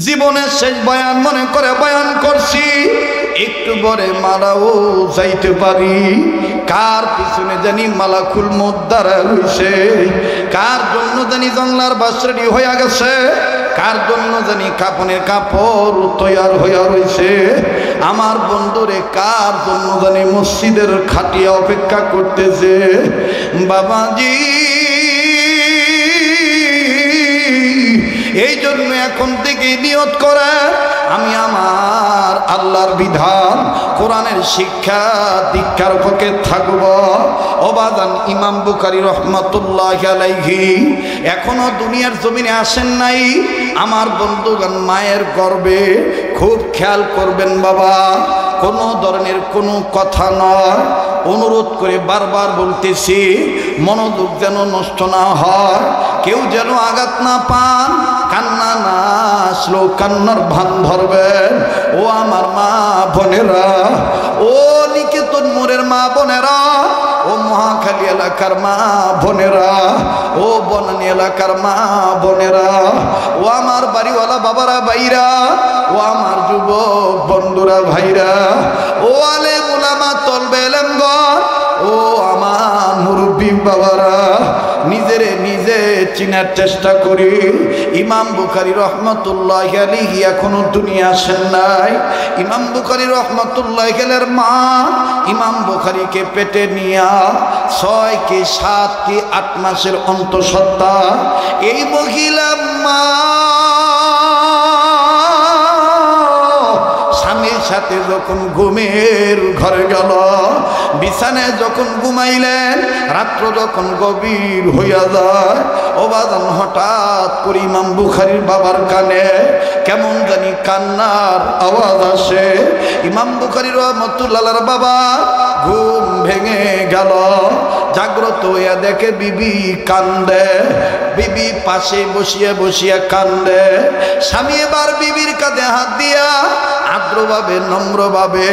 জীবনের শেষ বয়ান মনে করে বয়ান করছি, একটু পরে মারাও যাইতে পারি। কার পিছনে জানি মালাকুল মউত দাঁড়া রইছে, কার জন্য জানি জংলার বাস রেডি হইয়া গেছে, কার জন্য জানি কাপনের কাপড় তৈয়ার হইয়া রইছে। আমার বন্ধুরে কার জন্য জানি মসজিদের খাটিয়া অপেক্ষা করতেছে। বাবাজি এই জন্য এখন থেকে নিয়ত করে আমি আমার আল্লাহর বিধান কোরআনের শিক্ষা দীক্ষার পক্ষে থাকব। অবাদান ইমাম বুখারী রহমাতুল্লাহি আলাইহি এখনো দুনিয়ার জমিনে আসেন নাই। আমার বন্ধুগণ মায়ের গর্বে খুব খেয়াল করবেন বাবা, কোনো ধরনের কোনো কথা নয়, অনুরোধ করে বারবার বলতেছি মনোযোগ যেন নষ্ট না হয়, কেউ যেন আঘাত না পান, কান্না না আসলো কান্নার ভান ধরবেন। ও আমার মা বোনেরা, ও নিকেতন মোড়ের মা বোনেরা, ও মহাখালী এলাকার মা বোনেরা, ও বনানী এলাকার মা বোনেরা, ও আমার বাড়িওয়ালা বাবারা ভাইরা, ও আমার যুবক বন্ধুরা ভাইরা, ও আলেম উলামা তলবে এলেমগণ, ও আমার মুরব্বী বাবারা, নিজেরে নিজে চিনার চেষ্টা করি। ইমাম বুখারী রহমাতুল্লাহি আলাইহি এখনো দুনিয়া আসেন নাই। ইমাম বুখারী রহমাতুল্লাহি আলাইহির মা ইমাম বুখারীকে পেটে নিয়া 6 কি 7 কি 8 মাসের অন্তঃসত্ত্বা এই মহিলা মা স্বামীর সাথে যখন ঘুমের ঘরে গেল, বিছানায় যখন ঘুমাইলেন, রাত্র যখন গভীর হইয়া যায়, ওবাদান হঠাৎ করে ইমাম বুখারীর বাবার কানে কেমন জানি কান্নার আওয়াজ আসে। ইমাম বুখারী রহমাতুল্লাহর বাবা ঘুম ভেঙে গেল, জাগ্রত হইয়া দেখে বিবি কান্দে, বিবি পাশে বসিয়া বসিয়া কান্দে। স্বামী এবার বিবির কাঁধে হাত দিয়া আদ্রভাবে নম্রভাবে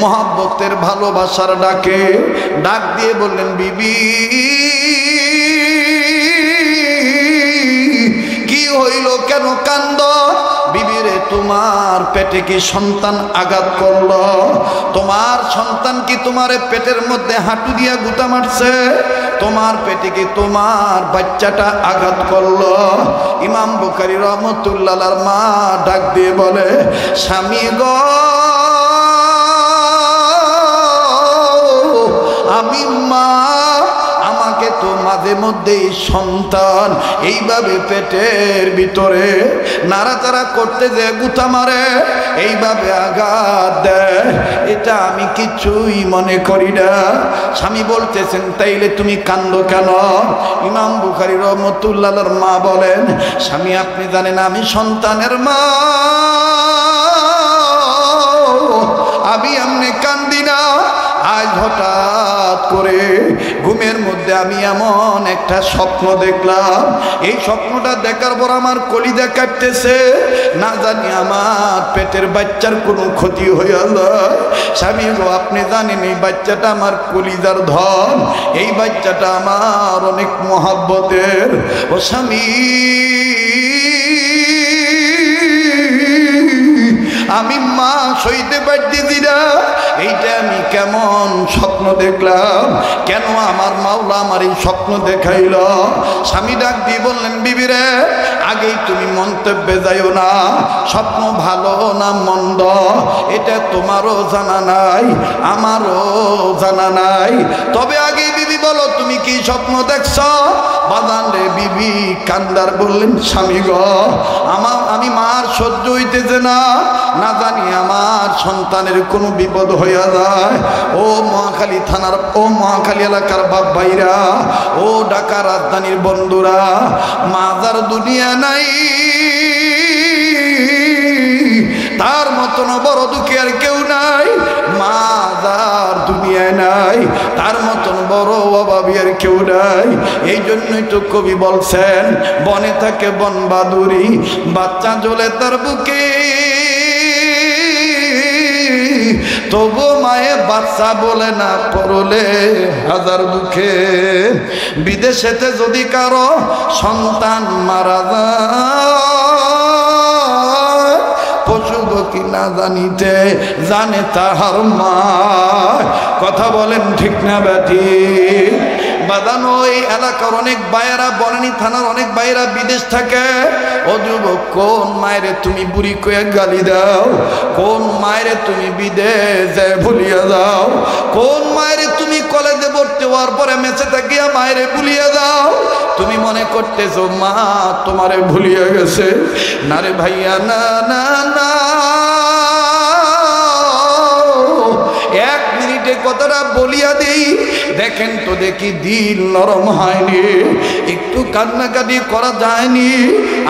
মহব্বতের ভালোবাসার ডাক দিয়ে বললেন, বিবি কি হইল, কেন কান্দ? বিবিরে তোমার পেটে কি সন্তান আঘাত করল? তোমার সন্তান কি তোমার পেটের মধ্যে হাঁটু দিয়া গুতা মারছে? তোমার পেটে কি তোমার বাচ্চাটা আঘাত করল? ইমাম বুখারী রহমাতুল্লাহর মা ডাক দিয়ে বলে, স্বামী গো, আমি মা, আমাকে তো মাঝে মধ্যেই সন্তান এইভাবে পেটের ভিতরে নাড়াচাড়া করতে যে গুতা মারে, এইভাবে আঘাত দেয়, এটা আমি কিছুই মনে করি না। স্বামী বলতেছেন, তাইলে তুমি কান্দো কেন? ইমাম বুখারী রহমাতুল্লাহর মা বলেন, স্বামী আপনি জানেন আমি সন্তানের মা, আমি এমনি কান্দি না। আজ হঠাৎ করে ঘুমের মধ্যে আমি এমন একটা স্বপ্ন দেখলাম, এই স্বপ্নটা দেখার পর আমার কলিজা কাঁপতেছে, না জানি আমার পেটের বাচ্চার কোনো ক্ষতি হয়ে যায়। স্বামী গো, আপনি জানেন এই বাচ্চাটা আমার কলিজার ধন, এই বাচ্চাটা আমার অনেক মহব্বতের। ও স্বামী, আমি মা সইতে পারতেছি না, এইটা আমি কেমন স্বপ্ন দেখলাম, কেন আমার মাওলা আমার এই স্বপ্ন দেখাইল? স্বামী ডাক দিয়ে বললেন, বিবিরে আগেই তুমি মন্তব্যে যাইও না, স্বপ্ন ভালো না মন্দ এটা তোমারও জানা নাই, আমারও জানা নাই, তবে আগে বিবি বলো তুমি কি স্বপ্ন দেখছ? বাদান রে বিবি কান্দার বললেন, স্বামী গো, আমি মার সহ্য হইতেছে না, না জানি আমার সন্তানের কোনো বিপদ হইয়া যায়। ও মহাখালী থানার, ও মহাখালী এলাকার বাপ ভাইরা, ও ঢাকা রাজধানীর বন্ধুরা, মাজার দুনিয়া নাই, তার মতন বড় দুঃখী আর কেউ নাই। মাজার দুনিয়ায় নাই, তার মতন বড় অভাবী আর কেউ নাই। এই জন্যই তো কবি বলছেন, বনে থাকে বন বাদুরি, বাচ্চা জ্বলে তার বুকে, তবু মায়ে বাচ্চা বলে না, পড়লে হাজার দুঃখে। বিদেশেতে যদি কারো সন্তান মারা যায়, না জানিতে জানে তাহার মা। কথা বলেন ঠিক না ব্যাঠিক? বাদান ওই এলাকার অনেক ভাইয়েরা, বনানী থানার অনেক ভাইয়েরা বিদেশ থাকে। ও যুবক, কোন মায়েরে তুমি বুড়ি কয়ে গালি দাও? কোন মায়েরে তুমি বিদেশ ভুলিয়া দাও? কোন মায়েরে তুমি কলেজে ভর্তি হওয়ার পরে মেসে থাকিয়া মায়েরে ভুলিয়া দাও? তুমি মনে করতেছো মা তোমারে ভুলিয়া গেছে? না রে ভাইয়া, না না না, এক মিনিটে কথাটা বলিয়া দেই। দেখেন তো দেখি দিল নরম হয়নি, একটু কান্নাকাটি করা যায়নি?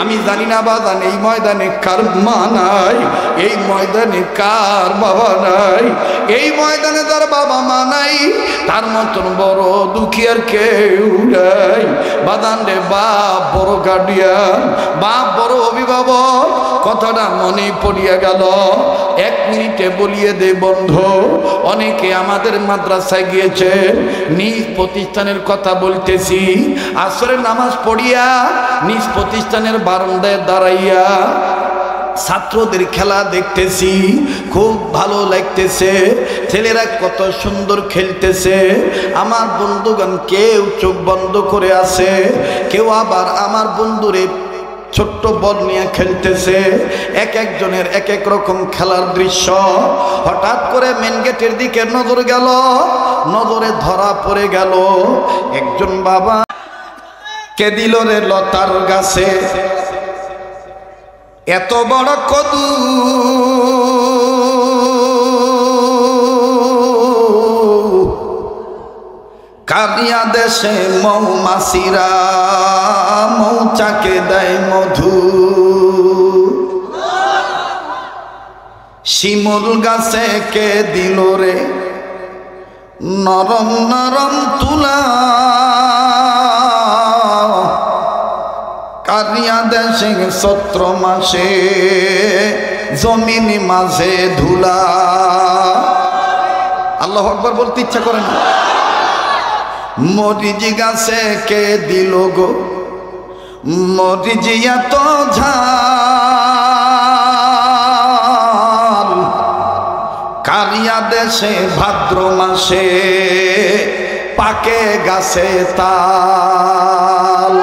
আমি জানি না বাজান এই ময়দানে কার মা নাই, এই ময়দানে কার বাবা নাই। এই ময়দানে যার বাবা মা নাই তার মতন বড় দুঃখী আর কেউ নাই। বাজান রে, বাপ বড় গার্ডিয়ান, বাপ বড় অভিভাবক। কথাটা মনে পড়িয়া গেল, এক মিনিটে বলিয়ে দে বন্ধু। অনেকে আমাদের মাদ্রাসায় গিয়েছে, নিজ প্রতিষ্ঠানের কথা বলতেছি। আসরের নামাজ পড়িয়া নিজ প্রতিষ্ঠানের বারান্দায় দাঁড়াইয়া ছাত্রদের খেলা দেখতেছি, খুব ভালো লাগতেছে। ছেলেরা কত সুন্দর খেলতেছে। আমার বন্ধুগণ কেউ চোখ বন্ধ করে আছে, কেউ আবার আমার বন্ধুরে ছোট্ট বল নিয়ে খেলতেছে। এক একজনের এক এক রকম খেলার দৃশ্য। হঠাৎ করে মেন গেটের দিকে নজর গেল, নজরে ধরা পড়ে গেল একজন বাবা কে দিল রে লতার গাছে এত বড় কদু। কাদিয়া দেশে মৌমাছিরা মৌচাকে দেয় মধু। শিমুল গাছে কে দিল রে নরম নরম তুলা। কাদিয়া দেশে চৈত্র মাসে জমিন মাঝে ধুলা। আল্লাহু আকবার বলতে ইচ্ছা করে না? মরিচ গাছে কে দিল গো মরিচ এত ঝাল। কালিয়া দেশে ভাদ্র মাসে পাকে গাছে তাল।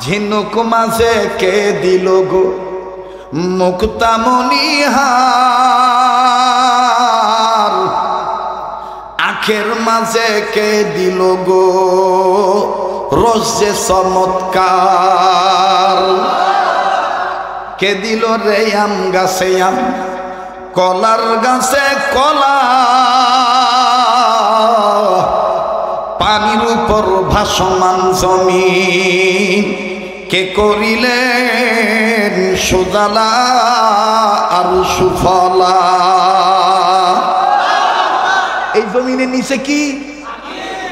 ঝিনুক মাঝে কে দিল গো মুক্তামণিহার। আখের মাঝে কে দিল গো রোজে চমৎকার। কে দিল রে আম গাছে আম, কলার গাছে কলা। পানির উপর ভাসমান জমিন কে করিলেন সুজালা আর সুফলা। এই জমিনের নিচে কি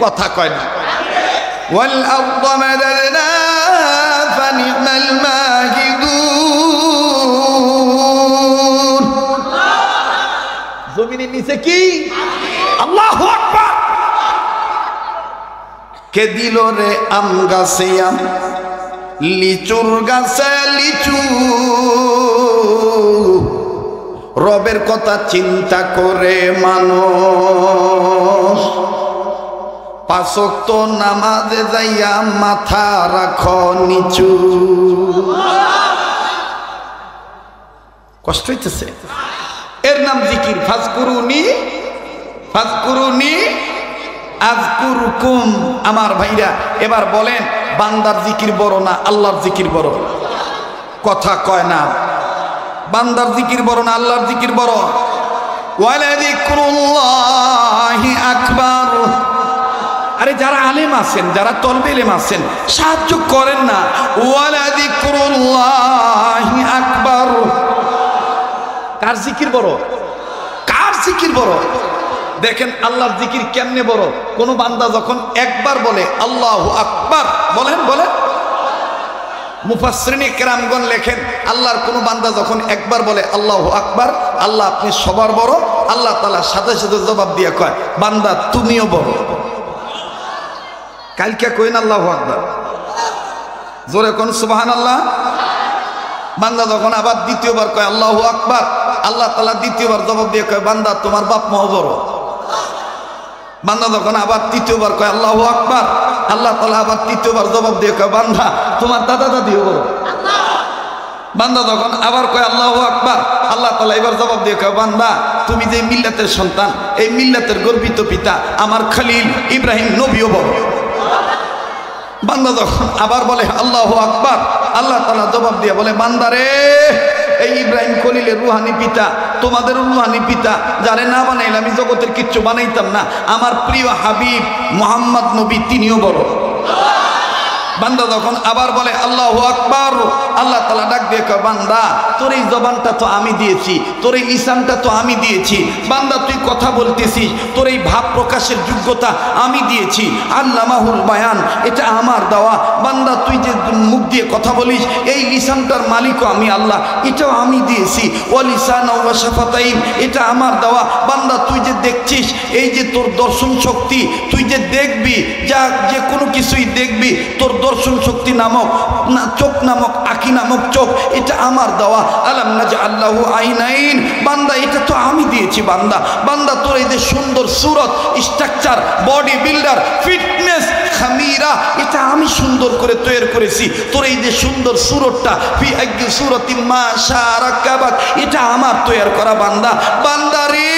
কথা কয় না? ওয়াল আরদ মাদাদনা ফানি'মাল মাহিদুন। জমিনের নিচে কি? আল্লাহু আকবার। কে দিল রে আম গাছে আম, লিচুর গাছে লিচু। রবের কথা চিন্তা করে মানুষ পাঁচ ওয়াক্ত নামাজে যাইয়া মাথা রাখো নিচু। কষ্ট হইতেছে? এর নাম জিকির। ফাজকুরুনি ফাজকুরুনি আযকুরুকুম। আমার ভাইরা এবার বলেন, বান্দার জিকির বড় না আল্লাহর জিকির বড়? কথা কয় না। বান্দার জিকির বড় না আল্লাহর জিকির বড়? ওয়ালা যিকরুল্লাহি আকবার। আরে যারা আলেম আছেন, যারা তলবে ইলম আছেন, সাহায্য করেন না। ওয়ালা যিকরুল্লাহি আকবার। কার জিকির বড়? কার জিকির বড়? দেখেন আল্লাহর জিকির কেমনে বড়। কোন বান্দা যখন একবার বলে আল্লাহু আকবার, বলেন বলেন, মুফাসসিরিনে কেরামগণ লেখেন আল্লাহর কোন বান্দা যখন একবার বলে আল্লাহু আকবার, আল্লাহ আপনি সবার বড়, আল্লাহ তাআলা সাথে সাথে জবাব দিয়ে কয় বান্দা তুমিও বড়। কালকে কইন আল্লাহু আকবার, জোরে কোন সুবহানাল্লাহ। বান্দা যখন আবার দ্বিতীয়বার কয় আল্লাহু আকবার, আল্লাহ তাআলা দ্বিতীয়বার জবাব দিয়ে কয় বান্দা তোমার বাপ মা বড়। বান্দা যখন আবার তৃতীয়বার কয় আল্লাহু আকবার, আল্লাহ তাআলা আবার তৃতীয়বার জবাব দিয়ে কয় বান্দা তোমার দাদা দাদিও বড়। বান্দা যখন আবার কয় আল্লাহু আকবার, আল্লাহ তাআলা এবার জবাব দিয়ে কয় বান্দা তুমি যে মিল্লাতের সন্তান, এই মিল্লাতের গর্বিত পিতা আমার খলিল ইব্রাহিম নবীও বড়। বান্দা যখন আবার বলে আল্লাহু আকবার, আল্লাহ তাআলা জবাব দিয়ে বলে বান্দারে এই ইব্রাহিম খলিলের রুহানি পিতা, তোমাদের রুহানি পিতা, যারে না বানাইলে আমি জগতের কিচ্ছু বানাইতাম না, আমার প্রিয় হাবিব মুহাম্মদ নবী তিনিও বড়। বান্দা যখন আবার বলে আল্লাহু আকবার, আল্লাহ তাআলা ডাক দিয়ে কয় বান্দা তোর এই জবানটা তো আমি দিয়েছি, তোর এই লিসানটা তো আমি দিয়েছি, বান্দা তুই কথা বলতেছিস, তোর এই ভাব প্রকাশের যোগ্যতা আমি দিয়েছি, আল্লামাহুল বায়ান এটা আমার দেওয়া। বান্দা তুই যে মুখ দিয়ে কথা বলিস এই লিসানটার মালিকও আমি আল্লাহ, এটাও আমি দিয়েছি। ওয়া লিসান ওয়া শাফাতাইন এটা আমার দেওয়া। বান্দা তুই যে দেখছিস এই যে তোর দর্শন শক্তি, তুই যে দেখবি যা যে কোনো কিছুই দেখবি, তোর দর্শন শক্তি নামক চোখ নামক আঁখি নামক চোখ এটা আমার দেওয়া। আলাম নাজআল্লাহু আইনাইন বান্দা এটা তো আমি দিয়েছি। বান্দা বান্দা তোর এই যে সুন্দর সুরত, স্ট্রাকচার, বডি বিল্ডার, ফিটনেস, খামিরা এটা আমি সুন্দর করে তৈরি করেছি। তোর এই যে সুন্দর সুরতটা ফি আইয়ি সূরাতিন মা শাআ রাকাবাক এটা আমার তৈরি করা। বান্দা বান্দা রে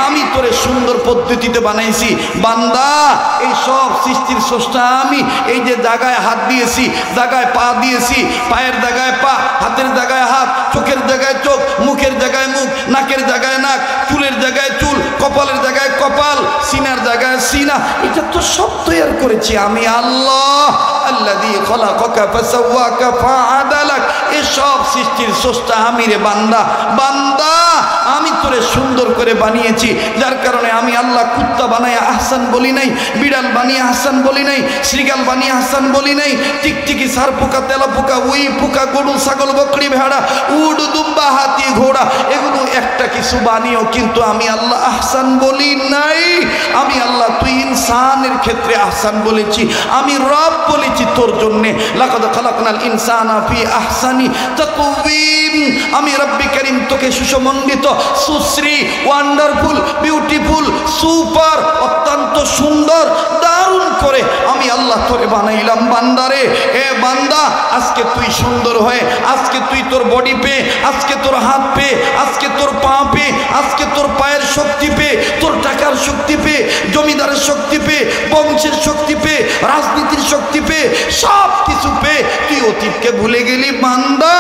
আমি তোরে সুন্দর পদ্ধতিতে বানাইছি। বান্দা এই সব সৃষ্টির স্রষ্টা আমি। এই যে জায়গায় হাত দিয়েছি, জায়গায় পা দিয়েছি, পায়ের জায়গায় পা, হাতের জায়গায় হাত, চোখের জায়গায় চোখ, মুখের জায়গায় মুখ, নাকের জায়গায় নাক, চুলের জায়গায় চুল, কপালের জায়গায় কপাল, সিনার জায়গায় সিনা, এটা তো সব তৈরি করেছি আমি আল্লাহ। আল্লাযী খলাকাকা ফাসাওয়াকা ফাআদালাক এই সব সৃষ্টির স্রষ্টা আমি রে বান্দা। বান্দা আমি তোরে সুন্দর করে বানিয়েছি, যার কারণে আমি আল্লাহ কুত্তা বানায় আহসান বলি নাই, বিড়াল বানিয়ে আহসান বলি নাই, শ্রীগাল বানিয়ে আহসান বলি নাই, টিকটিকি, সার পোকা, তেলা পোকা, উই পোকা, গরু, ছাগল, বকরি, ভেড়া, উট, দুম্বা, হাতি, ঘোড়া এগুলো একটা কিছু বানিয়েও কিন্তু আমি আল্লাহ আহসান বলি নাই। আমি আল্লাহ তুই ইনসানের ক্ষেত্রে আহসান বলেছি, আমি রব বলেছি তোর জন্যে। লাকাদ খালাকনাল ইনসানা ফি আহসানি তাকওয়িম আমি রব্বি কারীম তোকে সুসমন্ডিত, সুশ্রী, ওয়ান্ডারফুল, বিউটিফুল, সুপার, অত্যন্ত সুন্দর, দারুণ করে আমি আল্লাহ তোরে বানাইলাম। বান্দারে এ বান্দা আজকে তুই সুন্দর হয়ে, আজকে তুই তোর বডি পেয়ে, আজকে তোর হাত পেয়ে, আজকে তোর পা পেয়ে, আজকে তোর পায়ের শক্তি পেয়ে, তোর টাকার শক্তি পেয়ে, জমিদারের শক্তি পেয়ে, বংশের শক্তি পেয়ে, রাজনীতির শক্তি পেয়ে, সব কিছু পেয়ে তুই অতীতকে ভুলে গেলি। বান্দা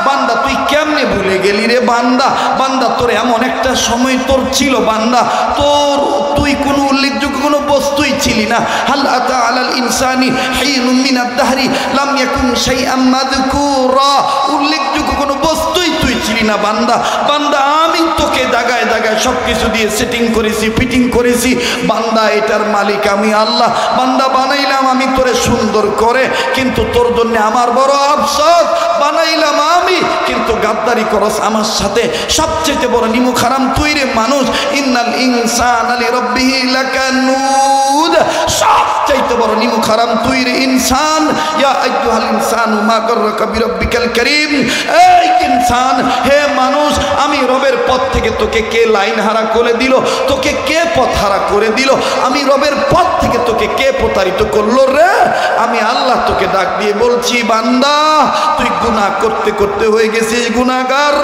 বান্দা তুই কেমনে ভুলে গেলি রে বান্দা? বান্দা তোর এমন একটা সময় তোর ছিল বান্দা, তোর তুই কোনো উল্লেখযোগ্য কোনো বস্তুই ছিলি না। হাল আতা আলাল ইনসানি হিনুম মিনাদ দাহরি লাম ইয়াকুন শাইআম মাযকুরা উল্লেখযোগ্য কোনো বস্তুই তুই ছিলি না বান্দা। বান্দা আমি তোকে জায়গায় জায়গায় সব কিছু দিয়ে সেটিং করেছি, ফিটিং করেছি। বান্দা এটার মালিক আমি আল্লাহ। বান্দা বানাইলাম আমি তোরে সুন্দর করে, কিন্তু তোর জন্য আমার বড় আফসোস, বানাইলাম আমি কিন্তু গাদ্দারি করস আমার সাথে। সবচেয়ে বড় নিমুখ হারাম তুই রে মানুষ। ইন্নাল ইনসানা লিরাব্বিহি লাকানুদ সবচেয়ে বড় নিমুখ হারাম তুই রে ইনসান। ইয়া আইয়ুহাল ইনসানু মা গাররাকা বিরাব্বিকাল কারীম এই ইনসান হে মানুষ, আমি রবের পথ থেকে তোকে কে লাইন হারা করে দিল? তোকে কে পথ হারা করে দিল? আমি রবের পথ থেকে তোকে কে প্রতারিত করলো রে? আমি আল্লাহ তোকে ডাক দিয়ে বলছি বান্দা তুই গুনাহ করতে করতে হয়ে গেছিস গুনাহগার।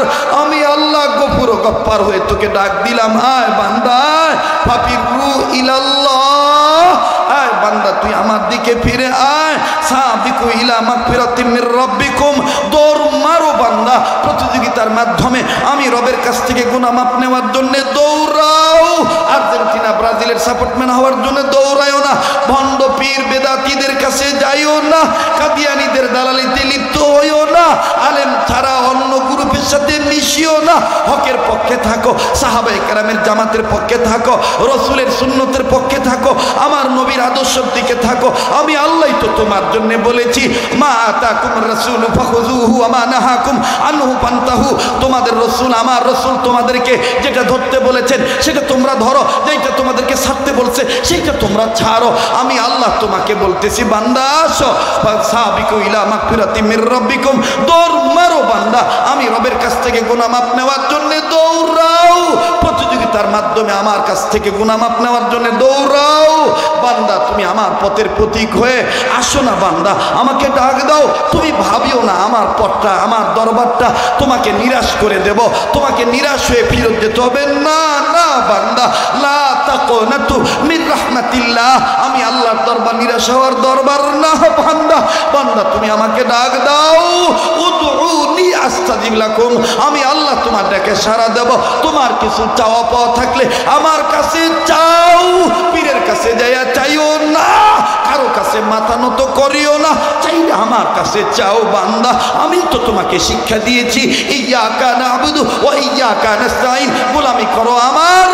আমি আল্লাহ গফুর ও গফফার হয়ে তোকে ডাক দিলাম, আয় বান্দা ফাফিরু ইলাল্লাহ, আয় বান্দা তুই আমার দিকে ফিরে আয়। সাবিকু ইলা মাগফিরাতিম মির রাব্বিকুম দৌড় মারো বান্দা, প্রতিযোগিতার মাধ্যমে আমি রবের কাছ থেকে গুনাহ মাপ নেওয়ার জন্য দৌড়াও। আর্জেন্টিনা ব্রাজিলের সাপোর্টম্যান হওয়ার জন্য দৌড়ায়ও না, ভণ্ড পীর বেদাতীদের কাছে যাইও না, কাদিয়ানীদের দালালিতে লিপ্ত হইও না, আলেম ছাড়া অন্য গ্রুপের সাথে মিশিও না। হকের পক্ষে থাকো, সাহাবায়ে কেরামের জামাতের পক্ষে থাকো, রসুলের সুন্নতের পক্ষে থাকো, আমার নবীর আদর্শের দিকে থাকো। আমি আল্লাহই তো তোমার জন্য বলেছি মা আতাকুম রাসূলু ফাখুযুহু ওয়া মা নাহাকুম আনহু ফান্তাহু, তোমাদের রসুল আমার রসুল তোমাদেরকে যেটা ধরতে বলেছেন সেটা তোমরা ধরো, যেটা তোমাদেরকে ছাড়তে বলছে সেটা তোমরা ছাড়ো। আমি আল্লাহ তোমাকে বলতেছি বান্দা আসো, ফাসাবিকু ইলা মাগফিরাতিম মির রাব্বিকুম, দৌড় মারো বান্দা, আমি রবের কাছ থেকে গুনাহ মাফ নেওয়ার জন্য দৌড়াও, প্রতিযোগিতার মাধ্যমে আমার কাছ থেকে গুনাহ মাফ নেওয়ার জন্য দৌড়াও। বান্দা তুমি আমার পথের প্রতীক হয়ে আসো না বান্দা, আমাকে ডাক দাও। তুমি ভাবিও না আমার পথটা আমার দরবারটা তোমাকে নিরাশ করে দেব, তোমাকে নিরাশ হয়ে ফিরত যেতে হবে না। না বান্দা, লা তাকুনাতু মির রাহমাতিল্লাহ, আমি আল্লাহর দরবার নিরাশ হওয়ার দরবার না বান্দা। বান্দা তুমি আমাকে ডাক দাও, উদউনি আস্তাজিব লাকুম, আমি আল্লাহ তোমার ডাকে সাড়া দেব। তোমার কিছু চাওয়া পাওয়া থাকলে আমার কাছে চাও, পীরের কাছে যাইয়া চাইও না, কারো কাছে মাথা নত করিও না, চাইলে আমার কাছে চাও বান্দা। আমি তো তোমাকে শিক্ষা দিয়েছি ইয়াকা নাবুদু ওয়া ইয়াকা নাস্তাইন, গোলামি করো আমার,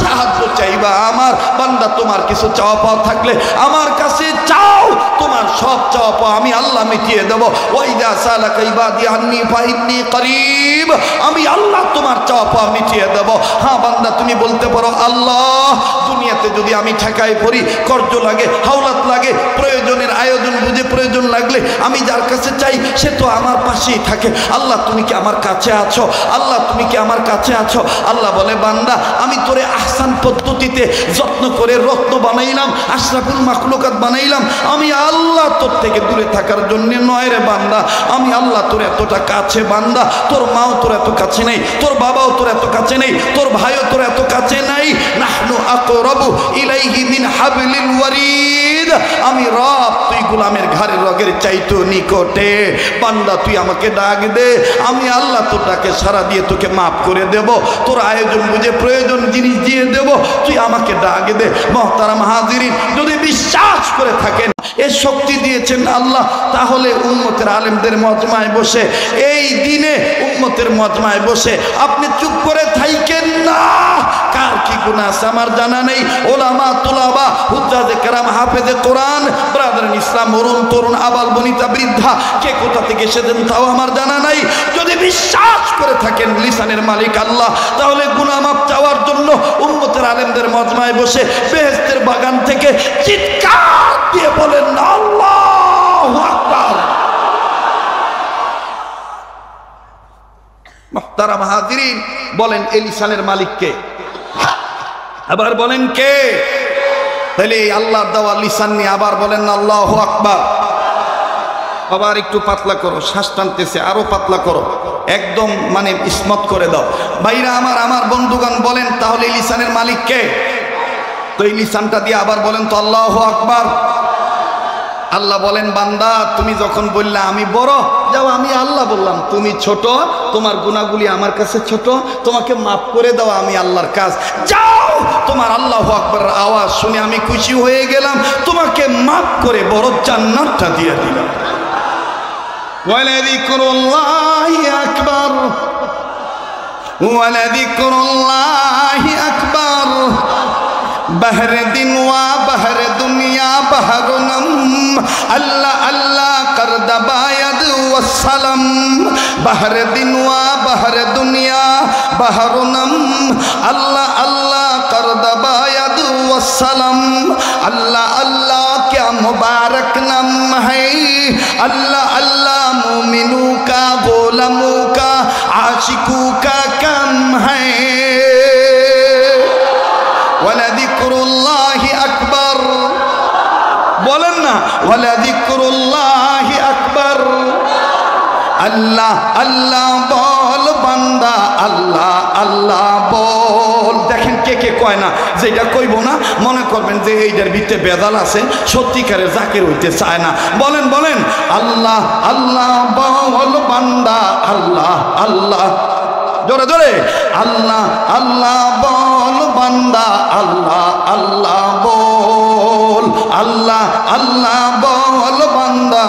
সাহায্য চাইবা আমার। বান্দা তোমার কিছু চাওয়া পাওয়া থাকলে আমার কাছে চাও, তোমার সব চাওয়া পাওয়া আমি আল্লাহ মিটিয়ে দেব। ওয়া ইযা সালাকা ইবাদি আন্নী ফাইন্নী করিব, আমি আল্লাহ তোমার চাওয়া পাওয়া মিটিয়ে দেব। হ্যাঁ বান্দা তুমি বলতে পারো আল্লাহ দুনিয়াতে যদি আমি ঠেকায় পড়ি, কর্জ লাগে, হাওলাত লাগে, প্রয়োজনের আয়োজন বুঝে প্রয়োজন লাগলে আমি যার কাছে চাই সে তো আমার পাশেই থাকে। আল্লাহ তুমি কি আমার কাছে আছো? আল্লাহ তুমি কি আমার কাছে আছো? আল্লাহ বলে বান্দা আমি তোরে আহসান পদ্ধতিতে যত্ন করে রত্ন বানাইলাম, আশরাফুল মাখলুকাত বানাইলাম, আমি আল্লাহ তোর থেকে দূরে থাকার জন্য নয় রে বান্দা। আমি আল্লাহ তোর এতটা কাছে বান্দা, তোর মাও তোর এত কাছে নেই, তোর বাবাও তোর এত কাছে নেই, তোর ভাইও তোর এত কাছে নাই। নাহনু আকরাবু ইলাইহি মিন হাবলিল ওয়ারিদ, আমি রব তুই গোলামের ঘাড়ের রগের চাইতো নিকটে। বান্দা তুই আমাকে ডাক দে, আমি আল্লাহ তোর ডাকে সাড়া দিয়ে তোকে মাফ করে দেব, তোর আয়োজন বুঝে প্রয়োজন জিনিস দিয়ে দেব, তুই আমাকে ডাক দে। মুহতারাম হাজিরিন, যদি বিশ্বাস করে থাকেন এ শক্তি দিয়েছেন আল্লাহ, তাহলে উম্মতের আলেমদের মজমায় বসে এই দিনে উম্মতের মজমায় বসে আপনি চুপ করে থাকেন না। কার কি গুনাহ আছে আমার জানা নেই। ওলামা তুলাবা হুজ্জাজে কেরাম হাফেজে কোরআন ব্রাদার ইসলাম অরুণ তরুণ আবাল বনিতা বৃদ্ধা কে কোথা থেকে এসেছেন তাও আমার জানা নাই। যদি বিশ্বাস করে থাকেন লিসানের মালিক আল্লাহ, তাহলে গুনাহ মাফ চাওয়ার জন্য উম্মতের আলেমদের মজমায় বসে বেহেশতের বাগান থেকে চিৎকার দিয়ে বলেন আল্লাহু আকবার। মুহতারাম হাজিরিন, বলেন এই লিসানের মালিক কে? আবার বলেন কে? তাহলে আল্লাহর দেওয়া লিসান নিয়ে আবার বলেন আল্লাহু আকবার। আবার একটু পাতলা করো, শ্বাস টানতেছে, আরো পাতলা করো, একদম মানে ইসমত করে দাও। ভাইরা আমার, আমার বন্ধুগণ বলেন তাহলে এই লিসানের মালিক কে? তো এই লিসানটা দিয়ে আবার বলেন তো আল্লাহু আকবার। আল্লাহ বলেন বান্দা তুমি যখন বললা আমি বড়, যাও আমি আল্লাহ বললাম তুমি ছোট, তোমার গুনাহগুলি আমার কাছে ছোট, তোমাকে মাফ করে দেওয়া আমি আল্লাহর কাজ। যাও, তোমার আল্লাহু আকবারের আওয়াজ শুনে আমি খুশি হয়ে গেলাম, তোমাকে মাফ করে বড় জান্নাতটা দিয়ে দিলাম। ওয়ালাযিকরুল্লাহি আকবার, ওয়ালাযিকরুল্লাহি আকবার, बहर दिन वा बहर दुनिया बहरुनम, अल्लाह अल्लाह कर दबायद वसलम, बहर दिन वा बहर दुनिया बहरुनम, अल्लाह अल्लाह कर दबायद वसलम, अल्लाह अल्लाह क्या मुबारक नाम है, अल्लाह अल्लाह मोमिनू का गोलमू का आशिकू का कम है। ওয়ালাযিকরুল্লাহি আকবার, বলেন না ওয়ালাযিকরুল্লাহি আকবার। আল্লাহ আল্লাহ বল বান্দা, আল্লাহ আল্লাহ বল। দেখেন কে কে কয় না, যেটা কইব না মনে করবেন যে এইটার ভিতরে বেদাল আছে, সত্যিকারের জাকির হইতে চায় না। বলেন বলেন আল্লাহ আল্লাহ বল বান্দা, আল্লাহ আল্লাহ, জোরে জোরে আল্লাহ আল্লাহ বল বান্দা, আল্লাহ আল্লাহ বল, আল্লাহ আল্লাহ বল বান্দা।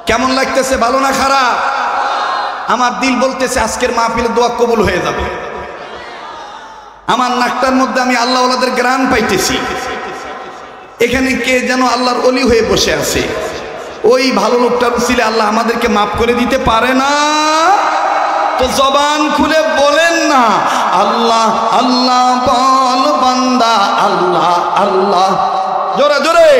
কেমন লাগতেছে, ভালো না খারাপ? আমার দিল বলতেছে আজকের মাহফিলে দোয়া কবুল হয়ে যাবে। আমার নাকটার মধ্যে আমি আল্লাহ ওয়ালাদের গ্রাম পাইতেছি। এখানে কে যেন আল্লাহর ওলি হয়ে বসে আছে, ওই ভালো লোকটার উসিলে আল্লাহ আমাদেরকে মাফ করে দিতে পারে না? তো জবান খুলে বলেন না আল্লাহ আল্লাহ বল বান্দা, আল্লাহ আল্লাহ, জোরে জোরে,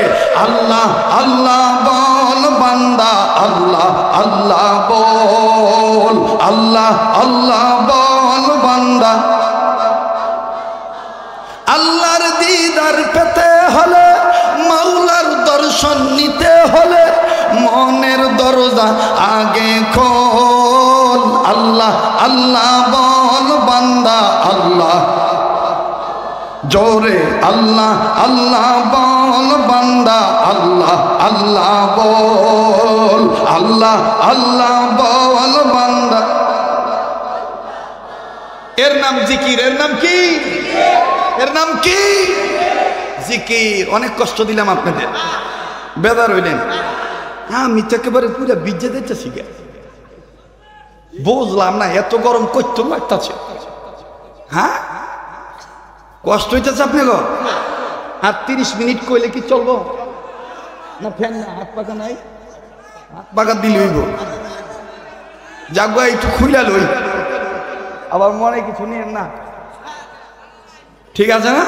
আল্লাহ আল্লাহ বল বান্দা, আল্লাহ আল্লাহ বল, আল্লাহ আল্লাহ বল বান্দা। আল্লাহর দিদার পেতে হলে, মাওলার দর্শন নিতে হলে মনের দরজা আগে খোল। আল্লাহ আল্লাহ বল বান্দা, আল্লাহ, জোরে, আল্লাহ আল্লাহ বল বান্দা, আল্লাহ আল্লাহ বল, আল্লাহ আল্লাহ বল বান্দা। এর নাম জিকির। এর নাম কি? এর নাম কি? জিকির। অনেক কষ্ট দিলাম আপনাদের, বেদার হইলেন। হ্যাঁ, আমি তো একেবারে পুরো বিজে দিতেছি, বুঝলাম না এত গরম করতো লাগতেছে। হ্যাঁ, কষ্ট হইতেছে আপনাকে? আর 30 মিনিট কইলে কি চলবো না? ফ্যান না, হাত পাকা নাই, হাত পাকা দিলে হইব। যাগো একটু খুইলা লই, আবার মনে কিছু নিয়েন না, ঠিক আছে না?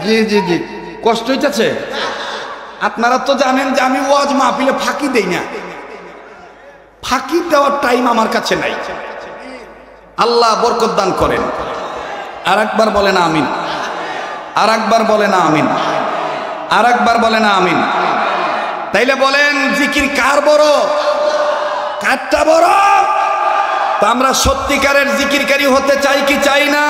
জি জি জি, কষ্ট হইতেছে। আপনারা তো জানেন যে আমি ওয়াজ মাহফিলে ফাঁকি দেই না, ফাঁকি দেওয়ার টাইম আমার কাছে নাই। আল্লাহ বরকত দান করেন। আর একবার বলেন আমিন, আর একবার বলেন আমিন, আর একবার বলেন আমিন। তাইলে বলেন জিকির কার বড়, কারটা বড়? তা আমরা সত্যিকারের জিকিরকারী হতে চাই কি চাই না?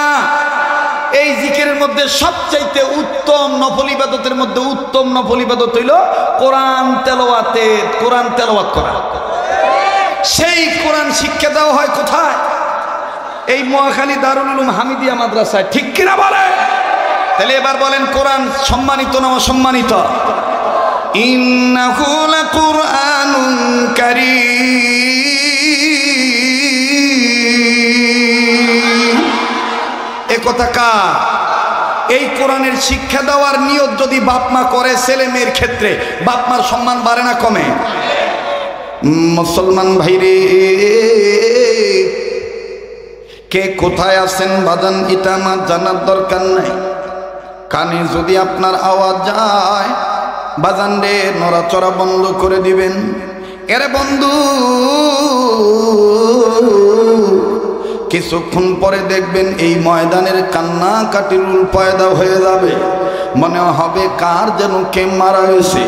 এই জিকিরের মধ্যে সবচাইতে উত্তম নফল ইবাদতের মধ্যে উত্তম নফল ইবাদত হইল কোরআন তেলাওয়াতে, কোরআন তেলাওয়াত করা। সেই কোরআন শিক্ষা দেওয়া হয় কোথায়? এই মহাখালী দারুল উলুম হামিদিয়া মাদ্রাসায়, ঠিক কিনা বলে? তাহলে এবার বলেন কোরআন সম্মানিত না অসম্মানিত? ইন্নাহু লাকুরআনুন কারীম। এ কথা কার? এই কোরআনের শিক্ষা দেওয়ার নিয়ত যদি বাপ মা করে ছেলে মেয়ের ক্ষেত্রে, বাপ মার সম্মান বাড়ে না কমে? মুসলমান ভাইরে, কে কোথায় আছেন বাজান এটা আমার জানার দরকার নাই। কানে যদি আপনার আওয়াজ যায় বাজান রে, নড়াচড়া বন্ধ করে দিবেন। এরে বন্ধু, কিছুক্ষণ পরে দেখবেন এই ময়দানের কান্না কাটির রুল পয়দা হয়ে যাবে। মনে হবে কার যেন কে মারা হয়েছে।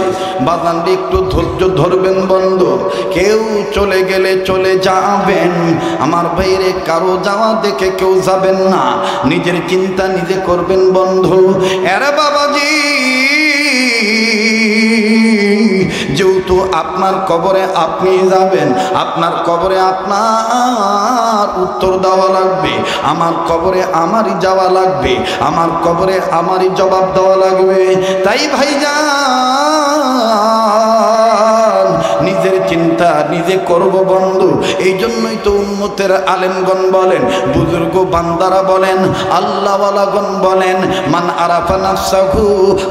বাজানটি একটু ধৈর্য ধরবেন বন্ধু। কেউ চলে গেলে চলে যাবেন, আমার বাইরে কারো যাওয়া দেখে কেউ যাবেন না, নিজের চিন্তা নিজে করবেন বন্ধু। এরে বাবাজি, যেহেতু আপনার কবরে আপনি যাবেন, আপনার কবরে আপনার উত্তর দেওয়া লাগবে, আমার কবরে আমারই যাওয়া লাগবে, আমার কবরে আমারই জবাব দেওয়া লাগবে। তাই ভাইজান, নিজের চিন্তা নিজে করব বন্ধু। এই জন্যই তো উম্মতের আলেমগণ বলেন, বুজুর্গ বান্দারা বলেন, আল্লাহওয়ালাগণ বলেন, মান আরাফা নাফসাহু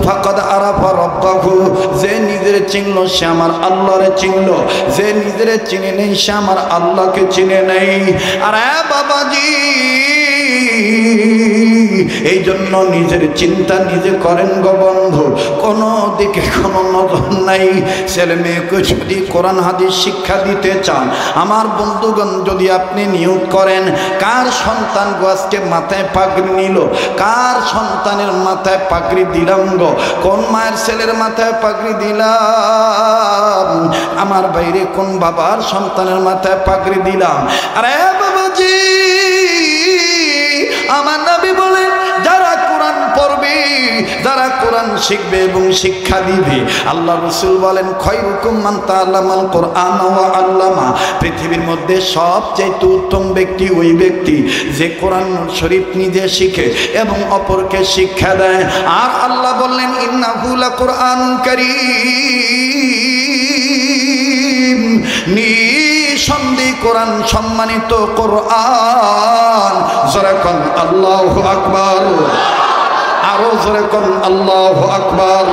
ফাকাদ আরাফা রাব্বাহু। যে নিজের চিনল সে আমার আল্লাহরে চিনল, যে নিজের চিনে নেই সে আমার আল্লাহকে চিনে নেই। আর বাবাজি, এই জন্য নিজের চিন্তা নিজে করেন গো বন্ধু। কোনো দিকে কোনো নজর নাই। ছেলে মেয়েকে যদি কোরআন হাদিস শিক্ষা দিতে চান, আমার বন্ধুগণ, যদি আপনি নিয়োগ করেন, কার সন্তান গো আজকে মাথায় পাগড়ি নিল, কার সন্তানের মাথায় পাগড়ি দিলাম গো, কোন মায়ের ছেলের মাথায় পাগড়ি দিলাম, আমার বাইরে কোন বাবার সন্তানের মাথায় পাগড়ি দিলাম। আরে বাবাজি, আমার নবী বলেন, যারা কোরআন পড়বে, যারা কোরআন শিখবে এবং শিক্ষা দিবে, আল্লাহ রাসূল বলেন, খায়রুকুম মান তাআল্লামাল কোরআন ওয়া আল্লামা। পৃথিবীর মধ্যে সবচেয়ে উত্তম ব্যক্তি ওই ব্যক্তি যে কোরআন শরীফ নিজে শিখে এবং অপরকে শিক্ষা দেয়। আর আল্লাহ বললেন, ইন্নাহু লাকুরআনুন কারীম। নিঃসন্দেহে কোরআন সম্মানিত কোরআন। জোরে কোন আল্লাহু আকবার, আরো জোরে কোন আল্লাহু আকবার।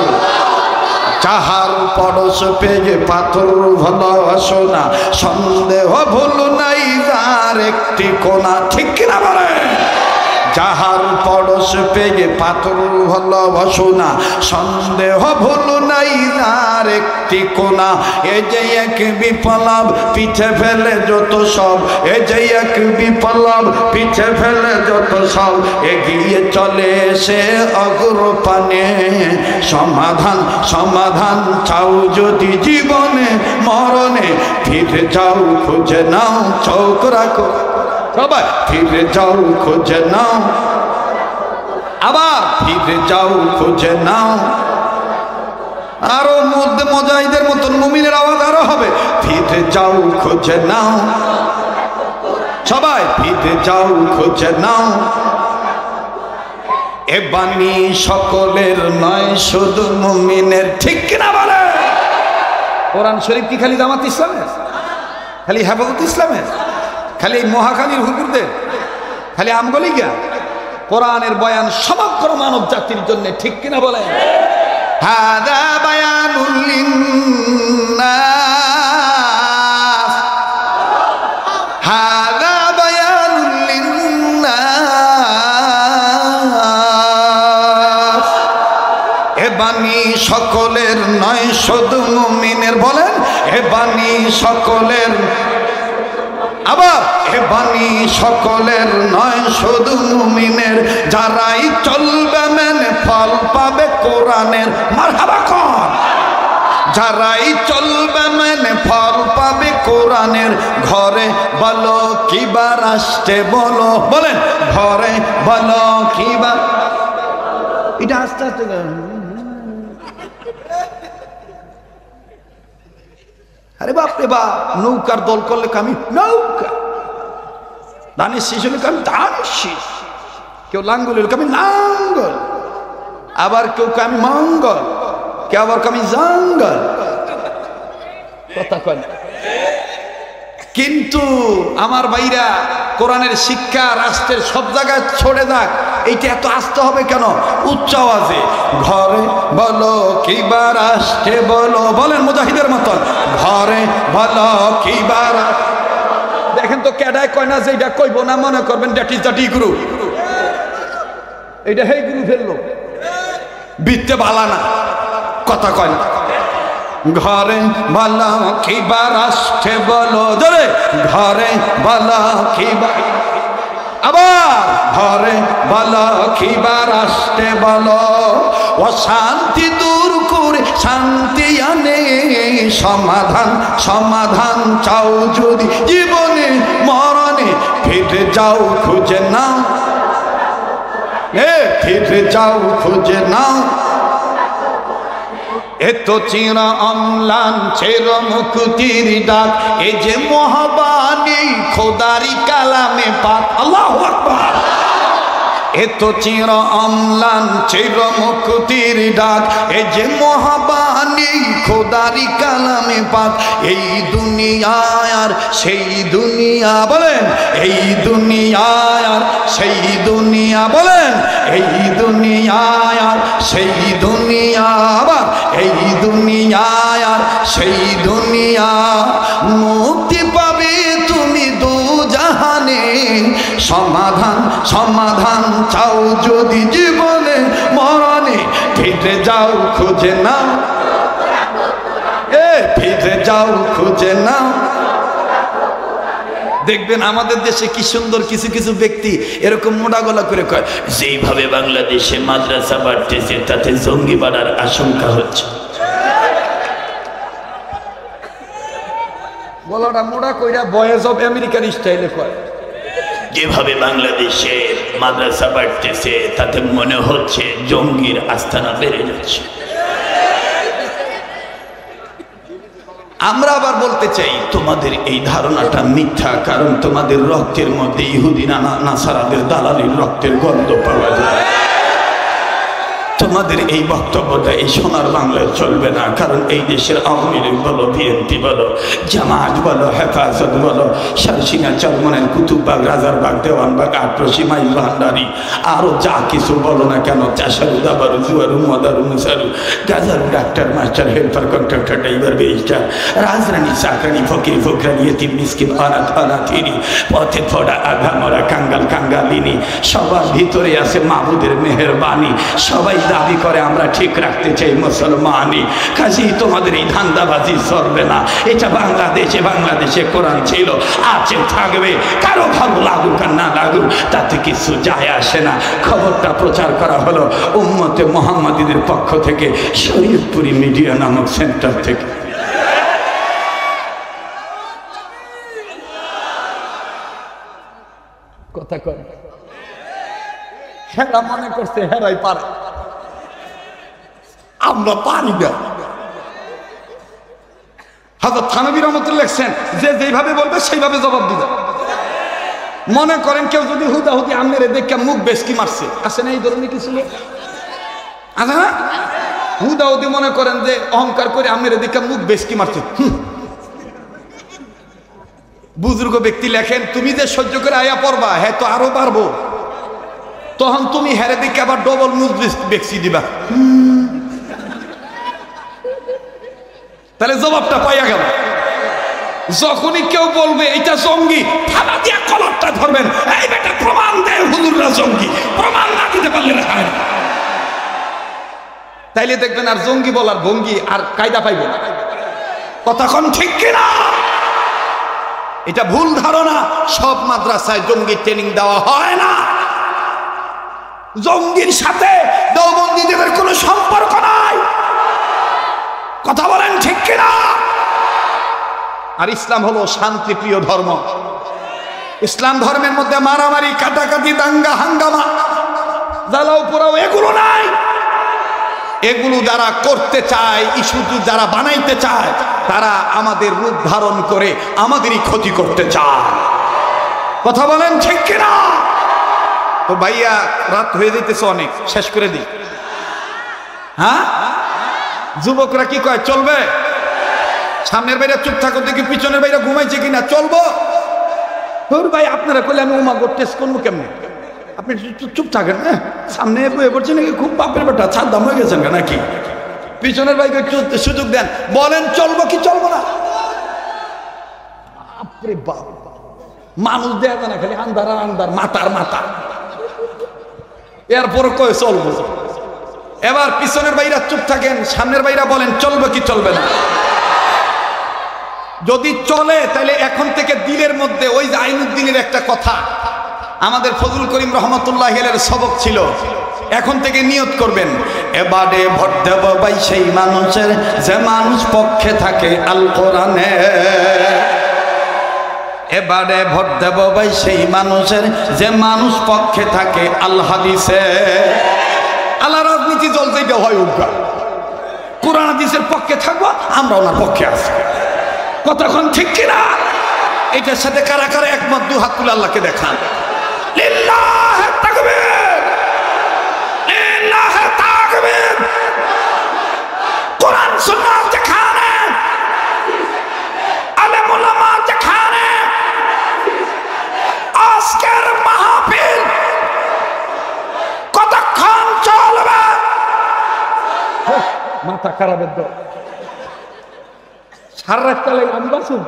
যাহার পরশ পেয়ে পাথর ভালোবাসো না, সন্দেহ ভুল নাই যার একটি কোনা, ঠিক কিনা বলে? যাহার পরশ পেয়ে পাথর ভালোবাসো না, সন্দেহ ভুল নাই যার একটি কোনা। এ যে এক বিপ্লব পিছে ফেলে যত সব, এ যে এক বিপ্লব পিছে ফেলে যত সব, এগিয়ে চলে সে অগ্রপানে। সমাধান সমাধান চাও যদি জীবনে মরণে, ফিরে যাও খুঁজে নাও, চোখ রাখো সবাই, ফিরে যাও খুঁজে নাও, আবার ফিরে যাও খুঁজে নাও। আরো মধ্যে মুজাহিদের মতন মুমিনের আওয়াজ আরো হবে, ফিরে যাও খুঁজে নাও সবাই, ফিরে যাও খুঁজে নাও। এ বাণী সকলের নয় শুধু মুমিনের, ঠিক কিনা বলে? কোরআন শরীফ কি খালি জামাত ইসলামের, খালি হেফাজত ইসলামের, খালি মহাখালীর হুজুরদের, খালি আমগলিগা? কোরআনের বয়ান সমগ্র মানব জাতির জন্য, ঠিক কিনা বলেন? হাদা বায়ানুল লিন্নাস, হাদা বায়ানুল লিন্নাস। এ বাণী সকলের নয় শুধু মুমিনের, বলেন এ বাণী সকলের, আবার এ বাণী সকলের নয় শুধু মুমিনের। যারাই চলবে মেনে ফল পাবে কোরআনের, মারহাবা কর। যারাই চলবে মেনে ফল পাবে কোরআনের। ঘরে বলো কিবা রাষ্ট্রে বলো, বলেন ঘরে বলো কিবা, এটা আস্তে আস্তে আরে বাপরে বাপ। নৌকার দল করলে আমি নৌকা, ধানের শীষ হলে আমি ধানের শীষ, কেউ লাঙ্গল হলে আমি লাঙ্গল, আবার কেউ আমি মঙ্গল, কেউ আবার আমি জঙ্গল, কথা কয় না। কিন্তু আমার ভাইরা কোরআনের শিক্ষা রাষ্ট্রের সব জায়গায় ছড়ে যাক, এইটা এত আসতে হবে কেন? উচ্চ আওয়াজে ঘরে বলো কিবা রাষ্ট্রে বলো, বলেন মুজাহিদের মতন ঘরে বলো কিবা। দেখেন তো কেডায় কয় না যে এটা কইব না, মনে করবেন that is the D group, এটা হেই গ্রুপ ফেললো, বিত্তে ভালা না, কথা কয় না। ঘরে বলো কিবা রাষ্ট্রে বলো, ধরে ঘরে বলো কিবা, আবার ঘরে বলো কিবা রাষ্ট্রে বলো। অশান্তি দূর করে শান্তি আনে, সমাধান সমাধান চাও যদি জীবনে মরণে, ফিরে যাও খুঁজে নাও, ফিরে যাও খুঁজে নাও। এত চির অম্লান চের মুক্তির ডাক, এ যে মহাবাণী খোদারি কালামে পাক, আল্লাহু আকবার। এত চির অম্লান চের মুক্তির ডাক, এ যে মহাবাণী খোদারি কালামে পাক। এই দুনিয়া আর সেই দুনিয়া, বলেন এই দুনিয়া আর সেই দুনিয়া, বলেন এই দুনিয়া আর সেই দুনিয়া, আবার এই দুনিয়া আর সেই দুনিয়া। মুক্তি পাবে তুমি দু জাহানে, সমাধান সমাধান চাও যদি জীবনে মরণে, ফিরে যাও খুঁজে নাও, ফিরে যাও খুঁজে নাও। দেখবেন আমাদের দেশে কি সুন্দর কিছু কিছু ব্যক্তি এরকম মোটা গলা করে কয়, যেইভাবে বাংলাদেশে মাদ্রাসা বাড়তেছে তাতে জঙ্গি বাড়ার আশঙ্কা হচ্ছে। গলাটা মোটা কইরা ভয়েস অফ আমেরিকান স্টাইলে কয়, যেভাবে বাংলাদেশে মাদ্রাসা বাড়তেছে তাতে মনে হচ্ছে জঙ্গির আস্তানা বেড়ে যাচ্ছে। আমরা আবার বলতে চাই, তোমাদের এই ধারণাটা মিথ্যা, কারণ তোমাদের রক্তের মধ্যে ইহুদি নাসারাদের দালালির রক্তের গন্ধ পাওয়া যায়। তোমাদের এই বক্তব্যটা এই সোনার বাংলায় চলবে না, কারণ এই দেশের আওয়ামী লীগ বলো, বিএনপি বলো, জামাত বলো, হেফাজত বলো, সারসিনা, চরমনের, কুতুববাগ, রাজারবাগ, দেওয়ানবাগ, আটরশি, মাইল ভান্ডারি, আরো যা কিছু বলো না কেন, চাষারু, দাবারু, জুয়ারু, মদারু, মুসারু, গাজারু, doctor, master, helper, contractor, driver, বেস্টার, রাজরানী, চাকরানি, ফকির, ফকরানি, ইতিম, মিসকিন, অনাথ, অনাথিনী, পথে পড়া, আঘামরা, কাঙ্গাল, কাঙ্গালিনী, সবার ভিতরে আছে মাহবুদের মেহেরবানি। সবাই দাবি করে আমরা ঠিক রাখতে চাই মুসলমানি। কাজেই তোমাদের এই ধান্দাবাজি চলবে না। এটা বাংলাদেশে কোরআন ছিল, আছে, থাকবে। কারো ভালো লাগুক আর না লাগুক তাতে কিছু যায় আসে না। খবরটা প্রচার করা হলো উম্মতে মুহাম্মাদীদের পক্ষ থেকে, শরীয়তপুরি মিডিয়া নামক সেন্টার থেকে। কথা কয় হেরা মনে করছে হেরাই পারে, আমরা পারি না। হযরত থানভী রহমাতুল্লাহ লেখছেন যে যেভাবে বলবে সেইভাবে জবাব দিবে। মনে করেন কেউ যদি হুদাহুদি আমেরে দেখে মুখ বেশকি মারছে, আছে না এই ধরনের কিছু লোক? আছে না? হুদাহুদি মনে করেন যে অহংকার করে আমেরে দেখে মুখ বেশকি মারছে। বুজুর্গ ব্যক্তি লেখেন তুমি যে সহ্য করে আয়া পড়বা, হ্যাঁ তো আরো পারবো, তখন তুমি হেরে দিকে আবার ডবল মুখ বেশি দিবা। তাহলে জবাবটা পাইয়া গেল। যখনই কেউ বলবে এটা জঙ্গি, থানা দিয়া কলরটা ধরবেন, এই বেটা প্রমাণ দেয় হুজুররা জঙ্গি, প্রমাণ না দিতে পারলে না। তাইলে দেখবেন আর জঙ্গি বলার ভঙ্গি আর কায়দা পাইবে না। কতক্ষণ ঠিক কিনা? এটা ভুল ধারণা। সব মাদ্রাসায় জঙ্গি ট্রেনিং দেওয়া হয় না। জঙ্গির সাথে দেওবন্দীদের কোনো সম্পর্ক নাই। কথা বলেন ঠিক কিনা? আর ইসলাম হলো শান্তিপ্রিয় ধর্ম। ইসলাম ধর্মের মধ্যে মারামারি, কাটাকাটি, দাঙ্গা, হাঙ্গামা, জ্বালাও পোড়াও এগুলো নাই। এগুলো যারা করতে চায়, ইস্যু যারা বানাইতে চায়, তারা আমাদের রূপ ধারণ করে আমাদেরই ক্ষতি করতে চায়। কথা বলেন ঠিক কিনা? তো ভাইয়া রাত হয়ে যেতেছে অনেক, শেষ করে দিই। হ্যাঁ, যুবকরা কি কয় চলবে? সামনের বাইরে চুপ থাকো দেখি পিছনের বাইরে ঘুমাইছে কিনা, চলবো? তোর ভাই আপনারা কইলে আমি উমা টেস্ট করবো কেমনে? আপনি চুপ থাকেন। হ্যাঁ, সামনে বয়ে পড়ছে নাকি খুব বাপের বেটা, ছাদ দাম হয়ে গেছেন নাকি? পিছনের ভাইকে সুযোগ দেন, বলেন চলবো কি চলবো না? বাপরে বাপ, মানুষ দেয়া যায় না, খালি আন্ধার আর আন্ধার, মাতার মাথা। এরপর কয়ে চলবো। এবার পিছনের ভাইরা চুপ থাকেন, সামনের ভাইরা বলেন চলবে কি চলবে না? যদি চলে তাহলে এখন থেকে দিলের মধ্যে ওই যে আইনুদ্দিনের একটা কথা, আমাদের ফজলুল করিম রহমতুল্লাহ আলাইহির সবক ছিল, এখন থেকে নিয়ত করবেন, এবারে ভোট দেব ভাই সেই মানুষের যে মানুষ পক্ষে থাকে আল কোরআনে। এবারে ভোট দেব ভাই সেই মানুষের যে মানুষ পক্ষে থাকে আল হাদিসে। আল্লাহ রাজনীতি চলতে হয় উগ্র, কোরআন হাদিসের পক্ষে থাকবো, আমরা ওনার পক্ষে আছি। কতক্ষণ ঠিক কিনা? এটার সাথে কারা কারা একমত, দু হাত তুলে আল্লাহকে দেখান। লিল্লাহে তাকবীর, লিল্লাহে তাকবীর। কোরআন সুন্নাত যেখানে, আলেম ওলামা যেখানে, আজকের মাহফিল কতক্ষণ চলবে? মাথা খারাপের দল, সারা রাত চালাই আমি বাসুন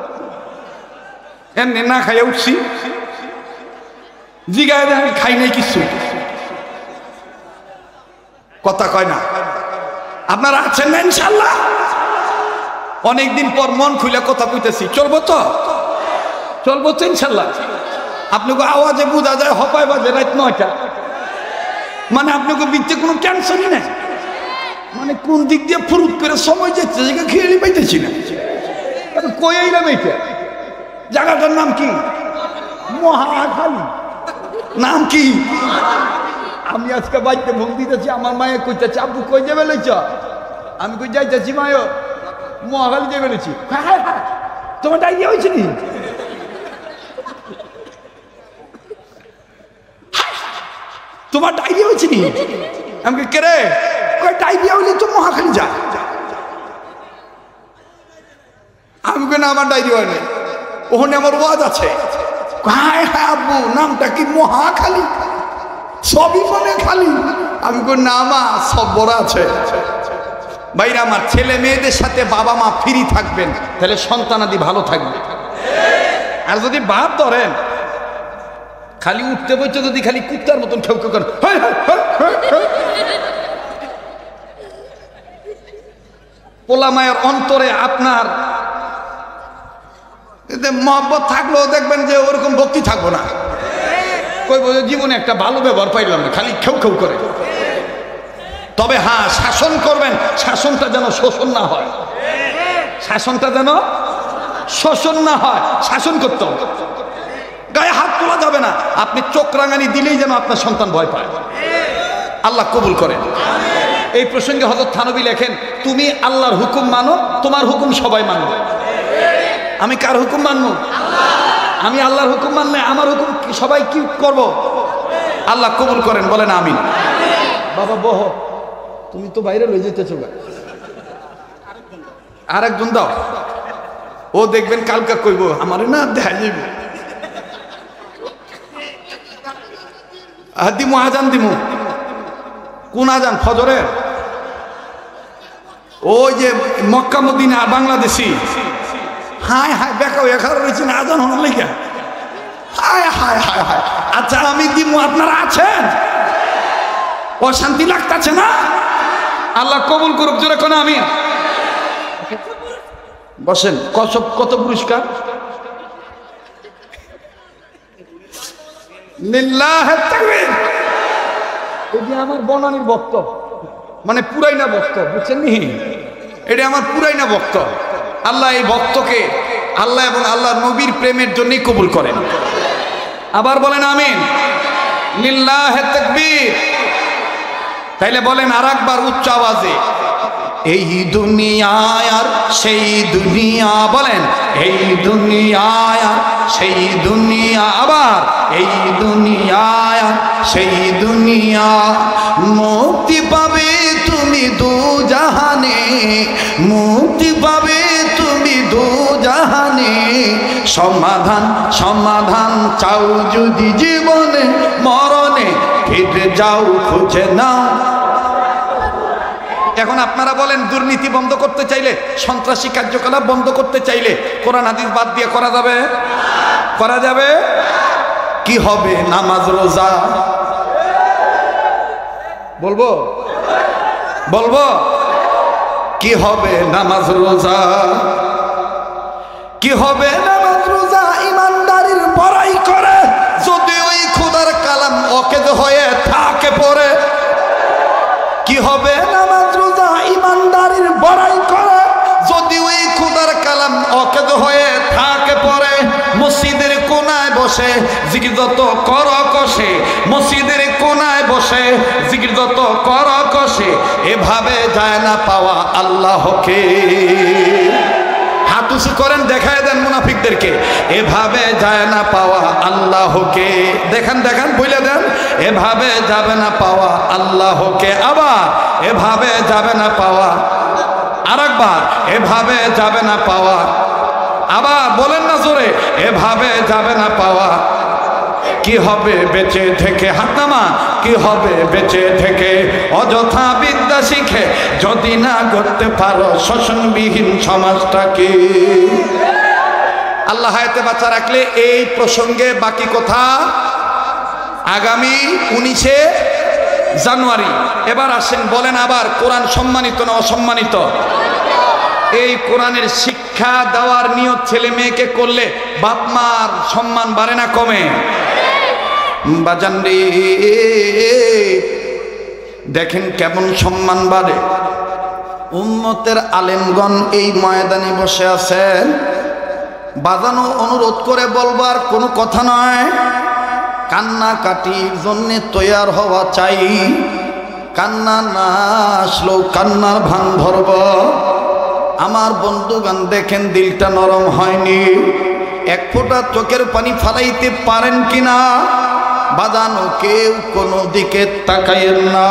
এমনি না খাইয়া উঠছি, জিগায় আমি খাই নাই কিছু, কথা কয় না। আপনারা আছেন না ইনশাল্লাহ? অনেকদিন পর মন খুলে কথা কইতেছি, চলবো তো? চলবো তো ইনশাল্লাহ? আপনাকে আওয়াজে বোঝা যায় হপায় বাজে রাত 9টা, মানে আপনাকে বিচ্ছে কোনো টেনশনই নাই, মানে কোন দিক দিয়ে ফুরুত করে সময় যাচ্ছে জায়গা খেয়ালি পাইতেছি না। কই আইলাম এইটা? জায়গাটার নাম কি? মহাখালী। নাম কি? আমি আজকে বাড়িতে ভোগ দিতেছি, আমার মায়ে কইতেছে আব্বু কই যাবে লইছ? আমি কই যাইতেছি মায়ো মহাখালী যাবে লইছি। হ্যাঁ হ্যাঁ, তোমার ডাইরিয়া হয়েছে নি? তোমার ডাইরিয়া হয়েছে নি? আমি কে রে? ডায়রিয়া হইলে তো মহাখালী যায়। আমি কেন আমার ডায়রিয়া হয় নাই, ওখানে আমার ওয়াজ আছে। হায় হায় আব্বু নামটা কি মহাখালী, সবই মনে খালি। আমি কই না মা সব বড় আছে। ভাইরা আমার, ছেলে মেয়েদের সাথে বাবা মা ফ্রি থাকবেন, তাহলে সন্তানাদি ভালো থাকবে। আর যদি বাপ ধরেন খালি উঠতে বসতে যদি খালি কুত্তার মতন খেউ খেউ করেন, পোলা মায়ের অন্তরে আপনার মহব্বত থাকলেও দেখবেন যে ওরকম ভক্তি থাকবো না। কই জীবনে একটা ভালো ব্যবহার পাইলাম না, খালি খেউ খেউ করে। তবে হ্যাঁ, শাসন করবেন, শাসনটা যেন শোষণ না হয়, শাসনটা যেন শোষণ না হয়। শাসন করতে হবে, গায়ে হাত তোলা যাবে না। আপনি চোখ রাঙানি দিলেই যেন আপনার সন্তান ভয় পায়। আল্লাহ কবুল করেন। এই প্রসঙ্গে হযরত থানবী লেখেন, তুমি আল্লাহর হুকুম মানো, তোমার হুকুম সবাই মানবে। আমি কার হুকুম মানবো? আমি আল্লাহর হুকুম মানলে আমার হুকুম সবাই কি করব? আল্লাহ কবুল করেন, বলেন আমিন। বাবা বহ, তুমি তো বাইরে লই যেতেছো, আরেকজন দাও। ও দেখবেন কালকা কইব আমারে না দেখা যাবে। দিমু আজান দিমু। কোন আজান? ফজরের। ওই যে মক্কা মদিনা বাংলাদেশি। হায় হায় বেকাও এখানে রয়েছে না আজান হওয়ার লেগে। হায় হায় হায় হায়। আচ্ছা আমি দিমু, আপনারা আছেন? অশান্তি লাগতেছে না? আল্লাহ কবুল করুক, জোরে কোন আমিন। বসেন। কত পুরস্কার? লিল্লাহি তাকবীর। এটি আমার বনানীর ভক্ত, মানে পুরাইনা ভক্ত, বুঝছেন নি? এটা আমার পুরাইনা ভক্ত। আল্লাহ এই ভক্তকে আল্লাহ এবং আল্লাহর নবীর প্রেমের জন্যই কবুল করেন। আবার বলেন আমিন। লিল্লাহি তাকবীর। তাইলে বলেন আর একবার উচ্চ আওয়াজে, এই দুনিয়ায় আর সেই দুনিয়া। বলেন এই দুনিয়ায় আর সেই দুনিয়া। আবার এই দুনিয়ায় আর সেই দুনিয়া। মুক্তি পাবে তুমি দু জাহানে, মুক্তি পাবে তুমি দু জাহানে। সমাধান সমাধান চাও যদি জীবনে মরণে, ফিরে যাও খুঁজে নাও। এখন আপনারা বলেন, দুর্নীতি বন্ধ করতে চাইলে, সন্ত্রাসী কার্যকলাপ বন্ধ করতে চাইলে কোরআন হাদিস বাদ দিয়ে করা যাবে? করা যাবে? কি হবে? নামাজ রোজা। বলবো বলবো কি হবে? নামাজ রোজা। কি হবে? নামাজ রোজা। ইমানদারির বড়াই করে যদি ওই খোদার কালাম অকেজ হয়ে থাকে পড়ে। কি হবে? নামাজ রোজা ইমানদারির বড়াই করে যদি ওই খোদার কালাম অকেজ হয়ে থাকে পড়ে। মসজিদের কোনায় বসে জিকির যত কর কষে, মসজিদের কোনায় বসে জিকির যত কর কষে। এভাবে যায় না পাওয়া আল্লাহকে। হাত উঁচু করেন, দেখায় দেন মুনাফিকদেরকে। এভাবে যায় না পাওয়া আল্লাহকে। দেখান দেখান, বলে দেন এভাবে যাবে না পাওয়া আল্লাহকে। আবার এভাবে যাবে না পাওয়া। আরেকবার এভাবে যাবে না পাওয়া। আবার বলেন না জোরে, এভাবে যাবে না পাওয়া। কি হবে বেঁচে থেকে? হাত নামা। কি হবে বেঁচে থেকে অযথা বিদ্যা শিখে যদি না করতে পারো শোষণবিহীন সমাজটাকে? আল্লাহ হায়াতে বাঁচা রাখলে এই প্রসঙ্গে বাকি কথা আগামী 19শে জানুয়ারি। এবার আসেন, বলেন আবার কোরআন সম্মানিত না অসম্মানিত? এই কোরআনের শিক্ষা দেওয়ার নিয়ত ছেলে মেয়েকে করলে বাপ মার সম্মান বাড়ে না কমে? বাজান রে, দেখেন কেমন সম্মান বাড়ে। উম্মতের আলেমগণ এই ময়দানে বসে আছেন। বাজানো অনুরোধ করে বলবার কোনো কথা নয়। কান্নাকাটির জন্য তৈয়ার হওয়া চাই। কান্না না আসলেও কান্নার ভান ধরব। আমার বন্ধুগান দেখেন দিলটা নরম হয়নি। এক ফোঁটা চোখের পানি ফালাইতে পারেন কিনা? বাজানো কেউ কোনো দিকে তাকাইয়েন না।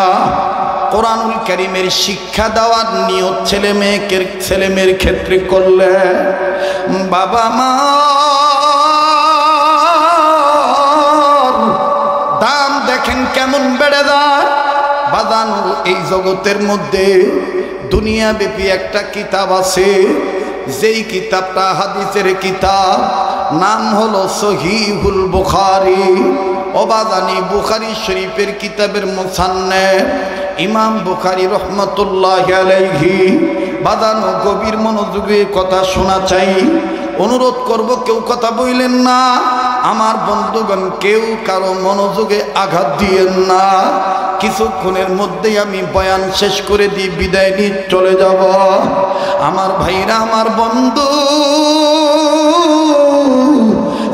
কোরআনুল কারীমের শিক্ষা দেওয়ার নিয়ত ছেলে মেয়ের ক্ষেত্রে করলে বাবা মা দাম দেখেন কেমন বেড়ে যায়। বাদানো এই জগতের মধ্যে দুনিয়াব্যাপী একটা কিতাব আছে, যেই কিতাবটা হাদিসের কিতাব, নাম হলো সহিহুল বুখারী। অবাদানি বুখারী শরীফের কিতাবের মুসান্নিফ ইমাম বুখারী রহমতুল্লাহি আলাইহি। বাদানো গভীর মনোযোগে কথা শোনা চাই, অনুরোধ করব কেউ কথা বললেন না, আমার বন্ধুগণ কেউ কারো মনোযোগে আঘাত দিয়েন না। কিছুক্ষণের মধ্যেই আমি বয়ান শেষ করে দিয়ে বিদায় নিয়ে চলে যাব। আমার ভাইরা, আমার বন্ধু,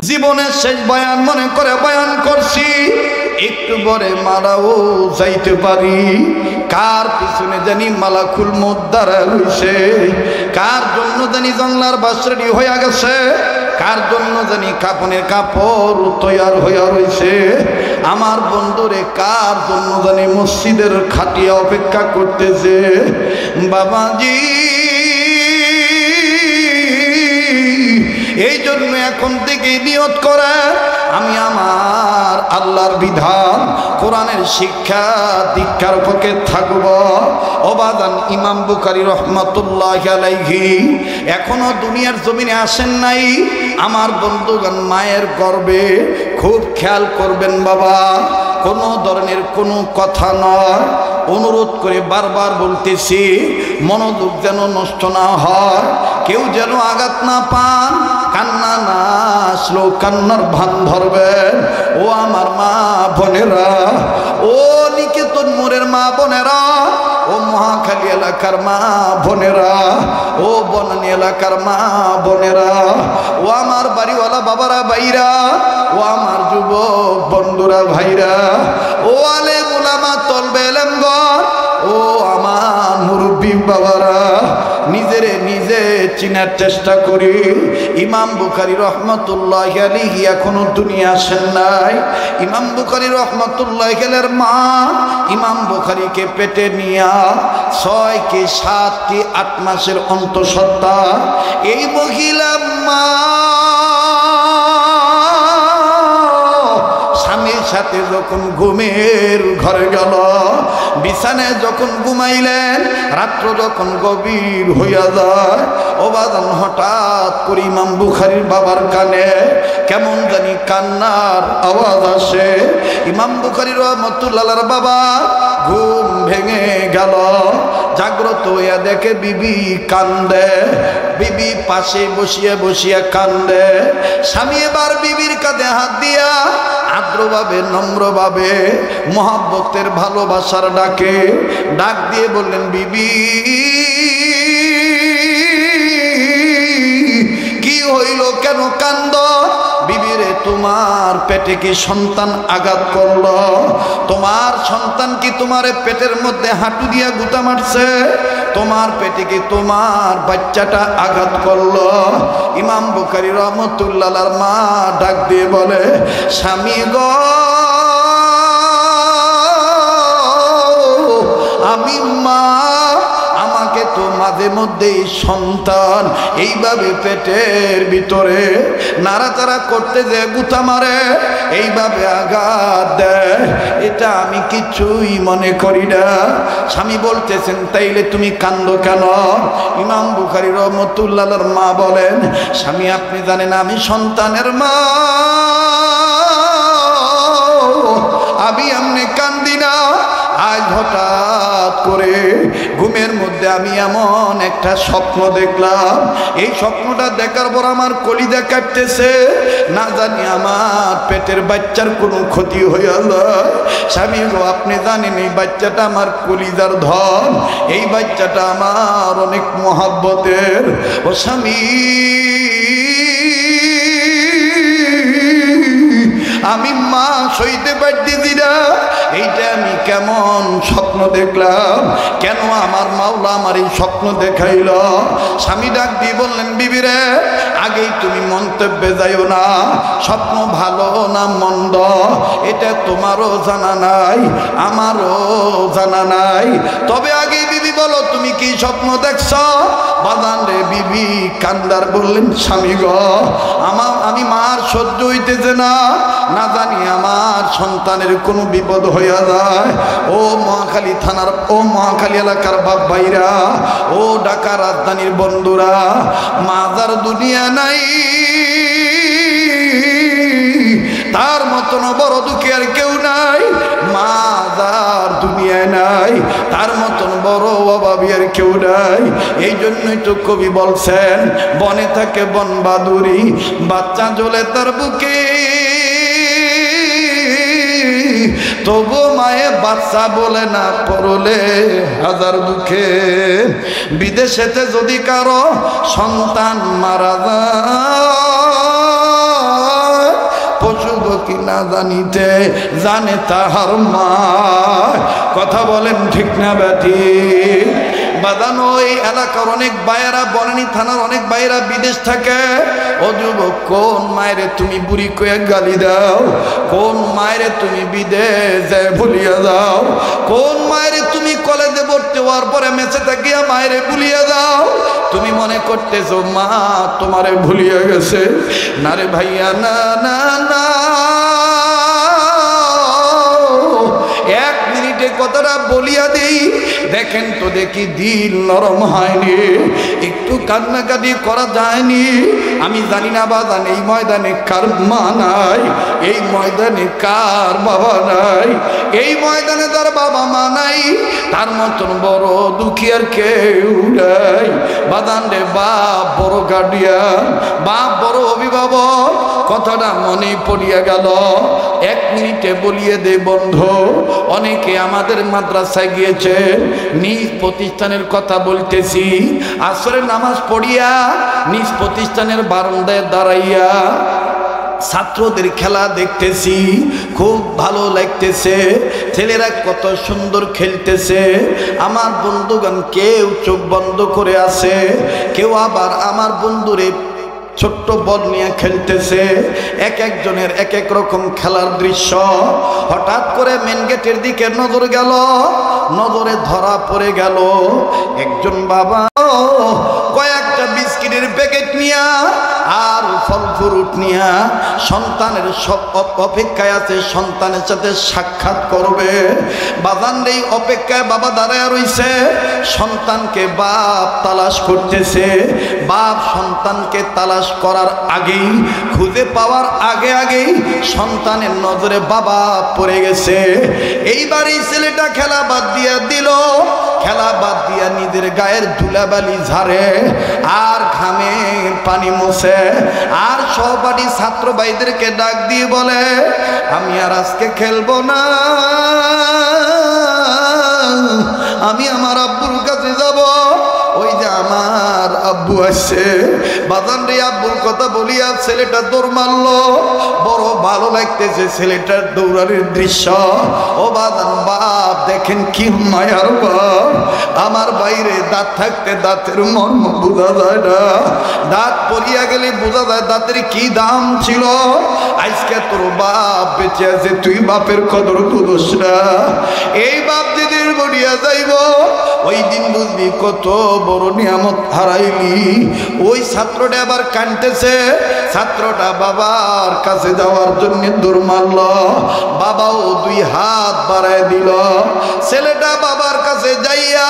জীবনের শেষ বয়ান মনে করে বয়ান করছি, একটু পরে মারাও যাইতে পারি। কার পিছনে জানি মালাকুল মউত দাঁড়ায় রইছে, কার জন্য জানি জানলার বাস রেডি হয়ে গেছে, কার জন্য জানি কাপনের কাপড় তৈয়ার হইয়া রইছে। আমার বন্ধুরে কার জন্য জানি মসজিদের খাটিয়া অপেক্ষা করতেছে। বাবাজি, এই জন্য এখন থেকে নিয়ত করে আমি আমার আল্লাহর বিধান কোরআনের শিক্ষা দীক্ষার পক্ষে থাকব। অবাদান ইমাম বুখারী রহমতুল্লাহি আলাইহি এখনো দুনিয়ার জমিনে আসেন নাই। আমার বন্ধুগণ, মায়ের গর্ভে খুব খেয়াল করবেন বাবা, কোনো ধরনের কোনো কথা নয়, অনুরোধ করে বারবার বলতেছি, মনোযোগ যেন নষ্ট না হয়, কেউ যেন আঘাত না পান, কান্না না আসলেও কান্নার ভান ধরবেন। ও আমার মা বোনেরা, ও নিকেতন মোড়ের মা বোনেরা, ও মহাখালী এলাকার মা বোনেরা, ও বনানী এলাকার মা বোনেরা, ও আমার বাড়িওয়ালা বাবারা ভাইরা, ও আমার যুবক বন্ধুরা ভাইরা, ও আলেম উলামা তলবে এলেমগণ, ও আমার মুরব্বী বাবারা, নিজেরে নিজে চিনার চেষ্টা করি। ইমাম বুখারী রহমতুল্লাহি আলাইহি এখনো দুনিয়া আসেন নাই। ইমাম বুখারী রহমতুল্লাহি আলাইহির মা ইমাম বুখারীকে পেটে নিয়া 6 কি 7 কি 8 মাসের অন্তঃসত্ত্বা এই মহিলা মা স্বামীর সাথে যখন ঘুমের ঘরে গেল, বিছানায় যখন ঘুমাইলেন, রাত্র যখন গভীর হইয়া যায়, ওবাদান হঠাৎ করে ইমাম বুখারীর বাবার কানে কেমন জানি কান্নার আওয়াজ আসে। ইমাম বুখারী রহমতুল্লাহর বাবা ঘুম ভেঙে গেল, জাগ্রত হইয়া দেখে বিবি কান্দে, বিবি পাশে বসিয়া বসিয়া কান্দে। স্বামী এবার বিবির কাঁধে হাত দিয়া আদ্রভাবে নম্রভাবে মহব্বতের ভালোবাসার ডাক দিয়ে বললেন, বিবি কি হইল, কেন কান্দ? বিবিরে, তোমার পেটে কি সন্তান আঘাত করল? তোমার সন্তান কি তোমার পেটের মধ্যে হাঁটু দিয়া গুতা মারছে? তোমার পেটে কি তোমার বাচ্চাটা আঘাত করল? ইমাম বুখারী রহমতুল্লাহর মা ডাক দিয়ে বলে, স্বামী গো, আমি মা, আমাকে তো মাঝে মধ্যেই সন্তান এইভাবে পেটের ভিতরে নাড়াচাড়া করতে যে গুতা মারে, এইভাবে আঘাত দেয়, এটা আমি কিছুই মনে করি না। স্বামী বলতেছেন, তাইলে তুমি কান্দো কেন? ইমাম বুখারী রহমতুল্লাহর মা বলেন, স্বামী আপনি জানেন আমি সন্তানের মা, আমি এমনি কান্দি না। আজ হঠাৎ করে ঘুমের মধ্যে আমি এমন একটা স্বপ্ন দেখলাম, এই স্বপ্নটা দেখার পর আমার কলিজা কাঁপতেছে, না জানি আমার পেটের বাচ্চার কোনো ক্ষতি হয়ে গেল। স্বামী গো, আপনি জানেন এই বাচ্চাটা আমার কলিজার ধন, এই বাচ্চাটা আমার অনেক মহব্বতের। ও স্বামী, আমি মা সইতে পারতেছি না, এইটা আমি কেমন স্বপ্ন দেখলাম, কেন আমার মাওলা আমার এই স্বপ্ন দেখাইল? স্বামী ডাক দিয়ে বললেন, বিবি রে, আগেই তুমি মন্তব্যে যাইও না, স্বপ্ন ভালো না মন্দ এটা তোমারও জানা নাই, আমারও জানা নাই। তবে আগে বিবি বলো, তুমি কি স্বপ্ন দেখছ? বাজান রে, বিবি কান্দার বললেন, স্বামী গো, আমি মার সহ্য হইতেছে না, না জানি আমার সন্তানের কোনো বিপদ হইয়া যায়। ও মহাখালী থানার, ও মহাখালী এলাকার বাপ ভাইরা, ও ঢাকা রাজধানীর বন্ধুরা, মাজার দুনিয়া নাই, তার মতন বড় দুঃখী আর কেউ নাই। মাজার দুনিয়ায় নাই, তার মতন বড় অভাবী আর কেউ নাই। এই জন্যই তো কবি বলছেন, বনে থাকে বন বাদুরি, বাচ্চা জ্বলে তার বুকে, তবু মায়ে বাচ্চা বলে না, পড়লে হাজার দুঃখে। বিদেশেতে যদি কারো সন্তান মারা যায়, পশু কি না জানিতে জানে তাহার মা। কথা বলেন ঠিক না ব্যাঠিক? বাদানো এই এলাকার অনেক ভাইয়েরা, বনানী থানার অনেক ভাইয়েরা বিদেশ থাকে। ও যুবক, কোন মায়েরে তুমি বুড়ি কয়ে গালি দাও? কোন মায়েরে তুমি বিদেশে ভুলিয়া যাও? কোন মায়েরে তুমি কলেজে ভর্তি হওয়ার পরে মেসে থাকিয়া মায়েরে ভুলিয়া যাও? তুমি মনে করতেছো মা তোমারে ভুলিয়া গেছে? না রে ভাইয়া, না না না, এক মিনিটে কথাটা বলিয়া দেই, দেখেন তো দেখি দিল নরম হয়নি, একটু কান্নাকাটি করা যায়নি? আমি জানি না বাজান, এই ময়দানে কার মা নাই, এই ময়দানে কার বাবা নাই, এই ময়দানে তার বাবা মা নাই, তার মতন বড় দুঃখী আর কেউ নাই। বাজান রে, বাপ বড় গার্ডিয়ান, বাপ বড় অভিভাবক, কথাটা মনে পড়িয়া গেল, এক মিনিটে বলিয়ে দে বন্ধু। অনেকে আমাদের মাদ্রাসায় গিয়েছে, নিজ প্রতিষ্ঠানের কথা বলতেছি, আসরের নামাজ পড়িয়া নিজ প্রতিষ্ঠানের বারান্দায় দাঁড়াইয়া ছাত্রদের খেলা দেখতেছি, খুব ভালো লাগতেছে, ছেলেরা কত সুন্দর খেলতেছে। আমার বন্ধুগণ কেউ চোখ বন্ধ করে আছে, কেউ আবার আমার বন্ধুরে ছোট্ট বল নিয়ে খেলতেছে। এক একজনের এক এক রকম খেলার দৃশ্য। হঠাৎ করে মেন গেটের দিকে নজর গেল, নজরে ধরা পড়ে গেল একজন বাবা কয়েকটা বিস্কিটের প্যাকেট নিয়া আর ফল ফ্রুট নিয়া সন্তানের সব অপেক্ষায় আছে, সন্তানের সাথে সাক্ষাৎ করবে। বাজান এই অপেক্ষায় বাবা দাঁড়ায় রইছে, সন্তানকে বাপ তালাশ করতেছে। বাপ সন্তানকে তালাশ করার আগেই, খুঁজে পাওয়ার আগে আগেই সন্তানের নজরে বাবা পড়ে গেছে। এইবার এই ছেলেটা খেলা বাদ দিয়া দিল, খেলা বাদ দিয়া নিজের গায়ের ধুলাবালি ঝাড়ে আর ঘামে পানি মোছে, আর সহপাঠী ছাত্র ভাইদেরকে ডাক দিয়ে বলে, আমি আর আজকে খেলবো না, আমি আমার আব্বুর কাছে যাব। ওই যে আমার আব্বু আসছে। বাজান রে, আব্বুর কথা বলিয়া ছেলেটা দৌড় মারলো, বড় ভালো লাগতেছে ছেলেটার দৌড়ানোর দৃশ্য। ও বাজান, বাপ দেখেন কি মায়ার বাপ, আমার বাইরে দাঁত থাকতে দাঁতের মর্ম বোঝা যায় না, দাঁত পড়িয়া গেলে বোঝা যায় দাঁতের কি দাম ছিল। আজকে তোর বাপ বেঁচে আছে, তুই বাপের কদর বুঝোস না। এই বাপ যেদিন বলিয়া যাইব, ওই দিন বুঝবি কত বড় নিয়ামত হারাইলি। ওই ছাত্রটা আবার কাঁদতেছে, ছাত্রটা বাবার কাছে যাওয়ার জন্য দৌড় মারল, বাবাও দুই হাত বাড়ায় দিল। ছেলেটা বাবার কাছে যাইয়া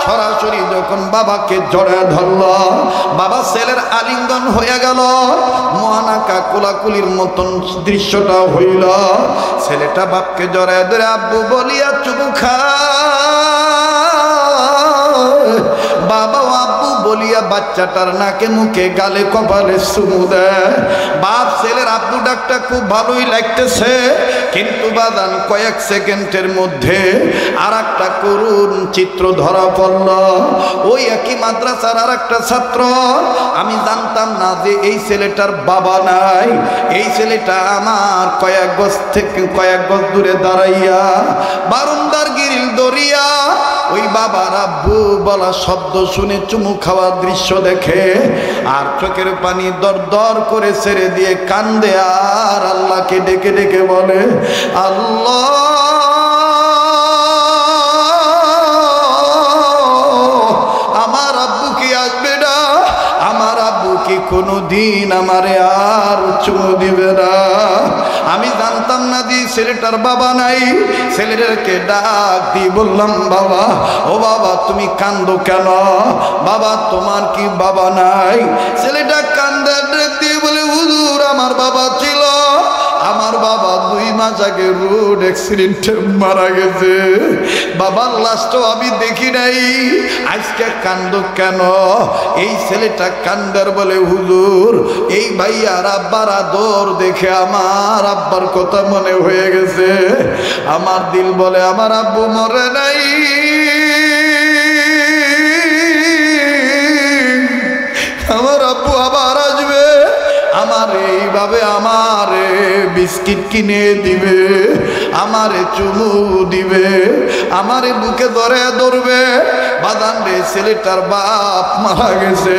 সরাসরি যখন বাবাকে জড়ায় ধরল, বাবা ছেলের আলিঙ্গন হয়ে গেল, মহানাকা কোলাকুলির মতন দৃশ্যটা হইল। ছেলেটা বাপকে জড়ায় ধরে আব্বু বলিয়া চুমু খায়, বাবা আব্বু বলিয়া বাচ্চাটার নাকে মুখে গালে কপালে চুমু দেয়। বাপ ছেলের আব্বু ডাকটা খুব ভালোই লাগতেছে, কিন্তু বাদান কয়েক সেকেন্ডের মধ্যে আর একটা করুণ চিত্র ধরা পড়ল। ওই একই মাদ্রাসার আর একটা ছাত্র, আমি জানতাম না যে এই ছেলেটার বাবা নাই। এই ছেলেটা আমার কয়েক গজ দূরে দাঁড়াইয়া বারান্দার গ্রিল দরিয়া ওই বাবার আব্বু বলা শব্দ শুনে চুমু খাওয়ার দৃশ্য দেখে আর চোখের পানি দর দর করে ছেড়ে দিয়ে কান্দে আর আল্লাহকে ডেকে ডেকে বলে, আল্লাহ আমার আব্বু কি আসবে না? আমার আব্বু কি কোনোদিন আমারে আর চুমু দিবে না? আমি জানতাম না যে ছেলেটার বাবা নাই। ছেলেটাকে ডাক দিয়ে বললাম, বাবা, ও বাবা তুমি কান্দো কেন? বাবা তোমার কি বাবা নাই? ছেলেটা কান্দে ডাক দিয়ে বলে, হুজুর আমার বাবা ছিল, আমার বাবা 2 মাস আগে রোড অ্যাক্সিডেন্টে মারা গেছে। বাবার লাশটাও আমি দেখি নাই। আজকে কান্দো কেন? এই ছেলেটা কান্দার বলে, হুজুর এই ভাইয়ার আব্বার আদর দেখে আমার আব্বার কথা মনে হয়ে গেছে। আমার দিল বলে আমার আব্বু মরে নাই, আমার আব্বু আবার আসবে, আমার এইভাবে আমারে বিস্কিট কিনে দিবে, আমারে চুমু দিবে, আমারে বুকে ধরবে। বাদান রে, ছেলেটার বাপ মারা গেছে,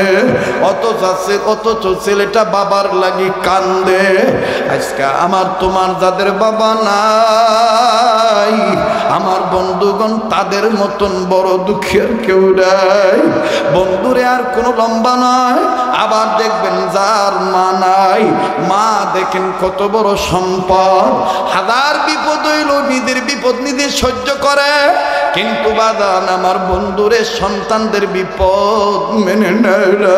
অথচ ছেলেটা বাবার লাগি কান্দে। আজকে আমার তোমার যাদের বাবা নাই, আমার বন্ধুগণ তাদের মতন বড় দুঃখের কেউ নাই। বন্ধুরে আর কোনো লম্বা নয়। আবার দেখবেন যার মা নাই, মা দেখেন কত বড় সম্পদ। হাজার বিপদ হইল নিজের বিপদ নিজে সহ্য করে, কিন্তু বাদান আমার বন্ধুরে সন্তানদের বিপদ মেনে নেয় না।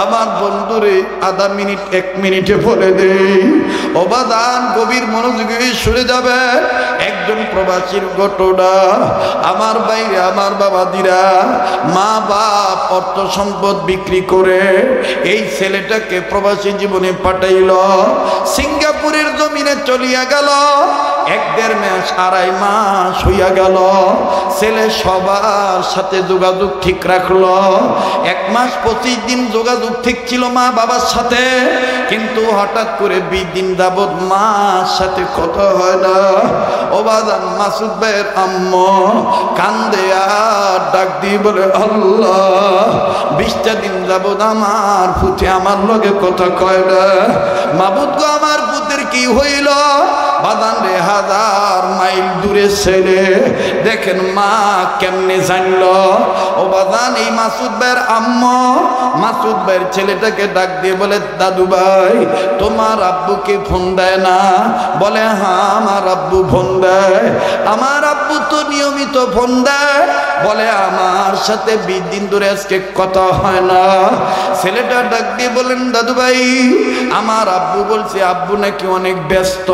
আমার বন্ধুরে আধা মিনিট 1 মিনিটে বলে দেই, ও বাদান গভীর মনোযোগী শুনে যাবে একজন প্রবাসীর ঘটনা। আমার বাইরে আমার বাবাদিরা মা বাপ অর্থ সম্পদ বিক্রি করে এই ছেলেটাকে প্রবাসী জীবনে পাঠাইল। সিঙ্গাপুরের জমিনে চলিয়া গেল। 1-1.5 মাস 2.5 মাস হইয়া গেল। ছেলে সবার সাথে যোগাযোগ ঠিক রাখলো। 1 মাস 25 দিন যোগাযোগ ঠিক ছিল মা বাবার সাথে, কিন্তু হঠাৎ করে 20 দিন যাবৎ মার সাথে কথা হয় না। ও বাজান মাসুদ ভাইয়ের আম্মা কান্দে আর ডাক দিয়ে বলে, আল্লাহ 20টা দিন যাবৎ আমার পুতে আমার লগে কথা কয় না। মাবুদ গো আমার পুতের কি হইল? বাদান রে, 1000 মাইল দূরে ছেলে, দেখেন মা কেমনে জানল। ও বাদান এই মাসুদ ভাইয়ের আম্মা মাসুদ ভাইয়ের ছেলেটাকে ডাক দিয়ে বলে, দাদু ভাই তোমার আব্বুকে ফোন দেয় না? বলে, হ্যাঁ আমার আব্বু ফোন দেয়। আমার আব্বু তো নিয়মিত ফোন দেয়। বলে, আমার সাথে 20 দিন ধরে আজকে কথা হয় না। ছেলেটা ডাক দিয়ে বলেন, দাদু ভাই আমার আব্বু বলছে আব্বু নাকি অনেক ব্যস্ত,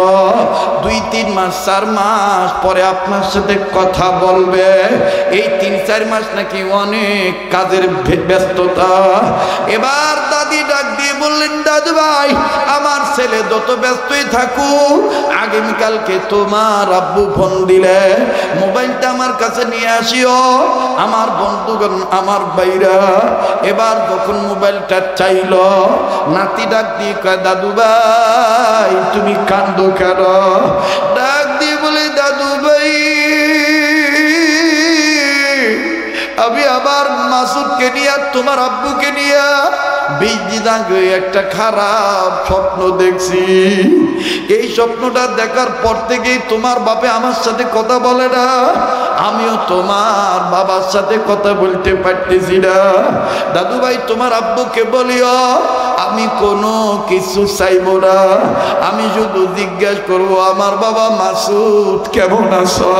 2-3 মাস 4 মাস পরে আপনার সাথে কথা বলবে। এই 3-4 মাস নাকি অনেক কাজের ব্যস্ততা। এবার দাদি ডাক দিয়ে বললেন, দাদু ভাই আমার ছেলে যত ব্যস্তই থাকুক, আগামীকালকে তোমার আব্বু ফোন দিলে মোবাইলটা আমার কাছে নিয়ে আসিও। আমার বন্ধুগণ আমার বাইরা এবার যখন মোবাইলটা চাইল, নাতি ডাক দিয়ে কয়, দাদু ভাই তুমি কান্দো কেন? ডাক দিয়ে বলে, দাদু ভাই আমি আবার মাসুদকে নিয়ে তোমার আব্বুকে নিয়ে 20 দিন আগে একটা খারাপ স্বপ্ন দেখছি। এই স্বপ্নটা দেখার পর থেকেই তোমার বাপে আমার সাথে কথা বলে না, আমিও তোমার বাবার সাথে কথা বলতে পারতেছি না। দাদু ভাই তোমার আব্বুকে বলিও আমি কোনো কিছু চাইব না, আমি শুধু জিজ্ঞাসা করবো আমার বাবা মাসুদ কেমন আছো,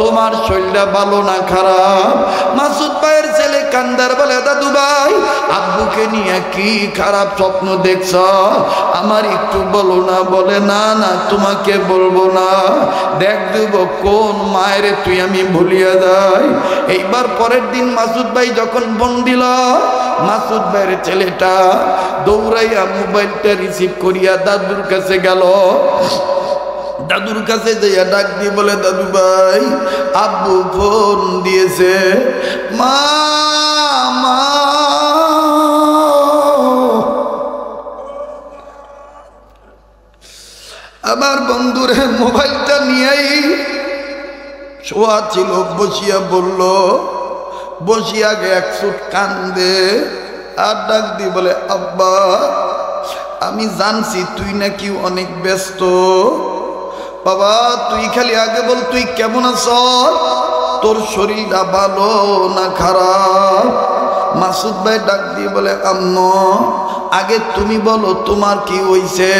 তোমার শরীরটা ভালো না খারাপ? মাসুদ ভাইয়ের ছেলে কান্দার বলে, দাদু ভাই আব্বুকে নিয়ে কি খারাপ স্বপ্ন দেখছ আমার একটু বলো না। বলে, না না তোমাকে বলবো না, দেখ দেব কোন মায়ের তুই আমি ভুলিয়া যাই। এইবার পরের দিন মাসুদ ভাই যখন ফোন দিল, মাসুদ ভাইয়ের ছেলেটা দৌড়াইয়া মোবাইলটা রিসিভ করিয়া দাদুর কাছে গেল। দাদুর কাছে যাইয়া ডাক দিয়ে বলে, দাদু ভাই আব্বু ফোন দিয়েছে, মা মা। আমার বন্ধুরে মোবাইলটা নিয়েই শোয়া ছিল, বসিয়া বলল, বসিয়াকে একচুট কান্দে আর ডাক দিয়ে বলে, আব্বা আমি জানছি তুই নাকি অনেক ব্যস্ত, বাবা তুই খালি আগে বল তুই কেমন আছ, তোর শরীরটা ভালো না খারাপ। মাসুদ ভাই ডাক দিয়ে বলে, আম্মু আগে তুমি বলো তোমার কি হইছে।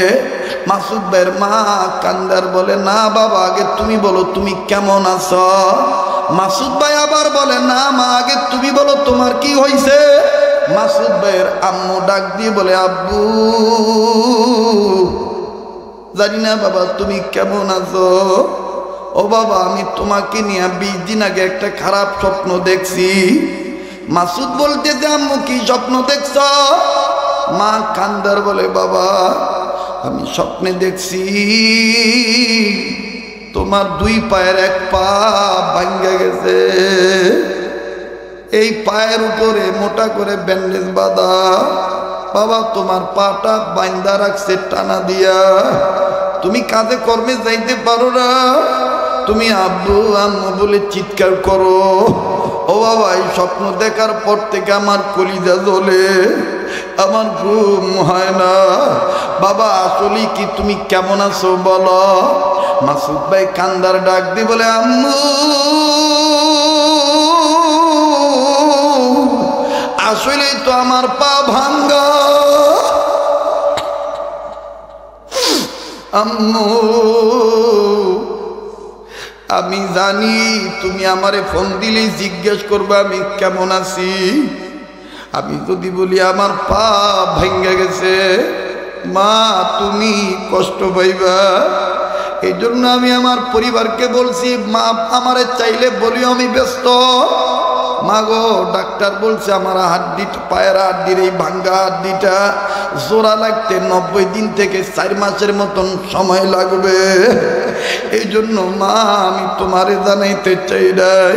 মাসুদ ভাইয়ের মা কান্দার বলে, না বাবা আগে তুমি বলো তুমি কেমন আছো। মাসুদ ভাই আবার বলে, না মা আগে তুমি বলো তোমার কি হইছে। মাসুদ ভাইয়ের আম্মু ডাক দিয়ে বলে, আব্বু জানি না বাবা তুমি কেমন আছো। ও বাবা আমি তোমাকে নিয়ে 20 দিন আগে একটা খারাপ স্বপ্ন দেখছি। মাসুদ বলতে যে আম্মু কি স্বপ্ন দেখছ। মা কান্দার বলে, বাবা আমি স্বপ্নে দেখছি তোমার 2 পায়ের 1 পা ভাঙ্গা গেছে, এই পায়ের উপরে মোটা করে ব্যান্ডেজ বাঁধা, বাবা তোমার পাটা বাঁধা রাখছে টানা দিয়া, তুমি কাজে কর্মে যাইতে পারো না, তুমি আব্বু আম্মু বলে চিৎকার করো। ও বাবা এই স্বপ্ন দেখার পর থেকে আমার কলিজা জ্বলে, আমার ঘুম হয় না। বাবা আসলে কি তুমি কেমন আছো বলো। মাসুদ ভাই কান্দার ডাক দি বলে, আম্মু আসলে তো আমার পা ভাঙ্গা, আম্মু আমি জানি তুমি আমারে ফোন দিলেই জিজ্ঞেস করবে আমি কেমন আছি। আমি যদি বলি আমার পা ভেঙে গেছে, মা তুমি কষ্ট পাইবা। এই জন্য আমি আমার পরিবারকে বলছি, মা আমারে চাইলে বলিও আমি ব্যস্ত। মা গো ডাক্তার বলছে আমার হাড্ডিটা, পায়ের হাড্ডির এই ভাঙ্গা হাড্ডিটা জোড়া লাগতে 90 দিন থেকে 4 মাসের মতন সময় লাগবে। এই জন্য মা আমি তোমারে জানাইতে চাই নাই।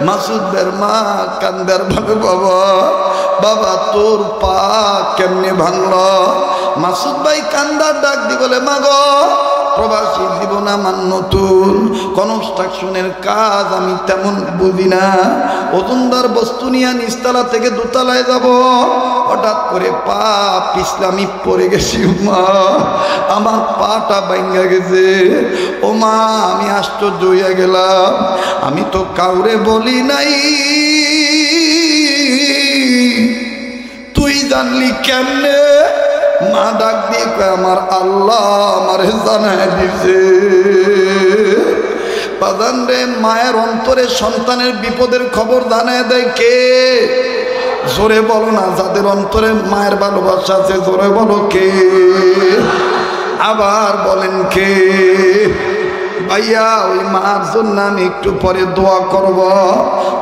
মাসুদ ভাইয়ের মা কান্দার ভাবে, বাবা বাবা তোর পা কেমনে ভাঙলো। মাসুদ ভাই কান্দার ডাক দি বলে, মা গো প্রবাসী জীবন আমার নতুন, কনস্ট্রাকশনের কাজ আমি তেমন বুঝি না, ওজনদার বস্তু নিয়ে নিচতলা থেকে দোতলায় যাব, হঠাৎ করে পা পিছলামি পড়ে গেছি, মা আমার পাটা ভাঙ্গা গেছে। ও মা আমি আশ্চর্য হইয়া গেলাম, আমি তো কাউরে বলি নাই, তুই জানলি কেমনে। মা ডাক দিয়ে কয়, আমার আল্লাহ আমারে জানায় দিছে। বাজান রে মায়ের অন্তরে সন্তানের বিপদের খবর জানায় দেয় কে? জোরে বলো না, যাদের অন্তরে মায়ের ভালোবাসা আছে জোরে বলো কে? আবার বলেন কে? ভাইয়া ওই মার জন্য আমি একটু পরে দোয়া করব,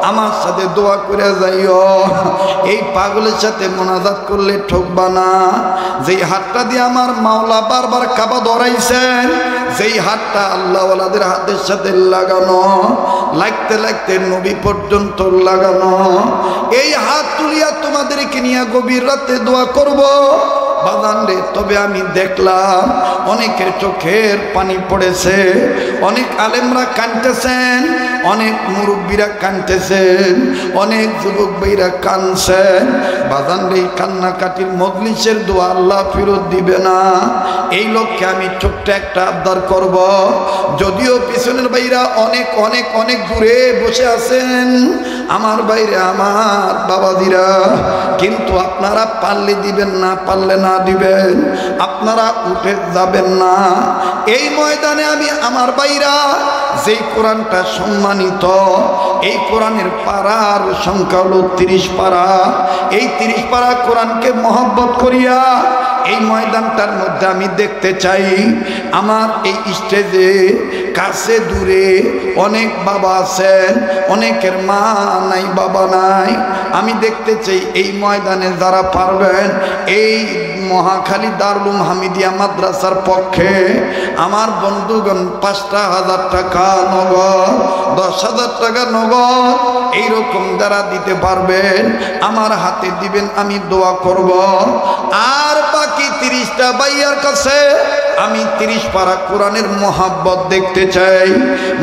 আমার সাথে দোয়া করে যাইও। এই পাগলের সাথে মোনাজাত করলে ঠকবা না। যেই হাতটা দিয়ে আমার মাওলা বারবার কাবা ধরাইছেন, যেই হাতটা আল্লাহওয়ালাদের হাতের সাথে লাগানো, লাগতে লাগতে নবী পর্যন্ত লাগানো, এই হাত তুলিয়া তোমাদেরকে নিয়ে গভীর রাতে দোয়া করব বাজান রে। তবে আমি দেখলাম অনেকের চোখের পানি পড়েছে, অনেক আলেমরা কাঁদতেছেন, অনেক মুরব্বীরা কাঁদতেছেন, অনেক যুবক ভাইরা কাঁদছেন। বাজান রে কান্নাকাটির মজলিসের দোয়া আল্লাহ ফেরত দিবে না। এই লক্ষ্যে আমি ছোট্ট একটা আবদার করব, যদিও পিছনের ভাইরা অনেক অনেক অনেক দূরে বসে আছেন, আমার বাইরে আমার বাবাদিরা, কিন্তু আপনারা পারলে দিবেন না, পারলে না দিবেন, আপনারা উঠে যাবেন না। এই ময়দানে আমি আমার বাইরা যেই কোরআনটা সম্মানিত, এই কোরআনের পারার সংখ্যা হলো 30 পারা। এই 30 পারা কোরআনকে মহব্বত করিয়া এই ময়দানটার মধ্যে আমি দেখতে চাই আমার এই স্টেজে কাছে দূরে অনেক বাবা আছেন, অনেকের মা নাই বাবা নাই। আমি দেখতে চাই এই ময়দানে যারা পারবেন এই মহাখালী দারুল হামিদিয়া মাদ্রাসার পক্ষে আমার বন্ধুগণ 5,000 টাকা নগদ, 10,000 টাকা নগদ এইরকম যারা দিতে পারবেন আমার হাতে দিবেন, আমি দোয়া করব। আর বাকি 30টা ভাইয়ার কাছে আমি 30 পারা কোরআনের মহাব্বত দেখতে চাই।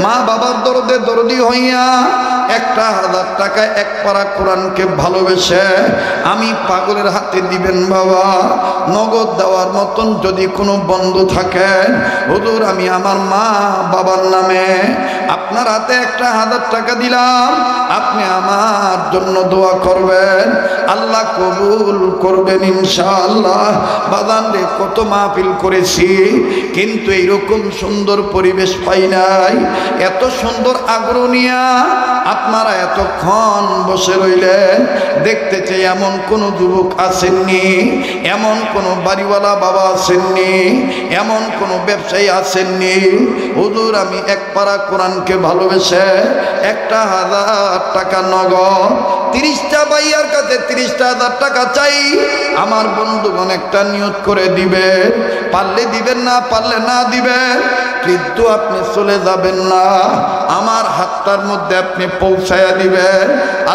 মা বাবার দরদে দরদি হইয়া 1,000 টাকা 1 পারা কোরআনকে ভালোবেসে আমি পাগলের হাতে দিবেন বাবা। নগদ দেওয়ার মতন যদি কোনো বন্ধু থাকে, হুজুর আমি আমার মা বাবার নামে আপনার হাতে 1,000 টাকা দিলাম, আপনি আমার জন্য দোয়া করবেন, আল্লাহ কবুল করবেন ইনশাআল্লাহ। বাদান রে কত মাহফিল করেছি কিন্তু এইরকম সুন্দর পরিবেশ পাই নাই। এত সুন্দর আগ্রহ নিয়া আপনারা এতক্ষণ বসে রইলেন, দেখতে চাই এমন কোন যুবক আসেননি, এমন কোন বাড়িওয়ালা বাবা আসেননি, এমন কোন ব্যবসায়ী আসেননি। হুজুর আমি 1 পারা কোরআনকে ভালোবেসে 1,000 টাকা নগদ 30টা ভাইয়ার কাছে 30,000 টাকা চাই। আমার বন্ধুগণ একটা নিয়ত করে দিবে, পারলে দিবেন, না পারলে না দিবেন, কিন্তু আপনি চলে যাবেন না, আমার হাতটার মধ্যে আপনি পৌঁছায়া দিবেন,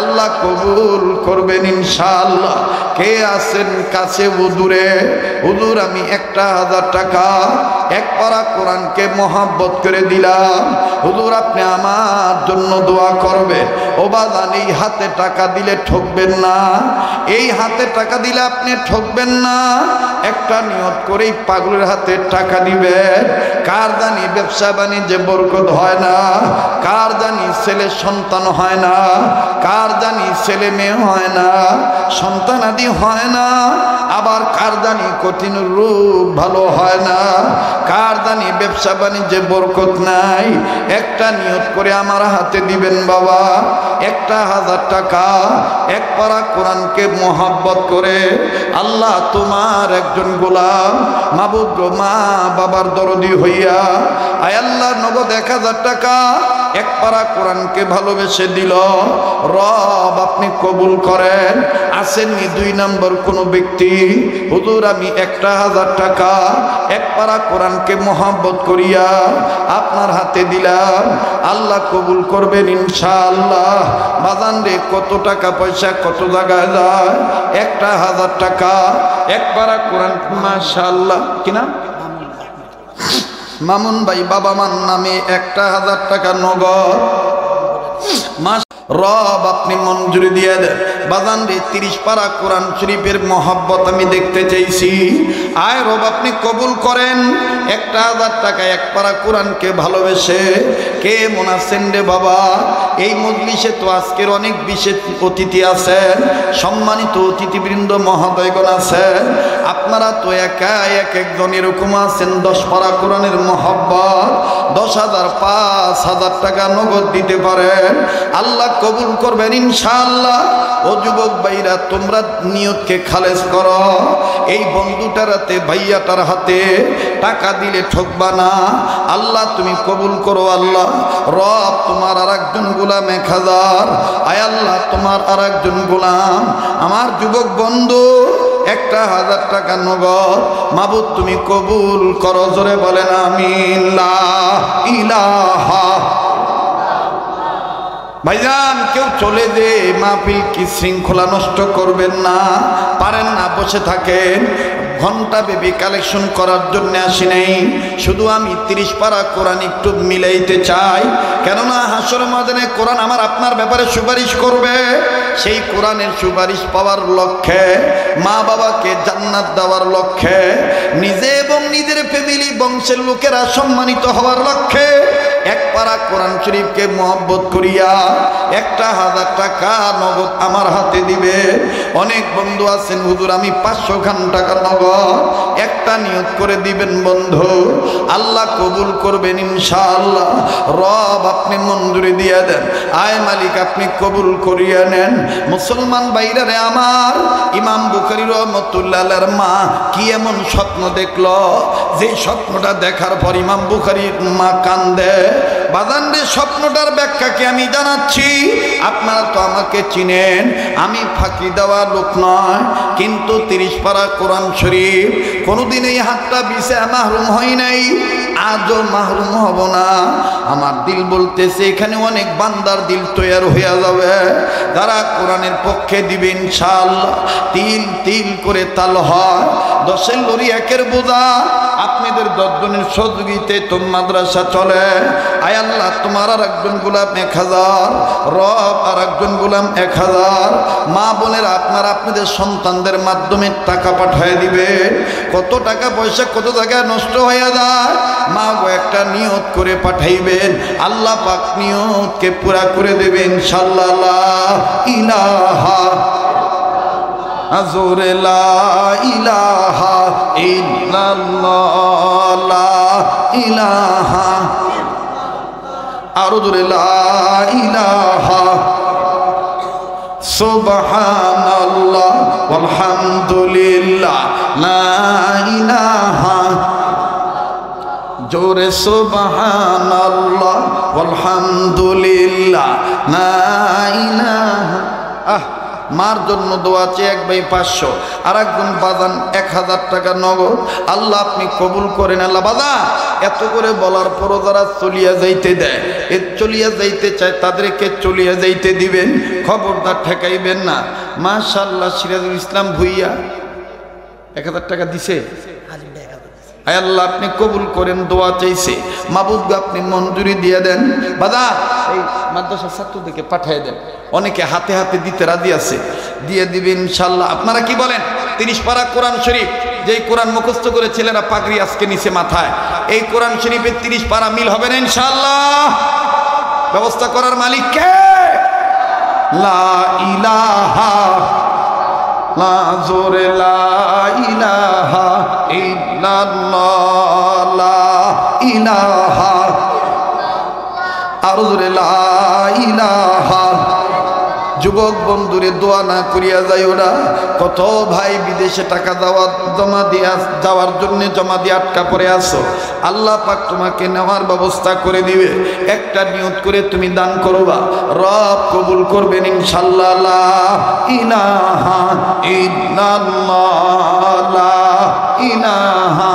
আল্লাহ কবুল করবেন ইনশাআল্লাহ। কে আছেন কাছে দূরে? হুজুর আমি 1,000 টাকা 1 পারা কোরআনকে মহাব্বত করে দিলাম, হুজুর আপনি আমার জন্য দোয়া করবে। ও বাজান এই হাতে টাকা দিলে ঠকবেন না, এই হাতে টাকা দিলে আপনি ঠকবেন না। একটা নিয়ত করেই পাগলের হাতে টাকা দিবেন। কার জানি ব্যবসা বাণিজ্যে বরকত হয় না, কার জানি ছেলে সন্তান হয় না, কার জানি ছেলে মেয়ে হয় না, সন্তানাদি হয় না, আবার কার জানি কঠিন রূপ ভালো হয় না, কার জানি ব্যবসা বাণিজ্যে বরকত নাই। একটা নিয়ত করে আমার হাতে দিবেন বাবা, 1,000 টাকা 1 পারা কোরআনকে মহাব্বত করে। আল্লাহ তোমার একজন গোলাম, মাবুদ গো মা বাবার দরদি হইয়া আয় আল্লাহ নগদ 1,000 টাকা 1 পারা কোরআনকে ভালোবেসে দিল। রব আপনি কবুল করেন। আসেননি 2 নম্বর কোন ব্যক্তি, হুজুর আমি 1,000 টাকা 1 পারা কোরআনকে মহাব্বত করিয়া আপনার হাতে দিলাম, আল্লাহ কবুল করবেন ইনশাআল্লাহ। বাজান রে কত টাকা পয়সা কত জায়গায় যায়, 1,000 টাকা 1 পারা কোরআন মাশাআল্লাহ। কি নাম? মামুন ভাই বাবা মার নামে 1,000 টাকা নগদ। রব আপনি মঞ্জুরি দিয়ে দেন। বাজান রে 30 পারা কোরআন শরীফের মহব্বত আমি দেখতে চাইছি, আয় রব আপনি কবুল করেন। 1,000 টাকা 1 পারা কোরআনকে ভালোবেসে কে মন আছেন রে বাবা? এই মজলিসে তো আজকের অনেক বিশেষ অতিথি আছেন, সম্মানিত অতিথিবৃন্দ মহোদয়গণ আছেন। আপনারা তো একা এক একজন এরকম আছেন 10 পারা কোরআনের মহব্বত 10,000 5,000 টাকা নগদ দিতে পারেন, আল্লাহ কবুল করবেন ইনশাআল্লাহ। ও যুবক ভাইরা তোমরা নিয়তকে খালেজ করো, এই বন্ধুটার হাতে ভাইয়াটার হাতে টাকা দিলে ঠকবা না, আল্লাহ তুমি কবুল করো। আল্লাহ রব তোমার আর একজন গোলাম 1,000, আয় আল্লাহ তোমার আর একজন গোলাম আমার যুবক বন্ধু 1,000 টাকা নগদ, মাবুদ তুমি কবুল করো। জোরে বলেন আমিন। লা ইলাহা। ভাইজান কেউ চলে যে মাহফিল কি শৃঙ্খলা নষ্ট করবেন না, পারেন না বসে থাকেন। ঘন্টা বেবি কালেকশন করার জন্য আসি নাই, শুধু আমি 30 পারা কোরআন একটু মিলাইতে চাই, কেননা হাসর ময়দানে কোরআন আমার আপনার ব্যাপারে সুপারিশ করবে। সেই কোরআনের সুপারিশ পাওয়ার লক্ষ্যে, মা বাবাকে জান্নাত দেওয়ার লক্ষ্যে, নিজে এবং নিজের ফ্যামিলি বংশের লোকেরা সম্মানিত হওয়ার লক্ষ্যে 1 পারা কোরআন শরীফকে মহব্বত করিয়া 1,000 টাকা নগদ আমার হাতে দিবে। অনেক বন্ধু আছেন হুজুর আমি 500 টাকা নগদ, একটা নিয়ত করে দিবেন বন্ধু, আল্লাহ কবুল করবেন ইনশাআল্লাহ। রব আপনি মঞ্জুরি দিয়ে দেন, আয় মালিক আপনি কবুল করিয়া নেন। মুসলমান ভাইরারে আমার, ইমাম বুখারী রাহমাতুল্লাহ আলাইহির মা কি এমন স্বপ্ন দেখলো, যে স্বপ্নটা দেখার পর ইমাম বুখারীর মা কান্দে। বাজানরে স্বপ্নটার ব্যাখ্যা কি আমি জানাচ্ছি। আপনারা তো আমাকে চিনেন, আমি ফাঁকি দেওয়া লোক নয়, কিন্তু 30 পারা কোরআন শরীফ কোনোদিন এই হাতটা বিষে মাহরুম হয় নাই, আজও মাহরুম হব না। আমার দিল বলতেছে এখানে অনেক বান্দার দিল তৈয়ার হয়ে যাবে, তারা কোরআনের পক্ষে দিবে ইনশাআল্লাহ। তিল তিল করে তাল হয়, 10 লরি একের বোঝা। আপনাদের 10 জনের সহযোগিতায় তো মাদ্রাসা চলে। আয় আল্লাহ, তোমার আর একজন গোলাম 1000, রব আর একজন গোলাম 1000। মা বোনেরা আপনারা আপনাদের সন্তানদের মাধ্যমে টাকা পাঠিয়ে দিবেন। কত টাকা পয়সা কত জায়গায় নষ্ট হয়ে যায়, মা গো একটা নিয়ত করে পাঠাইবেন, আল্লাহ পাক নিয়তকে পুরা করে দেবেন ইনশাআল্লাহ। লা ইলাহা আজরে লা ইলাহা ইল্লাল্লাহ, লা ইলাহা আরো জোরে লা ইলাহা সুবহানাল্লাহ ওয়ালহামদুলিল্লাহ, লা ইলাহা জোরে সুবহানাল্লাহ ওয়ালহামদুলিল্লাহ, লা ইলাহা। মার জন্য দোয়া চেয়ে 1 ভাই 500, আর একজন বাজান 1000 টাকা নগদ। আল্লাহ আপনি কবুল করেন। আল্লাহ বাদা এত করে বলার পরও যারা চলিয়া যাইতে দেয়, এ চলিয়া যাইতে চায় তাদেরকে চলিয়া যাইতে দিবেন, খবরদার ঠেকাইবেন না। মাশাআল্লাহ, সিরাজুল ইসলাম ভুইয়া 1000 টাকা দিছে। আয় আল্লাহ আপনি কবুল করেন, দোয়া চাইছে, মাবুদ আপনি মঞ্জুরি দিয়ে দেন। বাদা এই মাদ্রাসার ছাত্রদেরকে পাঠিয়ে দেন, অনেকে হাতে হাতে দিতে রাজি আছে, দিয়ে দিবেন ইনশাআল্লাহ। আপনারা কি বলেন? 30 পারা কোরআন শরীফ, যেই কোরআন মুখস্থ করে ছেলেরা পাগড়ি আজকে নিচে মাথায়, এই কোরআন শরীফের 30 পারা মিল হবে না ইনশাআল্লাহ? ব্যবস্থা করার মালিক কে? লা ইলাহা লা জোরে লা ইলাহা ইল্লাল্লাহ, লা ইলাহা আর জোরে লা ইলাহা। যুবক বন্ধুরে দোয়া না করিয়া যাইও না। কত ভাই বিদেশে টাকা জমা দিয়ে যাওয়ার জন্য জমা দিয়ে আটকা পড়ে আসো, আল্লাহ পাক তোমাকে নেওয়ার ব্যবস্থা করে দিবে। একটা নিয়ত করে তুমি দান করবা, রব কবুল করবেন ইনশাআল্লাহ। লা ইলাহা ইল্লাল্লাহ, লা ইলাহা।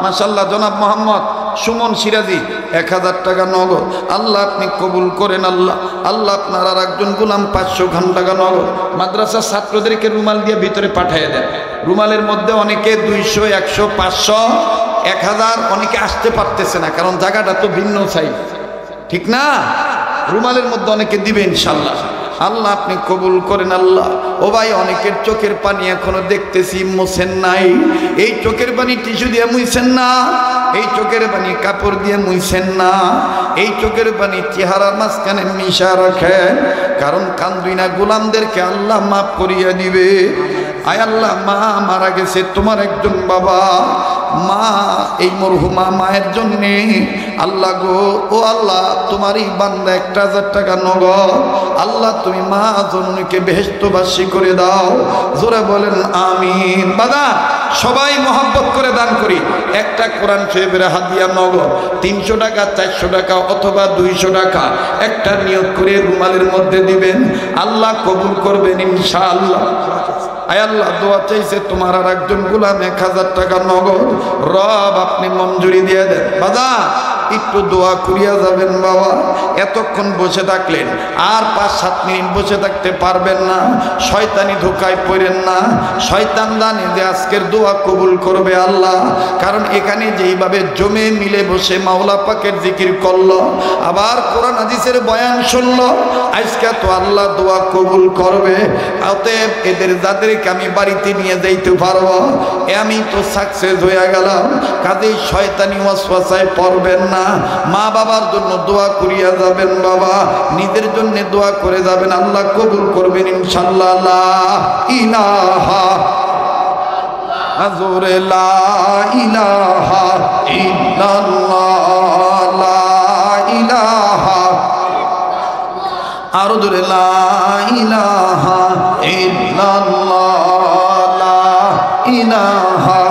মাশাআল্লাহ, জনাব মোহাম্মদ সুমন সিরাজি 1000 টাকা নগদ। আল্লাহ আপনি কবুল করেন। আল্লাহ আল্লাহ আপনার আর একজন গোলাম 500 টাকা নগদ। মাদ্রাসার ছাত্রদেরকে রুমাল দিয়ে ভিতরে পাঠিয়ে দেন। রুমালের মধ্যে অনেকে 200, 100, 500, 1000, অনেকে আসতে পারতেছে না, কারণ জায়গাটা তো ভিন্ন চাই, ঠিক না? রুমালের মধ্যে অনেকে দিবে ইনশাআল্লাহ। আল্লাহ আপনি কবুল করেন। আল্লাহ ও ভাই, অনেকের চোখের পানি এখনো দেখতেছি মুছেন নাই। এই চোখের পানি টিস্যু দিয়ে মুছেন না, এই চোখের পানি কাপড় দিয়ে মুছেন না, এই চোখের পানি চেহারার মাঝখানে মিশা রাখেন, কারণ কান্দুইনা গোলামদেরকে আল্লাহ মাফ করিয়া দিবে। আয় আল্লাহ, মা মারা গেছে তোমার একজন বাবা, মা এই মরহুমা মায়ের জন্যে আল্লাহ গো, ও আল্লাহ তোমারই বান্দা 1000 টাকা নগদ। আল্লাহ তুমি মা জননীকে বেহেশতবাসী করে দাও, জোরে বলেন আমিন। বাদা সবাই মহব্বত করে দান করি। একটা কোরআন শরীফের হাদিয়া নগদ 300 টাকা, 400 টাকা অথবা 200 টাকা একটা নিয়ত করে রুমালের মধ্যে দিবেন, আল্লাহ কবুল করবেন ইনশাআল্লাহ। আয় আল্লাহ, দোয়া চাইছে তোমার আর একজন গোলাম 1000 টাকা নগদ, রব আপনি মঞ্জুরি দিয়ে দেন। বাদা একটু দোয়া করিয়া যাবেন বাবা। এতক্ষণ বসে থাকলেন, আর 5-7 মিনিট বসে থাকতে পারবেন না। শয়তানি ধোকায় পড়েন না, শয়তান জানে যে আজকের দোয়া কবুল করবে আল্লাহ। কারণ এখানে যেইভাবে জমে মিলে বসে মাওলা পাকের জিকির করলো, আবার কোরআন হাদিসের বয়ান শুনলো, আজকে তো আল্লাহ দোয়া কবুল করবে। অতএব এদের যাদেরকে আমি বাড়িতে নিয়ে যাইতে পারবো, আমি তো সাকসেস হয়ে গেলাম। কাজেই শয়তানি ওয়াসওয়াসায় পড়বেন না। মা বাবার জন্য দোয়া করিয়া যাবেন বাবা, নিজের জন্য দোয়া করে যাবেন, আল্লাহ কবুল করবেন ইনশাআল্লাহ। লা ইলাহা আজরে লা ইলাহা ইল্লাল্লাহ, লা ইলাহা আরো জোরে লা ইলাহা ইল্লাল্লাহ, লা ইলাহা।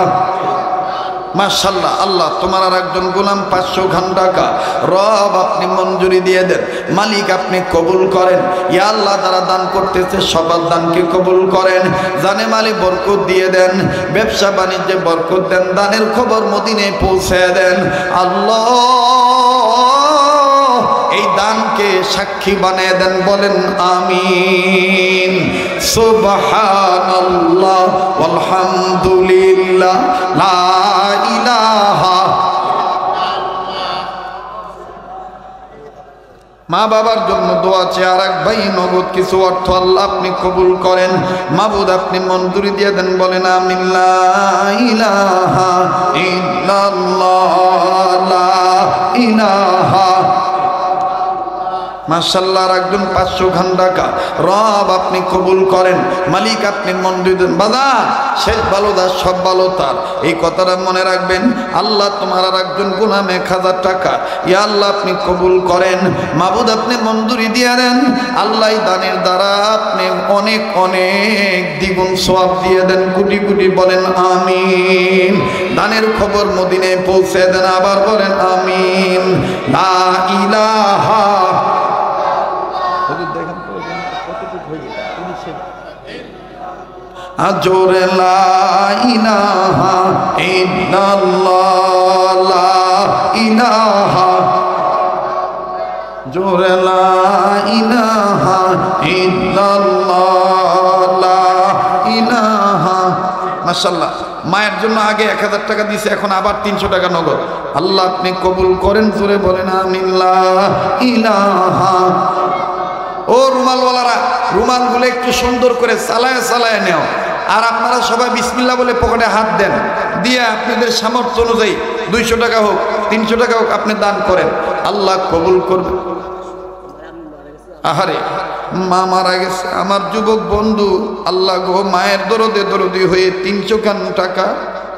মাশাআল্লাহ। আল্লাহ তোমার আর একজন গোলাম 500 খান টাকা রব আপনি মঞ্জুরি দিয়ে দেন, মালিক আপনি কবুল করেন। ইয়া আল্লাহ যারা দান করতেছে সবার দানকে কবুল করেন, জানে মালি বরকত দিয়ে দেন, ব্যবসা বাণিজ্যে বরকত দেন, দানের খবর মদিনায় পৌঁছে দেন। আল্লাহ এই দানকে সাক্ষী বানিয়ে দেন, বলেন আমিন। সুবহানাল্লাহ ওয়ালহামদুলিল্লাহ লা ইলাহা। মা বাবার জন্য দোয়া আছে, আর এক ভাই নগদ কিছু অর্থ আল্লাহ আপনি কবুল করেন, মাবুদ আপনি মঞ্জুরি দিয়ে দেন, বলেন আমিন। লা ইলাহা ইল্লাল্লাহ লা ইলাহা। মাশাআল্লাহ আর একজন 500 খান টাকা রব আপনি কবুল করেন, মালিক আপনি মঞ্জুরি দেন। বাজার শেষ ভালো দাস সব ভালো তার, এই কথাটা মনে রাখবেন। আল্লাহ তোমার আর একজন গোলাম 1000 টাকা ইয়া আল্লাহ আপনি কবুল করেন, মাবুদ আপনি মঞ্জুরি দিয়ে দেন। আল্লাহ দানের দ্বারা আপনি অনেক অনেক দ্বিগুণ সওয়াব দিয়ে দেন, কোটি কোটি, বলেন আমিন। দানের খবর মদিনায় পৌঁছে দেন, আবার বলেন আমিন। লা ইলাহা। আজোরে লা ইলাহা ইল্লাল্লাহ লা ইলাহা, জোরে লা ইলাহা ইল্লাল্লাহ লা ইলাহা। মাশাআল্লাহ। মায়ের জন্য আগে 1000 টাকা দিয়েছে, এখন আবার 300 টাকা নগদ। আল্লাহ আপনি কবুল করেন, জোরে বলেন আমিন। লা ইলাহা। ও রুমালওয়ালারা, রুমালগুলো একটু সুন্দর করে চালায় চালায় নেও, আর আপনারা সবাই বিসমিল্লাহ বলে পকেটে হাত দেন, দিয়ে আপনাদের সামর্থ্য অনুযায়ী 200 টাকা হোক 300 টাকা হোক আপনি দান করেন, আল্লাহ কবুল করবে। আহারে মা মারা গেছে আমার যুবক বন্ধু, আল্লাহ গো মায়ের দরদে দরদি হয়ে 300 খান টাকা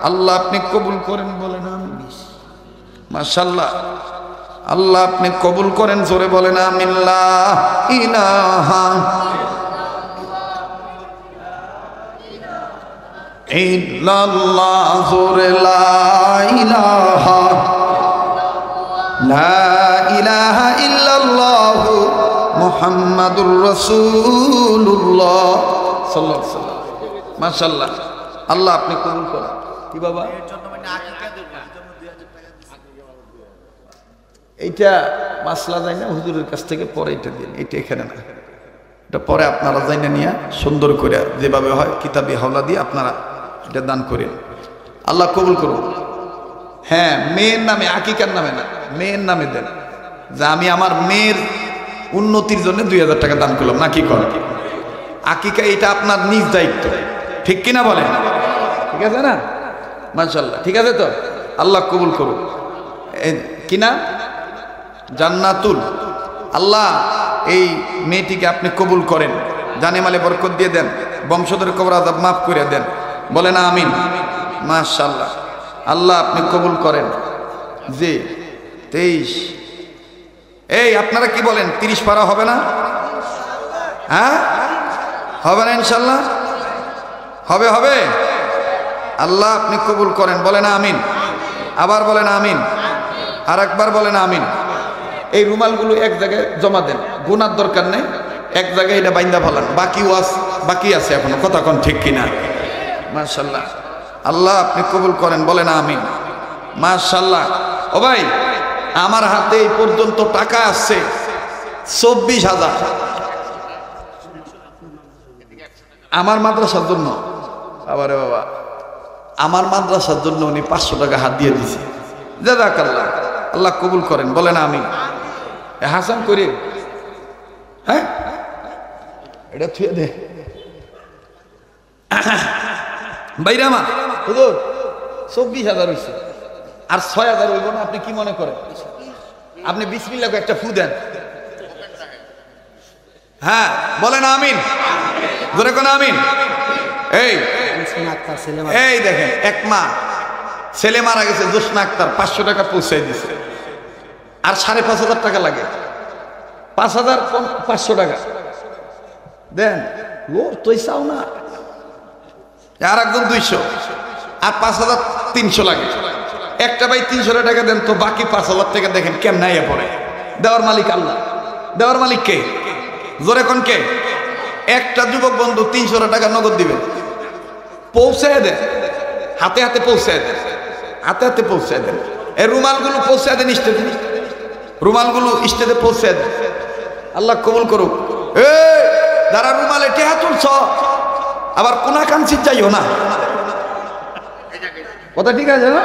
আল্লাহ আপনি কবুল করেন, বলেন আমিন। মাশাআল্লাহ। আল্লাহ আপনি কবুল করেন, জোরে বলেন আমিন। লা ইলাহা ইল্লাল্লাহ, জোরে লা ইলাহা। লা ইলাহা ইল্লাল্লাহ মুহাম্মাদুর রাসূলুল্লাহ সাল্লাল্লাহু আলাইহি ওয়াসাল্লাম। মাশাআল্লাহ। আল্লাহ আপনি কবুল করেন। কি বাবা এইটা মাসলা যায় না হুজুরের কাছ থেকে, পরে এটা দিন, এটা এখানে না, এটা পরে আপনারা যাই না নিয়ে সুন্দর করে যেভাবে হয় কিতাবি হাওলা দিয়ে আপনারা এটা দান করেন, আল্লাহ কবুল করুন। হ্যাঁ, মেয়ের নামে, আকিকার নামে না, মেয়ের নামে দেন, যে আমি আমার মেয়ের উন্নতির জন্য 2000 টাকা দান করলাম, না কি করেন? আকিকা এটা আপনার নিজ দায়িত্ব, ঠিক কিনা বলেন? ঠিক আছে না? মাশাআল্লাহ, ঠিক আছে তো? আল্লাহ কবুল করুন। কিনা জান্নাতুল। আল্লাহ এই মেয়েটিকে আপনি কবুল করেন, জানে মালে বরকত দিয়ে দেন, বংশধর কবর আযাব মাফ করে দেন, বলেন আমিন। মাশাআল্লাহ। আল্লাহ আপনি কবুল করেন। জি 23, এই আপনারা কি বলেন 30 পারা হবে না? হ্যাঁ হবে না ইনশাআল্লাহ? হবে হবে। আল্লাহ আপনি কবুল করেন, বলেন আমিন। আবার বলেন আমিন, আর একবার বলেন আমিন। এই রুমালগুলো এক জায়গায় জমা দেন, গুনার দরকার নেই, এক জায়গায় এটা বাইন্দা ফেলান, বাকি আছে এখনো, কথা কোন ঠিক কিনা? মাশাআল্লাহ। আল্লাহ আপনি কবুল করেন, বলেন আমিন। মাশাআল্লাহ। ও ভাই, আমার হাতে এই পর্যন্ত টাকা আসছে 24,000 আমার মাদ্রাসার জন্য। আবারে বাবা, আমার মাদ্রাসার জন্য উনি 500 টাকা হাত দিয়ে দিছে, জাযাকাল্লাহ। আল্লাহ কবুল করেন, বলেন আমিন। হাসান করে, হ্যাঁ এটা থুয়ে দে বাইরামা হুজুর, 24,000 হয়েছে, আর 6,000 হইব না? আপনি কি মনে করেন? আপনি বিসমিল্লাহ একটা ফু দেন। হ্যাঁ বলেন আমিন, জোরে কোন আমিন। এই দেখেন, এক মা ছেলে মারা গেছে, জোসনা আক্তার 500 টাকা পৌঁছাই দিছে, আর 5,500 টাকা লাগে, 5,500 টাকা দেন। ও তুই চাও না? আর একজন 200, আর 5,300 লাগে, একটা ভাই 300 টাকা দেন তো, বাকি 5,000 টাকা দেখেন কেমন আইয়া পড়ে। দেওয়ার মালিক আল্লাহ। দেওয়ার মালিক কে? জোরে কোন কে? একটা যুবক বন্ধু 300 টাকা নগদ দিবেন, পৌঁছায় দেন, হাতে হাতে পৌঁছায় দেন, হাতে হাতে পৌঁছায় দেন। এই রুমালগুলো পৌঁছায় দেন স্টেজে, রুমালগুলো স্টেজে পৌঁছায় দেন। আল্লাহ কবুল করুক। এই যারা রুমালে টেহা তুলছ আবার কোনা কাঞ্চিত যাইও না, কথা ঠিক আছে না?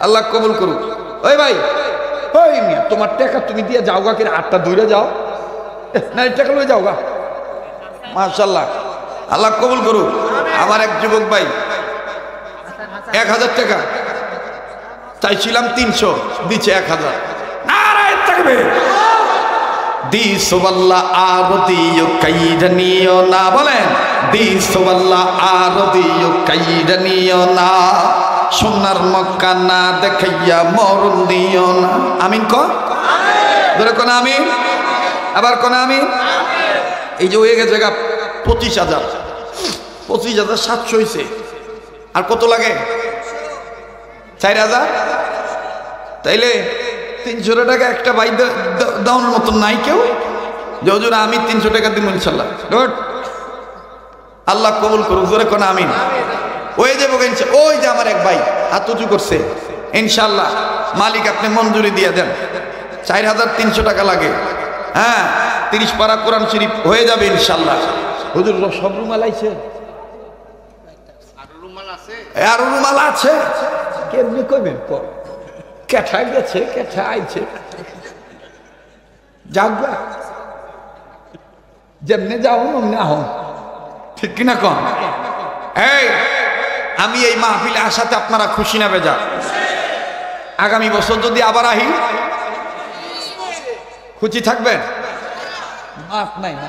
আল্লাহ কবুল করুক। ওই ভাই, ওই মিয়া তোমার টাকা তুমি দিয়ে যাও গা, কিনা 8টা দৌড়ে যাও না, টাকা লয়ে যাও গা। মাশাআল্লাহ, আল্লাহ কবুল করুক। আমার এক যুবক ভাই 1000 টাকা চাইছিলাম, 300 দিচ্ছে 1000। নারায়ে তাকবীর। দিসওয়াল্লাহ আর দিও কাইরা নিও না, বলেন দিসওয়াল্লাহ আর দিও কাইরা নিও না, সোনার মক্কা না দেখাইয়া মরণ দিও না। আমিন কর, ধরে কোন আমিন, আবার কোন আমিন। এই যে হয়ে গেছে 25,000, 25,700 হয়েছে। আর কত লাগে? 4,000। তাইলে 300 টাকা একটা ভাই দেওয়ার মতন নাই কেউ যে হুজুর আমি 300 টাকা দিব ইনশাল্লাহ। আল্লাহ কবুল করুক, জোরে কোন আমিন। ওই যে ওই যে আমার এক ভাই হাত উঁচু করছে, ইনশাল্লাহ মালিক আপনি মঞ্জুরি দিয়ে দেন। 4,300 টাকা লাগে। হ্যাঁ, 30 পারা কোরআন শরীফ হয়ে যাবে ইনশাল্লাহ। হুজুর সব রুমাল আইছে, আর রুমাল আছে, কেমনি কইবেন পর কেঠা গেছে, কেঠা আইছে, যাগবা যেমনে যাও অমনে আহ, ঠিক কিনা কন? এই আমি এই মাহফিলে আসাতে আপনারা খুশি না বেজা? আগামী বছর যদি আবার আহি খুশি থাকবেন? মাঠ নাই না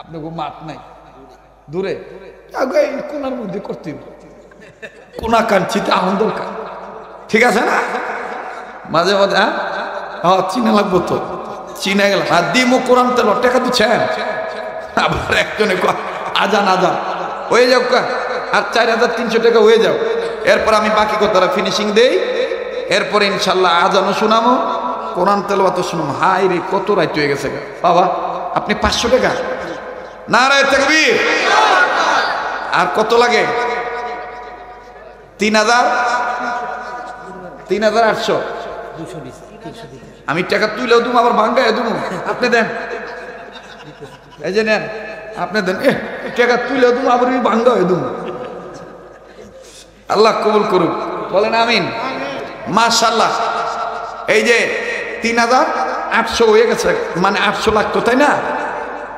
আপনাকে, মাঠ নাই, দূরে কোনার মধ্যে করতে কোনা কাঞ্চিতে আহন দরকার, ঠিক আছে না? মাঝে মাঝে হ্যাঁ চিনা লাগবো তো, চিনে গেলাম। আর দিমো কোরআন তেল টাকা দিচ্ছেন, আবার একজনে আজান আজান হয়ে যাও, আর 4,300 টাকা হয়ে যাও। এরপর আমি বাকি কথাটা ফিনিশিং দেই, এরপরে ইনশাল্লাহ আজানও শোনামো, কোরআন তেলাওয়াতও শোনামো। হাই রে কত রাইত হয়ে গেছে বাবা, আপনি 500 টাকা। নারায়ে তাকবীর। আর কত লাগে? 3,800। আমি টাকা তুইলেও তুমি আবার ভাঙ্গায় তুমি, আপনি দেন, এই যে নেন, আপনি দেন। টাকা তুইলেও তুমি আবার ভাঙ্গা হয়ে তুমি। আল্লাহ কবুল করুক, বলেন আমিন। মাশাআল্লাহ। এই যে 3,800 হয়ে গেছে, মানে 800 লাগতো তাই না?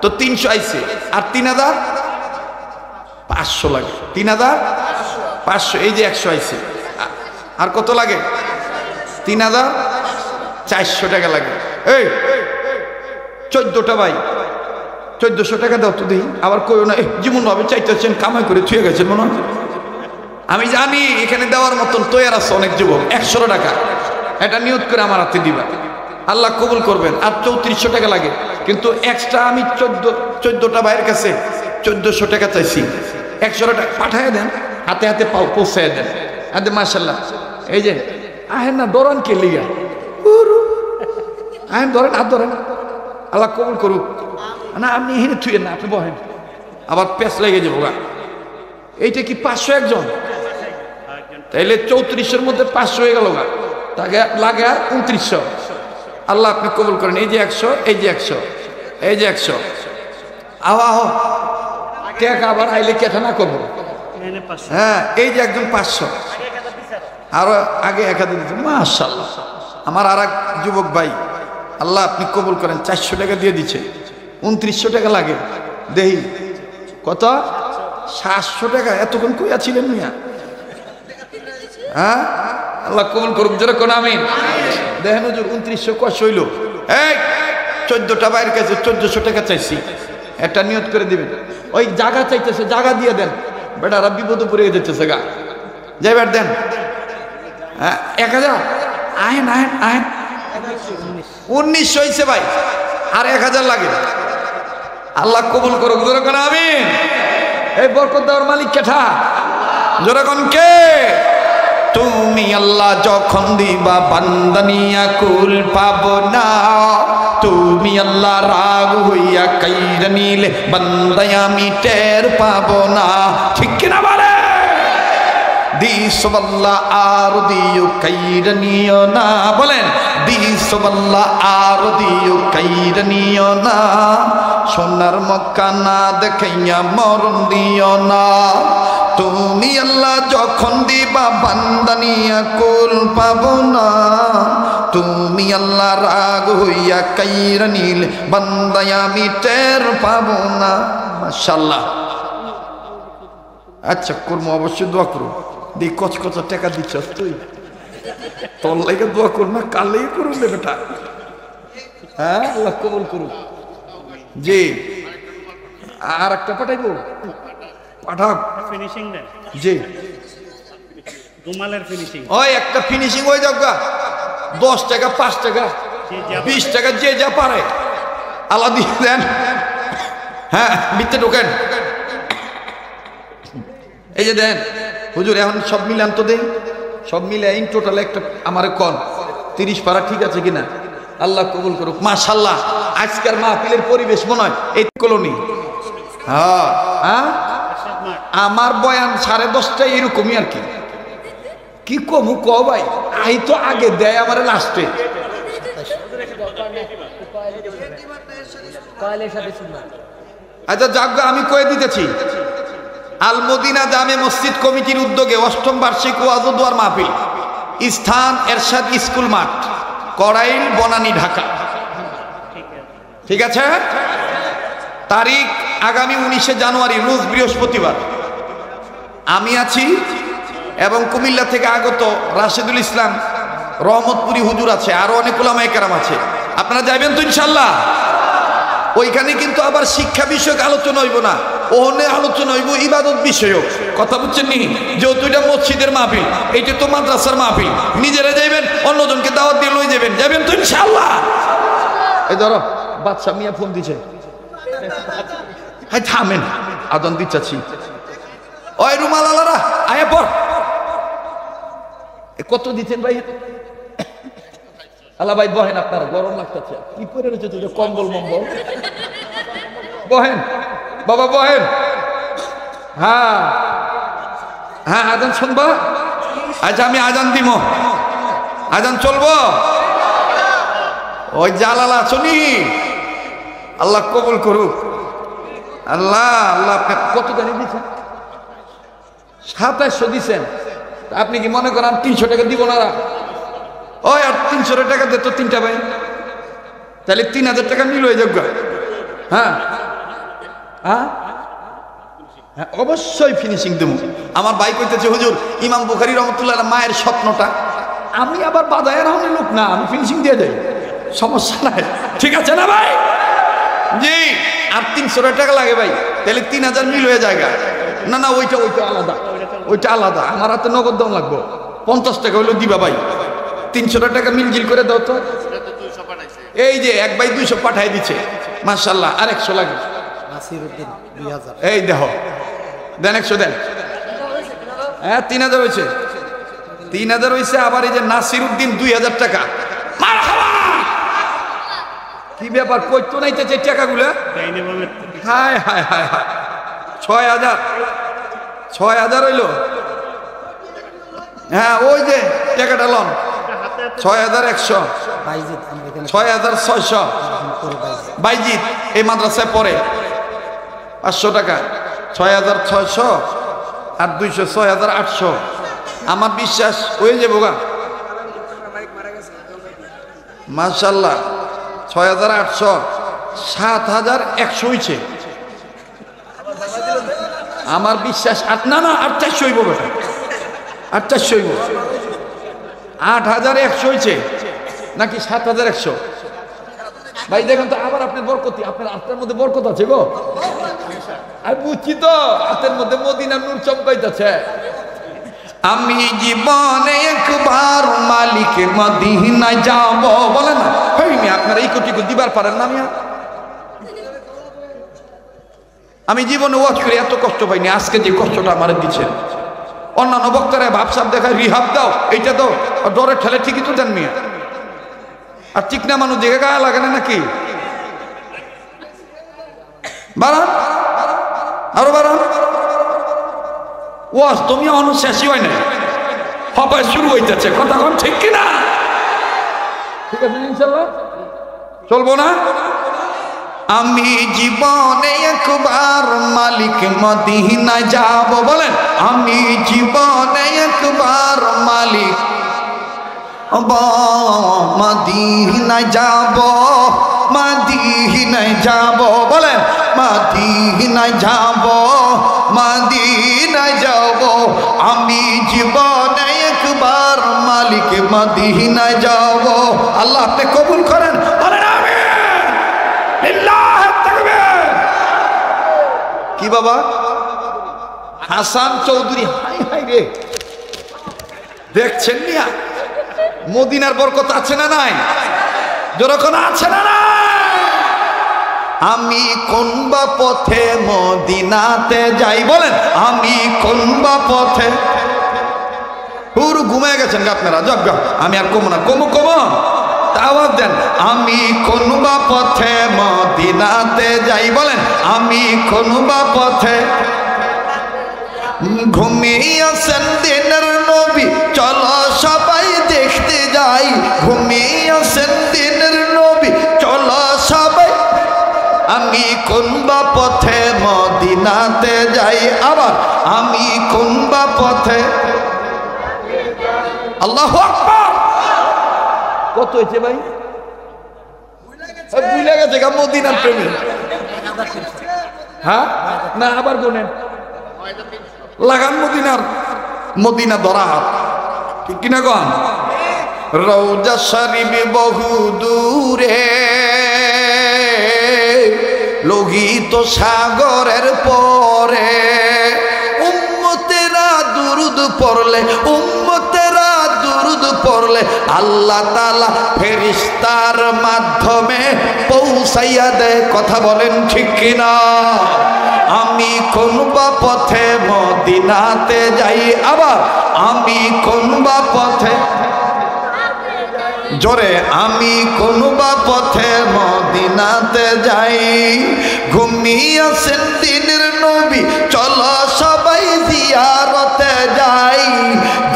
তো 300 আইছে, আর 3,500 লাগে। 3,500, এই যে 100 আইছে, আর কত লাগে? 3,400 টাকা লাগে। এই 14টা ভাই 1,400 টাকা দাও তো দিই। আবার কইও না যেমন ভাবে চাইতেছেন কামাই করে থুয়ে গেছেন মনে হয়। আমি জানি এখানে দেওয়ার মতন তৈরি আছে অনেক যুবক। 100 টাকা এটা নিয়ত করে আমার হাতে দিবা, আল্লাহ কবুল করবেন। আর 3,400 টাকা লাগে, কিন্তু এক্সট্রা আমি 14টা ভাইয়ের কাছে 1,400 টাকা চাইছি। 100 টাকা পাঠায় দেন, হাতে হাতে পৌঁছায় দেন। আদে মাশাআল্লাহ। এই যে আহেন না, ডরান কে লিগা, আহেন ধরেন, হাত ধরেন, আল্লাহ কবুল করুক। না আপনি এখানে থুয়েন না, আপনি বহেন, আবার পেঁচ লেগে যাবো গা। এইটা কি 500 একজন? তাইলে 3400-এর মধ্যে 500 হয়ে গেল গা, তাকে লাগে আর 2900। আল্লাহ আপনি কবুল করেন। এই যে 100, এই যে 100, এই যে 100। আহ আহ টাকা আবার আইলে কেটা না করবো। হ্যাঁ, এই যে একজন 500, আরো আগে 1000 দিচ্ছে। মাশাআল্লাহ। আমার আর এক যুবক ভাই, আল্লাহ আপনি কবুল করেন, 400 টাকা দিয়ে দিচ্ছে। 2900 টাকা লাগে। দেহি কত? 700 টাকা। এতক্ষণ কইয়া ছিলেন মিয়া? হ্যাঁ, আল্লাহ কবুল করুক, জোরে কোন আমিন। দেখেন হুজুর 2900 কষ্ট হইল। এই 14টা বাইরের কাছে 1,400 টাকা চাইছি, একটা নিয়ত করে দিবেন। ওই জায়গা চাইতেছে, জায়গা দিয়ে দেন, বেটারা বিপদে পড়ে যেতেছে গা, যাইবার দেন। হ্যাঁ 1000 আহেন আহেন আহেন। 1900 হয়েছে ভাই, আর 1000 লাগে। আল্লাহ কবুল করুক, জোরে কোন আমিন। এই বরকত দেওয়ার মালিক কেঠা? জোরে কোন কে? তুমি আল্লাহ যখন দিবা বান্দানিয়া কুল পাব না, তুমি আল্লাহ রাগ হইয়া কাইরা নিলে বান্দায় আমি টের পাব না। ঠিক কিনা বলে? দিসবাল্লা আর দিও কাইরা নিও না, বলেন দিসবাল্লা আর দিও কাইরা নিও না, সোনার মক্কা না দেখাইয়া মরণ দিও না। তুমি আল্লাহ যখন দিবা বান্দানিয়া কুল পাব না, তুমি আল্লাহ রাগ হইয়া কাইরা নিলে বান্দায় আমি টের পাব না। মাশাআল্লাহ। আচ্ছা করবো, অবশ্যই দোয়া করো। দেখ কচ টাকা দিচ্ছ তুই, তোর লাগে দোয়া কর না, কার লাগে করুন রে বেটা। হ্যাঁ আল্লাহ কবুল করুন। জি আর একটা পাঠাইবো, পাঠাও ফিনিশিং দেন। জি রুমালের ফিনিশিং, ওই একটা ফিনিশিং হয়ে যাক গা, 10 টাকা 5 টাকা 20 টাকা যে যা পারে আল্লাহ দিয়ে দেন। হ্যাঁ বিতে ঢোকেন। এই যে দেন হুজুর, এখন সব মিলান তো দেন, সব মিলে ইন টোটাল একটা আমারে কোন 30 পারা ঠিক আছে কিনা? আল্লাহ কবুল করুক। মাশাআল্লাহ। আজকের মাহফিলের পরিবেশ মনে হয় এই কলোনি। হ্যাঁ হ্যাঁ আমার বয়ান 10:30টায় এরকমই আর কি। কি কমু ক ভাই, আই তো আগে দেয় আমার লাস্টে। আচ্ছা যাক আমি কয়ে দিতেছি, আল মদিনা জামে মসজিদ কমিটির উদ্যোগে 8ম বার্ষিক ওয়াজ ও দোয়ার মাহফিল, স্থান এরশাদ স্কুল মাঠ, কড়াইল, বনানী, ঢাকা। ঠিক আছে? তারিখ আগামী 19শে জানুয়ারি, রোজ বৃহস্পতিবার। আমি আছি এবং কুমিল্লা থেকে আগত রাশেদুল ইসলাম রহমতপুরি হুজুর আছে, আরো অনেক উলামায়ে কেরাম আছে। আপনারা যাবেন তো ইনশাআল্লাহ? ওইখানে কিন্তু আবার শিক্ষা বিষয়ক আলোচনা হইব না, ওখানে আলোচনা হইব ইবাদত বিষয়ক। কথা বুঝছেন নি? যেহেতু এটা মসজিদের মাহফিল, এইটা তো মাদ্রাসার মাহফিল, নিজেরা যাইবেন, অন্যজনকে দাওয়াত দিয়ে লই যাবেন। যাবেন তো ইনশাআল্লাহ? এই ধরো বাদশা মিয়া ফোন দিছে, হ্যাঁ থামেন, আদান দিচ্ছি। ওই রুমাল আলারা আয়া পর, কত দিচ্ছেন ভাই? আল্লাহ ভাই বহেন, আপনার গরম লাগতেছে, কি করে রয়েছে তুই কম্বল মম্বল? বহেন বাবা বহেন। হ্যাঁ হ্যাঁ আজান শুনবা? আচ্ছা আমি আজান দিব, আজান চলবো। ওই জালালা শুনি, আল্লাহ কবুল করুক। আল্লাহ আল্লাহ আপনাকে কত জানি দিচ্ছেন? 2700 দিচ্ছেন। আপনি কি মনে করেন 300 টাকা দিব না? ওই আর 300 টাকা দে তো 3টা ভাই, তাহলে 3000 টাকা মিল হয়ে যাক। হ্যাঁ হ্যাঁ অবশ্যই ফিনিশিং দেবো। আমার ভাই কইতেছে হুজুর ইমাম বুখারী রহমতুল্লাহ মায়ের স্বপ্নটা, আমি আবার বাজায় রাহনের লোক না, আমি ফিনিশিং দিয়ে যাই, সমস্যা নাই। ঠিক আছে না ভাই? জি আর 300 টাকা লাগে ভাই, তাহলে 3000 মিল হয়ে যায়। না না ওইটা আলাদা, ওইটা আলাদা। আমার হাতে নগদ দাম লাগবো, 50 টাকা হইলো দিবা ভাই। 300 টাকা মিলজিল করে দাও তো। এই যে এক ভাই 200 পাঠাই দিচ্ছে, মাশাআল্লাহ। আর 100 লাগে। এই দেখো দেন 100 দেন। হ্যাঁ 3000 হয়েছে, 3000 হয়েছে। আবার এই যে নাসির উদ্দিন 2000 টাকা। কি ব্যাপার, কইতো নাইতেছে টাকাগুলো? হায় হায় হায় হায়, 6000 হইল। হ্যাঁ ওই যে টাকাটা লন, 6100, 6600। বাইজিৎ এই মাদ্রাসায় পড়ে, 500 টাকা, 6600 আর 200, 6800। আমার বিশ্বাস হয়ে যাবো গা। মাশাআল্লাহ 6800, 7100 হয়েছে। আমার বিশ্বাস না না 800 হইব বেটা, 800 হইব। 8100 হয়েছে নাকি 7100? ভাই দেখুন তো, আবার আপনার বরকতি, আপনার আত্মার মধ্যে বরকত আছে গো। আর বুঝছি তো হাতের মধ্যে মদিনার নূর চমকাইতেছে। আমি জীবনে একবার মালিক মদিনায় যাব, বলে না হইনি? আপনারা এই কোটি দিবার পারেন না? আমি জীবনে ওয়াজ করে এত কষ্ট পাইনি, আজকে যে কষ্টটা আমার দিচ্ছেন অন্যান্য বক্তারা ভাবসাব দেখায় রিহাব দাও, এইটা তো ডরে ঠেলে ঠিকই তো দেন মিয়া। আর চিকনা মানুষ দেখে গায়ে লাগে না নাকি? বাড়ান, আরো বাড়ান। ওয়াজ তুমি শেষই হয় না, হবায় শুরু হইতেছে। কথা কোন ঠিক কিনা? ঠিক আছে ইনশাল্লাহ, চলবো না? আমি জীবনে একবার মালিক মদিনা যাব, বলেন আমি জীবনে একবার মালিক মদিনা যাব, মদিনা যাব, বলেন মদিনা যাব, মদিনা যাব। আমি জীবনে একবার মালিক মদিনা যাব। আল্লাহ আপনি কবুল করেন, বলেন আমিন। কি বাবা হাসান চৌধুরী, হাই হাই রে, দেখছেন নিয়া মদিনার বরকত আছে না নাই? যখন আছে না নাই? আমি কোন বা পথে মদিনাতে যাই, বলেন আমি কোন বা পথে। পুরো ঘুমিয়ে গেছেন আপনারা, যজ্ঞ আমি আর কমো না, কমো কমো আওয়াজ দেন। আমি কোন বা পথে মদিনাতে যাই, বলেন আমি কোন বা পথে। ঘুমিয়েছেন দিনের নবী, চলো সবাই দেখতে যাই। ঘুমিয়েছেন দিনের নবী, চলো সবাই। আমি কোন বা পথে মদিনাতে যাই, আবার আমি কোন বা পথে। আল্লাহু আকবার। কত হয়েছে ভাই? ভুলে গেছে গা মদিনার প্রেমী। হ্যাঁ না আবার গোনেন, লাগান মদিনার, মদিনা ধরা হাত, ঠিক কিনা গন? রওজা শরীফ বহু দূরে, লোহিত সাগরের পরে। উম্মতেরা দুরুদ পড়লে, উম্মতেরা দুরুদ পড়লে আল্লাহ তাআলা ফেরেশতার মাধ্যমে পৌঁছাইয়া দেয়। কথা বলেন ঠিক কিনা? আমি কোন বা পথে মদিনাতে যাই, আবার আমি কোন বা পথে। জোরে আমি কোন বা পথে মদিনাতে যাই। ঘুমিয়েছেন দিনের নবী, চলো সবাই জিয়ারতে যাই।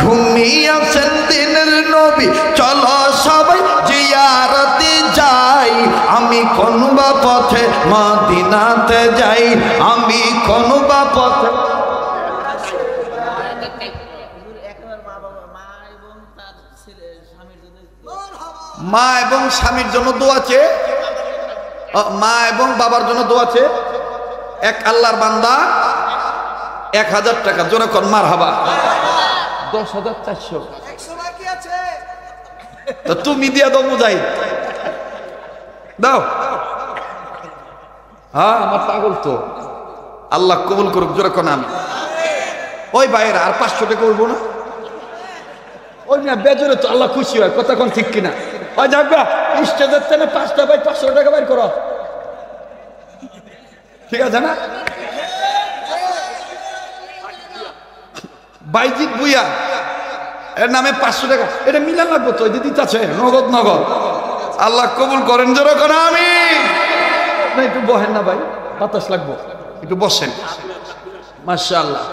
ঘুমিয়েছেন দিনের নবী, চলো সবাই জিয়ারতে যাই। আমি কোন বা পথে মদিনাতে যাই, আমি কোন বা পথে। মা এবং স্বামীর জন্য দোয়া আছে, মা এবং বাবার জন্য দোয়া আছে। এক আল্লাহর বান্দা 1000 টাকা, জোরে কর মারহাবা। 10,400 তো তুমি দিয়া দাও মুজাহিদ, দাও। হ্যাঁ আমার পাগল তো, আল্লাহ কবুল করুক, জোরে কর আমি। ওই ভাইয়েরা আর 500 টাকা করবো না? ওই না বেজরে তো আল্লাহ খুশি হয়। কথা কোন ঠিক কিনা? ওই যাবে স্টেজের থেকে 5টা ভাই 500 টাকা বাইর করো, ঠিক আছে না? বাইজিৎ বুইয়া এর নামে 500 টাকা, এটা মিলান লাগবো তো, দিদি আছে নগদ নগদ। আল্লাহ কবুল করেন, জোরে কোন আমিন। না একটু বহেন না ভাই, বাতাস লাগবো, একটু বসেন। মাশাআল্লাহ,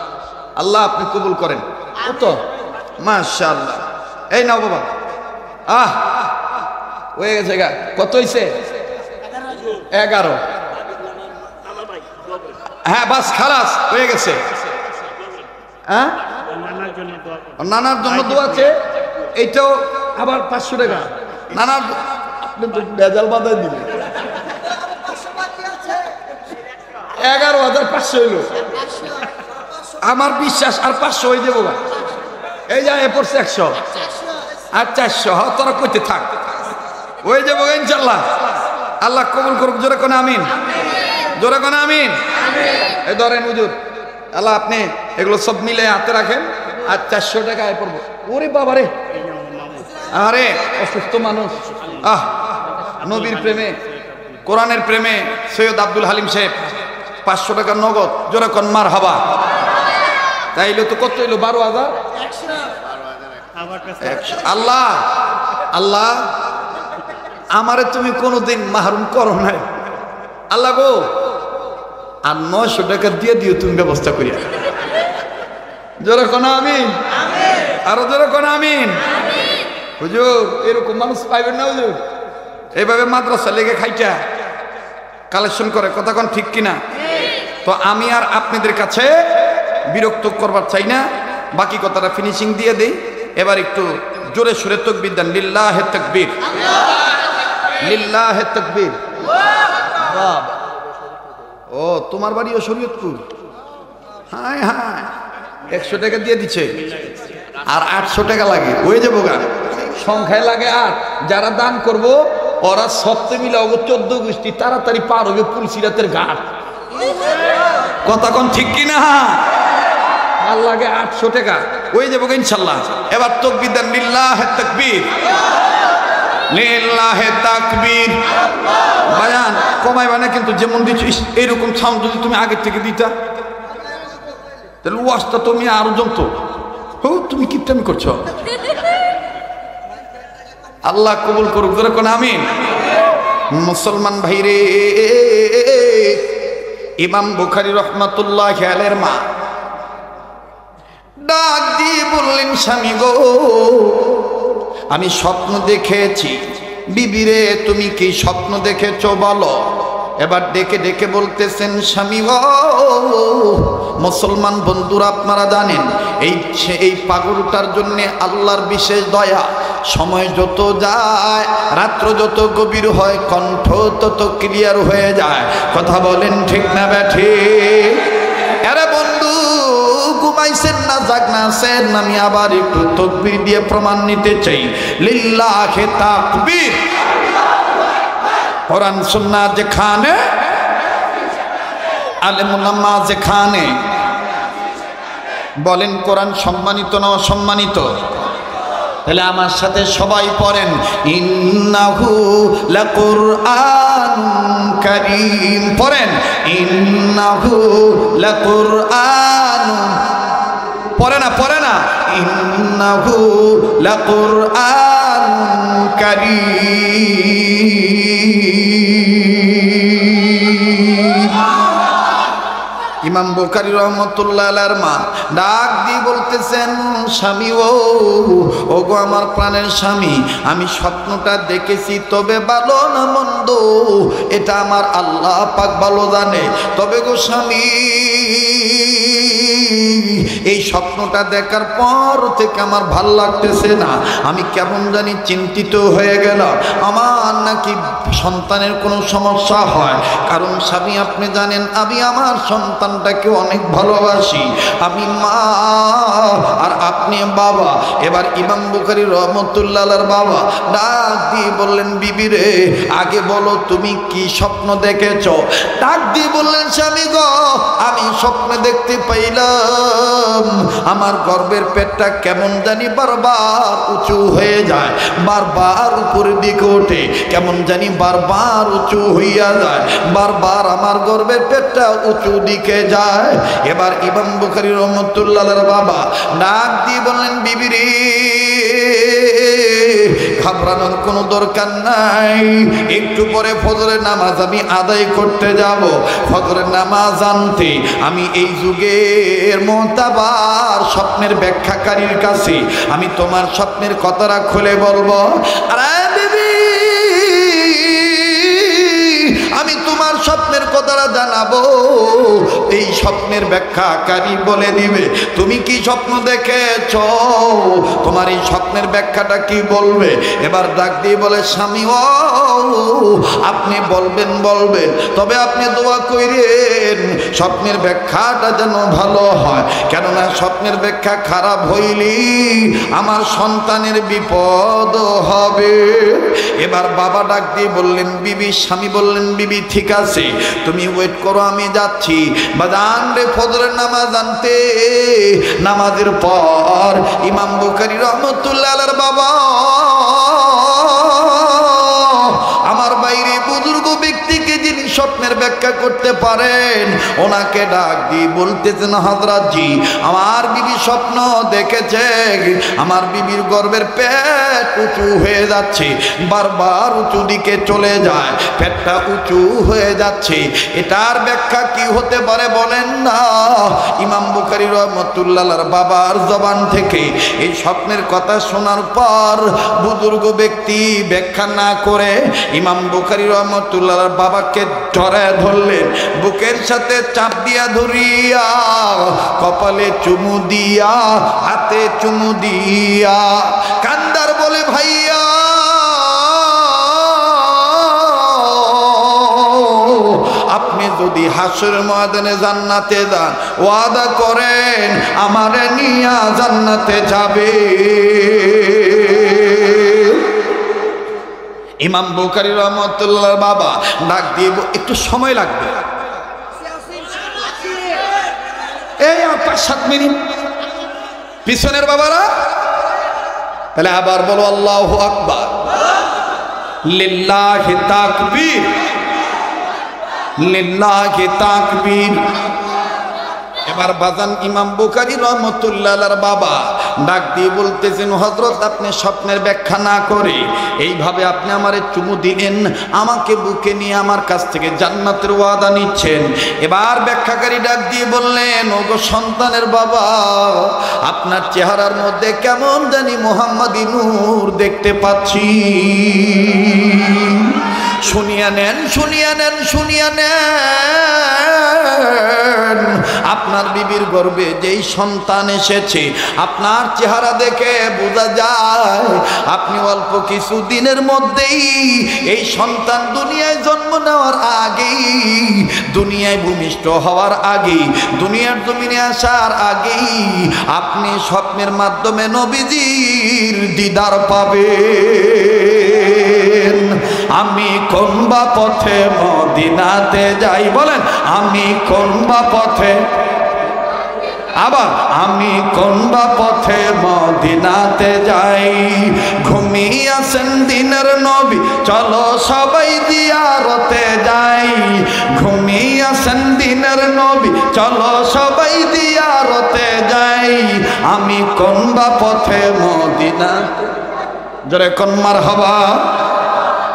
আল্লাহ আপনি কবুল করেন। কত? মাশাআল্লাহ। এই নাও বাবা, আহ হয়ে গেছে গা। কত হইছে? 11। হ্যাঁ বাস খালাস হয়ে গেছে। হ্যাঁ নানার জন্য দোয়া আছে, এইটাও আবার 500 টাকা। নানার আপনি তো বেজাল বাধাই দিলেন। 11,500 হইলো। আমার বিশ্বাস আর 500 হয়ে যাবো। এই যা এ পড়ছে 100 আর 400। হ তোরা কইতে থাক, হয়ে যাবো ইনশাল্লাহ। আল্লাহ কবুল করুক, জোরে কোন আমিন, জোরে কোন আমিন। এই ধরেন হুজুর, আল্লাহ আপনি এগুলো সব মিলে হাতে রাখেন, আর 400 টাকা আয় পড়বো। ওরে বাবা রে, আরে অসুস্থ মানুষ। আহ নবীর প্রেমে, কোরআনের প্রেমে সৈয়দ আব্দুল হালিম সাহেব 500 টাকা নগদ, জোরে কোন মারহাবা। তাইলে তো কত হইলো 12,000 আল্লাহ আল্লাহ আমারে তুমি কোনোদিন মাহরুম করো নাই আল্লাহ গো আর 900 টাকা দিয়ে দিও তুমি ব্যবস্থা করিয়া জোরে কোন আমিন আরো জোরে কোন আমিন হুজুর এরকম মানুষ পাইবেন না হুজুর এইভাবে মাদ্রাসা লেগে খাইটা কালেকশন করে কথা কোন ঠিক কিনা তো আমি আর আপনাদের কাছে বিরক্ত করবার চাই না বাকি কথাটা ফিনিশিং দিয়ে দেই এবার একটু জোরে সুরে তাকবীর দেন লিল্লাহে তাকবীর লিল্লাহে তাকবীর বাহ ও তোমার বাড়িও শরীয়তপুর হায় হায় 100 টাকা দিয়ে দিচ্ছে আর 800 টাকা লাগে হয়ে যাবো গা সংখ্যায় লাগে 8 যারা দান করব ওরা সপ্তে মিলে 14 গোষ্ঠী তাড়াতাড়ি পার হবে পুলসিরাতের ঘাট কথা কোন ঠিক কিনা আর লাগে 800 টাকা হয়ে যাবো ইনশাআল্লাহ এবার তাকবীর দেন লিল্লাহে তাকবীর লিল্লাহে তাকবীর বায়ান কমাইবা না কিন্তু যেমন দিচ্ছিস এরকম সাউন্ড যদি তুমি আগে থেকে দিতা তাহলে ওয়াজটা তুমি আরো জমতো হো তুমি কিপটামি করছো আল্লাহ কবুল করুক জোরে কোন আমিন মুসলমান ভাইরে ইমাম বুখারী রাহমাতুল্লাহি আলাইহির মা ডাক দিয়ে বললেন স্বামী গো আমি স্বপ্ন দেখেছি বিবিরে তুমি কি স্বপ্ন দেখেছো বলো এবার ডেকে ডেকে বলতেছেন স্বামী গো মুসলমান বন্ধুরা আপনারা জানেন এই পাগলটার জন্য আল্লাহর বিশেষ দয়া সময় যত যায় রাত্র যত গভীর হয় কণ্ঠ তত ক্লিয়ার হয়ে যায় কথা বলেন ঠিক না ব্যাঠিক আরে বন্ধু ঘুমাইছেন না জাগনা আছেন আমি আবার একটু তাকবীর দিয়ে প্রমাণ নিতে চাই লিল্লাহে তাকবীর কোরআন সুন্নাহ যেখানে আলেম উলামা যেখানে বলেন কোরআন সম্মানিত না অসম্মানিত তাহলে আমার সাথে সবাই পড়েন ইন্নাহু লাকুরআনুন কারীম পড়েন ইন্নাহু লাকুরআনুন পড়ে না ইন্নাহু লাকুরআনুন কারীম ইমাম বুখারী রাহমাতুল্লাহ আলাইহির মা ডাক দিয়ে বলতেছেন স্বামী ও গো আমার প্রাণের স্বামী আমি স্বপ্নটা দেখেছি তবে ভালো না মন্দ এটা আমার আল্লাহ পাক ভালো জানে তবে গো স্বামী এই স্বপ্নটা দেখার পর থেকে আমার ভাল লাগতেছে না আমি কেমন জানি চিন্তিত হয়ে গেলাম আমার নাকি সন্তানের কোনো সমস্যা হয় কারণ স্বামী আপনি জানেন আমি আমার সন্তানটাকে অনেক ভালোবাসি আমি মা আর আপনি বাবা এবার ইমাম বুখারী রাহমাতুল্লাহ আলাইহির বাবা ডাক দিয়ে বললেন বিবি রে আগে বলো তুমি কি স্বপ্ন দেখেছো ডাক দিয়ে বললেন স্বামী গো আমি স্বপ্নে দেখতে পাইলাম আমার গর্ভের পেটটা কেমন জানি বারবার উঁচু হয়ে যায় বারবার উপরের দিকে ওঠে কেমন জানি বারবার উঁচু হইয়া যায় বারবার আমার গর্ভের পেটটা উঁচু দিকে যায় এবার ইমাম বুখারী রাহমাতুল্লাহ আলাইহির বাবা ডাক দিয়ে বললেন বিবি রে ঘাবড়ানোর কোনো দরকার নাই একটু পরে ফজরের নামাজ আমি আদায় করতে যাব ফজরের নামাজ আনতে আমি এই যুগের মুতাবার স্বপ্নের ব্যাখ্যাকারীর কাছে আমি তোমার স্বপ্নের কথাটা খুলে বলবো আরে বিবি আমি তোমার স্বপ্নের কথাটা জানাবো এই স্বপ্নের ব্যাখ্যাকারী বলে দিবে তুমি কি স্বপ্ন দেখেছো তোমার এই স্বপ্নের ব্যাখ্যাটা কি বলবে এবার ডাক দিয়ে বলে স্বামী ও আপনি বলবেন তবে আপনি দোয়া কইরেন স্বপ্নের ব্যাখ্যাটা যেন ভালো হয় কেননা স্বপ্নের ব্যাখ্যা খারাপ হইলি আমার সন্তানের বিপদ হবে এবার বাবা ডাক দিয়ে বললেন বিবি স্বামী বললেন বিবি ঠিক আছে তুমি ওয়েট করো আমি যাচ্ছি বাজান রে ফজরের নামাজ আনতে নামাজের পর ইমাম বুখারী রাহমাতুল্লাহ আলাইহির বাবা আমার বাইরে বুজুর্গ ব্যক্তিকে যিনি স্বপ্নে স্বপ্নের ব্যাখ্যা করতে পারেন। ওনাকে ডাক দিয়ে বলতেছেন, হযরত জি, আমার বিবি স্বপ্ন দেখেছে আমার বিবির গর্ভের পেট উঁচু হয়ে যাচ্ছে, বারবার উঁচু দিকে চলে যায়, পেটটা উঁচু হয়ে যাচ্ছে, এটার ব্যাখ্যা কি হতে পারে বলেন না। ইমাম বুখারী রহমাতুল্লাহর বাবার জবান থেকে এই স্বপ্নের কথা শোনার পর বুজুর্গ ব্যক্তি ব্যাখ্যা না করে ইমাম বুখারী রহমাতুল্লাহর বাবাকে জড়ায় ধরলেন, বুকের সাথে চাপ দিয়া ধরিয়া, কপালে চুমু দিয়া, হাতে চুমু দিয়া কান্দার বলে, ভাইয়া আপনি যদি হাসর ময়দানে জান্নাতে যান, ওয়াদা করেন আমারে নিয়া জান্নাতে যাবে। ইমাম বুখারী রহমাতুল্লাহর বাবা ডাক দিয়ে, একটু সময় লাগবে, এই 5-7 মিনিট। পিছনের বাবারা তাহলে আবার বলো আল্লাহু আকবার, লিল্লাহি তাকবীর, লিল্লাহি তাকবীর। এবার বাজান ইমাম বুখারী রহমাতুল্লাহর বাবা ডাক দিয়ে বলতেছেন, হযরত আপনি স্বপ্নের ব্যাখ্যা না করে এইভাবে আপনি আমারে চুমু দিলেন, আমাকে বুকে নিয়ে আমার কাছ থেকে জান্নাতের ওয়াদা নিচ্ছেন। এবার ব্যাখ্যাকারী ডাক দিয়ে বললেন, ওগো সন্তানের বাবা, আপনার চেহারার মধ্যে কেমন জানি মুহাম্মাদি নূর দেখতে পাচ্ছি। শুনিয়া নেন, শুনিয়া নেন, শুনিয়া নেন, আপনার বিবির গর্ভে যেই সন্তান এসেছে, আপনার চেহারা দেখে বোঝা যায় আপনি অল্প কিছু দিনের মধ্যেই এই সন্তান দুনিয়ায় জন্ম নেওয়ার আগেই, দুনিয়ায় ভূমিষ্ঠ হওয়ার আগেই, দুনিয়ার জমিনে আসার আগেই আপনি স্বপ্নের মাধ্যমে নবীজির দিদার পাবেন। আমি কোন বা পথে মদিনাতে যাই, বলেন আমি কোন বা পথে, আবার আমি কোন বা পথে মদিনাতে যাই, ঘুমিয়ে আছেন দিনের নবী চলো সবাই জিয়ারতে যাই, ঘুমিয়ে আছেন দিনের নবী চলো সবাই জিয়ারতে যাই, আমি কোন বা পথে মদিনাতে, জোরে কোন মারহাবা।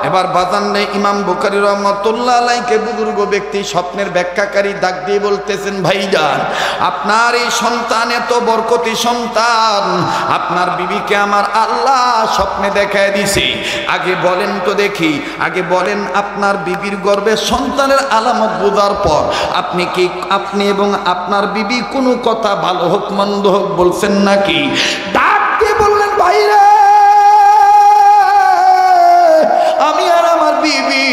এবার বাজান নেই ইমাম বুখারী রহমাতুল্লাহ আলাইকে বুজুর্গ ব্যক্তি স্বপ্নের ব্যাখ্যাকারী ডাক দিয়ে বলতেছেন, ভাইজান আপনার এই সন্তান এত বরকতি সন্তান, আপনার বিবিকে আমার আল্লাহ স্বপ্নে দেখায় দিছে। আগে বলেন তো দেখি, আগে বলেন আপনার বিবির গর্ভে সন্তানের আলামত বোঝার পর আপনি কি, আপনি এবং আপনার বিবি কোনো কথা ভালো হোক মন্দ হোক বলছেন নাকি? ডাক দিয়ে বললেন, ভাইরা আমি আর আমার বিবি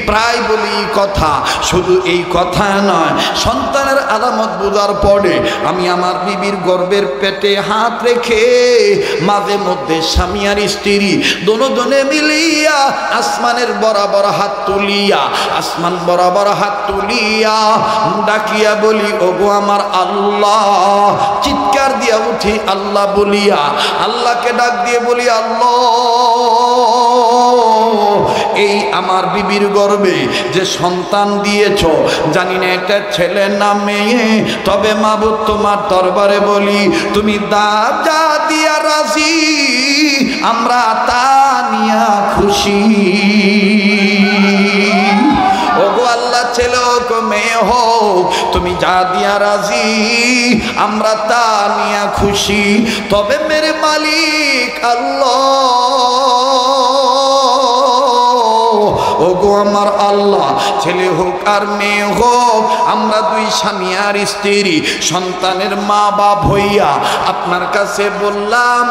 প্রায় বলি কথা, শুধু এই কথা নয়, সন্তানের আলামত বোঝার পরে আমি আমার বিবির গর্ভের পেটে হাত রেখে মাঝে মধ্যে স্বামী আর স্ত্রী দোনোজনে মিলিয়া আসমানের বরাবর হাত তুলিয়া, আসমান বরাবর হাত তুলিয়া ডাকিয়া বলি, ওগো আমার আল্লাহ, চিৎকার দিয়া উঠি আল্লাহ বলিয়া, আল্লাহকে ডাক দিয়ে বলি, আল্লাহ এই আমার বিবির গর্ভে যে সন্তান দিয়েছ, জানি না এটা ছেলে না মেয়ে, তবে মাবুদ তোমার দরবারে বলি তুমি যা দিয়া রাজি, আমরা তা নিয়া খুশি। ওগো আল্লাহ, ছেলে হোক মেয়ে হোক, তুমি যা দিয়া রাজি আমরা তা নিয়া খুশি, তবে মেরে মালিক আল্লাহ, ওগো আমার আল্লাহ, ছেলে হোক আর মেয়ে হোক, আমরা দুই স্বামী আর স্ত্রী সন্তানের মা বাপ হইয়া আপনার কাছে বললাম,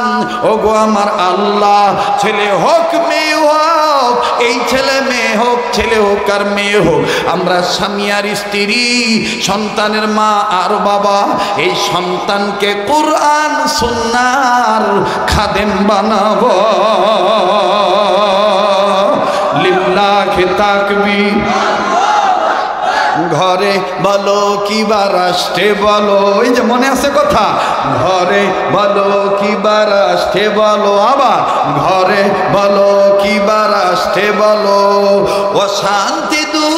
ওগো আমার আল্লাহ, ছেলে হোক মেয়ে হোক, এই ছেলে মেয়ে হোক, ছেলে হোক আর মেয়ে হোক, আমরা স্বামী আর স্ত্রী সন্তানের মা আর বাবা, এই সন্তানকে কুরআন সুন্নাহর খাদেম বানাবো। লিল্লাহি তাকবীর। ঘরে বলো কিবা রাষ্ট্রে বলো, এই যে মনে আছে কথা, ঘরে বলো কিবা রাষ্ট্রে বলো, আবার ঘরে বলো কিবা রাষ্ট্রে বলো, অশান্তি দূর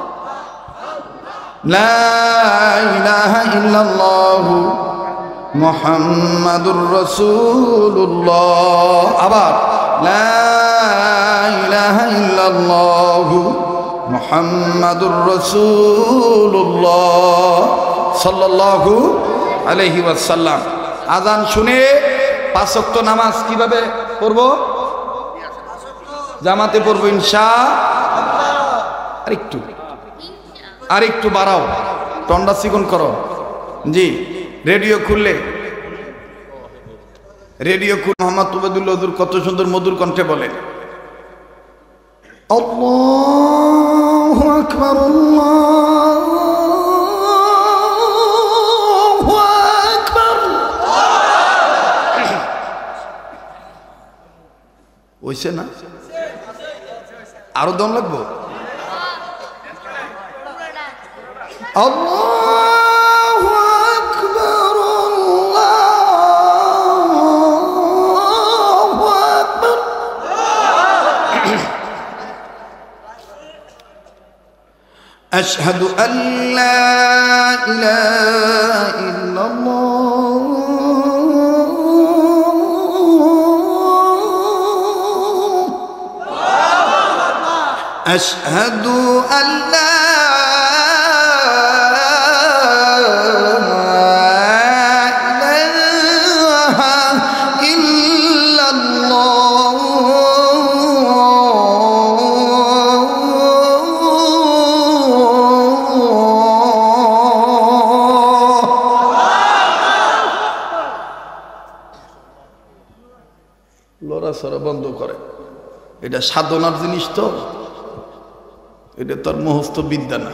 লা ইলাহা ইল্লাল্লাহ মুহাম্মাদুর রাসূলুল্লাহ। আবার লা ইলাহা ইল্লাল্লাহ মুহাম্মাদুর রাসূলুল্লাহ সাল্লাল্লাহু আলাইহি ওয়াসাল্লাম। আজান শুনে 5 ওয়াক্ত নামাজ কিভাবে পড়ব? জামাতে পড়ব ইনশাআল্লাহ। আরেকটু বাড়াও, টন্ডা চিকন করো। জি, রেডিও খুললে মোহাম্মদ তুবাদুল্লাহ হুজুর কত সুন্দর মধুর কণ্ঠে বলেন, আল্লাহু আকবার আল্লাহু আকবার। হইছে না? আরো দম লাগবো? আল্লাহু আকবার আল্লাহু আকবার। আশহাদু আল্লা ইলাহা ইল্লাল্লাহ আশহাদু আল্লা লড়াচড়া বন্ধ করে। এটা সাধনার জিনিস তো, এটা তোর মুখস্থ বিদ্যা না।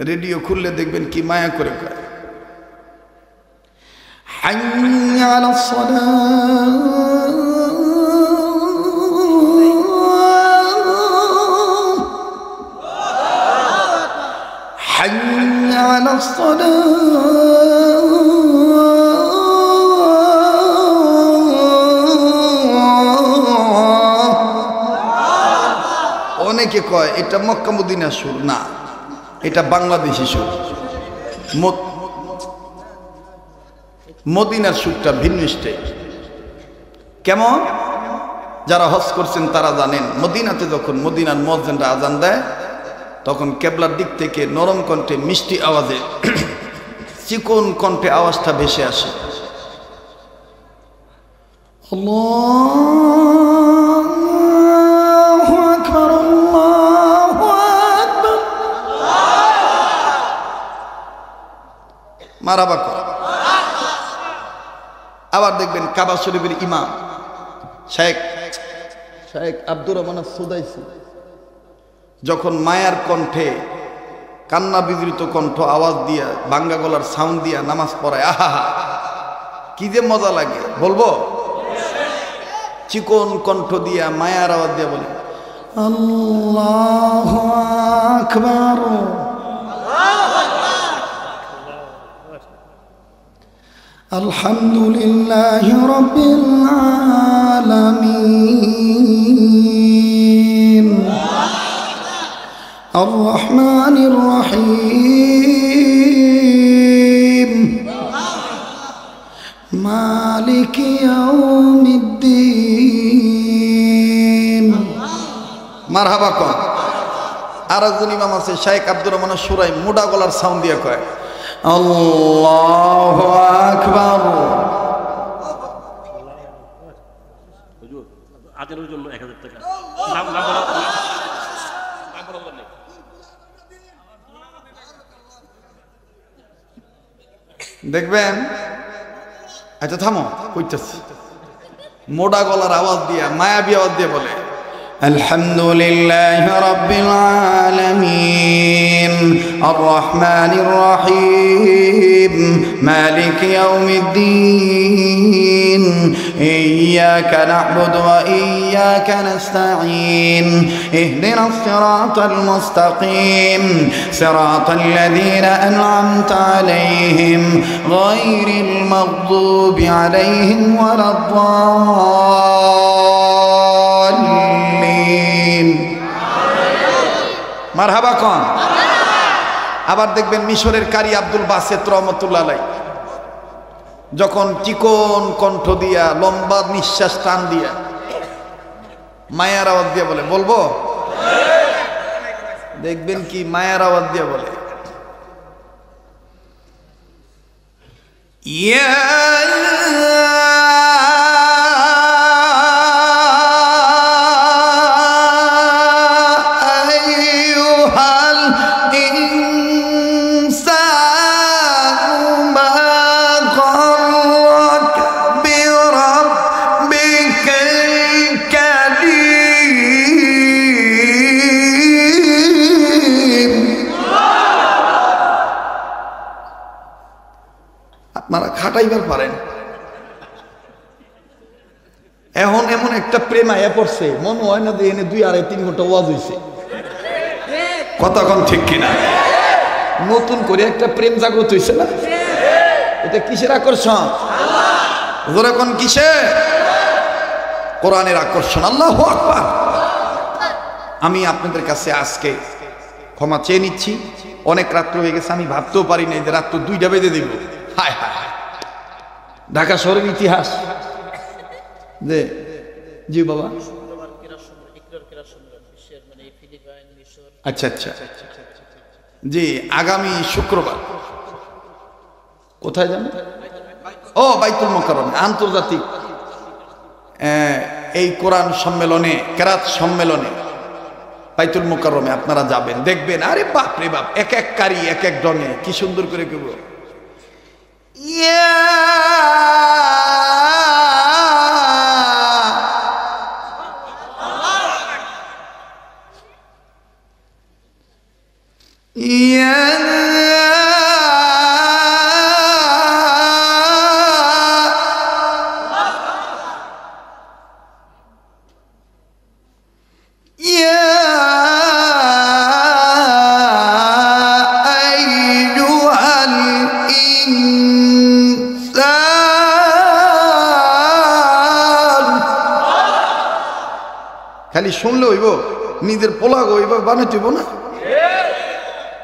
রেডিও খুললে দেখবেন কি মায়া করে কয়, হাইয়া আলাস সালাহ হাইয়া আলাস সালাহ। অনেকে কয় এটা মক্কা মদিনার সুর, না, এটা বাংলাদেশি সুর। মদিনার সুরটা ভিন্ন স্টাইল। কেমন? যারা হজ করছেন তারা জানেন, মদিনাতে যখন মদিনার মুয়াজ্জিনরা আজান দেয় তখন কেবলার দিক থেকে নরম কণ্ঠে মিষ্টি আওয়াজে চিকন কণ্ঠে আওয়াজটা ভেসে আসে, আল্লাহু আকবার আল্লাহু আকবার। মারাবা কর। আবার দেখবেন কাবা শরীফের ইমাম শেখ আব্দুর রহমান সুদাইসি যখন মায়ার কণ্ঠে কান্না বিদ্রিত কণ্ঠ আওয়াজ দিয়া ভাঙ্গা গলার সাউন্ড দিয়া নামাজ পড়ায়, আহা কি যে মজা লাগে বলবো। চিকন কণ্ঠ দিয়া মায়ার আওয়াজ দিয়া বলে, আল্লাহু আকবার আলহামদুলিল্লাহি রাব্বিল আলামিন আর রহমানির রহিম মালিকি ইয়াউমিদ্দিন। মারহাবা কর। আর একজন ইমাম আছে শেখ আব্দুর রহমান সুরাই মোটা গলার সাউন্ড দিয়ে কয়, আল্লাহু আকবার। হুজুর আজের জন্য 1000 টাকা দেখবেন। আচ্ছা থামো, কইতেছি। মোটা গলার আওয়াজ দিয়া মায়াবী আওয়াজ দিয়ে বলে, আলহামদুলিল্লাহি রাব্বিল আলামিন আর রহমানির রহিম মালিকি ইয়াউমিদ্দিন ইয়্যাকা না'বুদু ওয়া ইয়্যাকা নাস্তাঈন ইহদিনাস সিরাতাল মুস্তাকিম সিরাতাল লাযীনা আন'আমতা আলাইহিম গায়রিল মাগদুবি আলাইহিম ওয়ালাদ-দাল্লিন। মারহাবা কোন? আবার দেখবেন মিশরের কারি আব্দুল বাসেত রহমতুল্লাহ আলাইহি যখন চিকন কণ্ঠ দিয়া লম্বা নিঃশ্বাস টান দিয়া মায়ার আওয়াজ দিয়ে বলে, বলবো? দেখবেন কি মায়ার আওয়াজ দিয়ে বলে, ইয়া আপনারা খাটাইবার পারেন। এখন এমন একটা প্রেম আয়া পড়ছে, মনে হয় না যে এনে 2-3 ঘন্টা ওয়াজ হইছে। কথা কোন ঠিক কিনা? নতুন করে একটা প্রেম জাগ্রত হইছে না? এটা কিসের আকর্ষণ? জোরে কোন কিসে? কোরআনের আকর্ষণ। আল্লাহু আকবার। আমি আপনাদের কাছে আজকে ক্ষমা চেয়ে নিচ্ছি, অনেক রাত্র হয়ে গেছে, আমি ভাবতেও পারি নাই যে রাত্র 2টা বেজে দিব। হায় হায়, ঢাকা শহরের ইতিহাস যে জি বাবা, আচ্ছা আচ্ছা জি, আগামী শুক্রবার কোথায় যাবেন? ও বাইতুল মোকাররমে আন্তর্জাতিক এই কোরআন সম্মেলনে, কেরাত সম্মেলনে বাইতুল মোকাররমে আপনারা যাবেন, দেখবেন আরে বাপ রে বাপ, এক এক কারি এক এক রঙে কি সুন্দর করে কেউ খালি শুনলে হইব, নিজের পোলাগ হইব বানাইতে হইব না?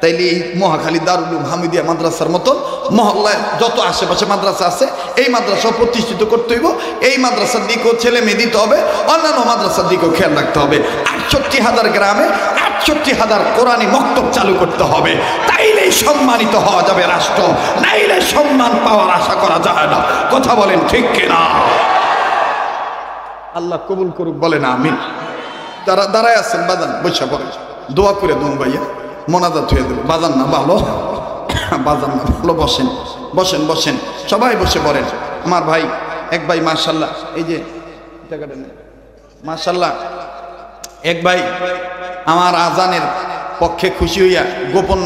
তাইলে এই মহাখালী দারুল উলুম হামিদিয়া মাদ্রাসার মতো মহল্লায় যত আশেপাশে মাদ্রাসা আছে এই মাদ্রাসা প্রতিষ্ঠিত করতে হইব। এই মাদ্রাসার দিকেও ছেলে মেয়ে দিতে হবে, অন্যান্য মাদ্রাসার দিকেও খেয়াল রাখতে হবে। 68,000 গ্রামে 68,000 কোরআনী মক্তব চালু করতে হবে, তাইলেই সম্মানিত হওয়া যাবে রাষ্ট্র, নাইলে সম্মান পাওয়ার আশা করা যায় না। কথা বলেন ঠিক কিনা? আল্লাহ কবুল করুক, বলেন আমিন। দাঁড়ায় আছেন বাজান, বৈশা পড়ে দোয়া করে দেবো ভাইয়া, মোনাজাত হয়ে দেবো। বাজান না ভালো, বাজান না ভালো, বসেন বসেন বসেন, সবাই বসে পড়েন। আমার ভাই এক ভাই মাশাল্লাহ, এই যে টাকাটা নেই মাশাল্লাহ, এক ভাই আমার আজানের পক্ষে খুশি হইয়া গোপন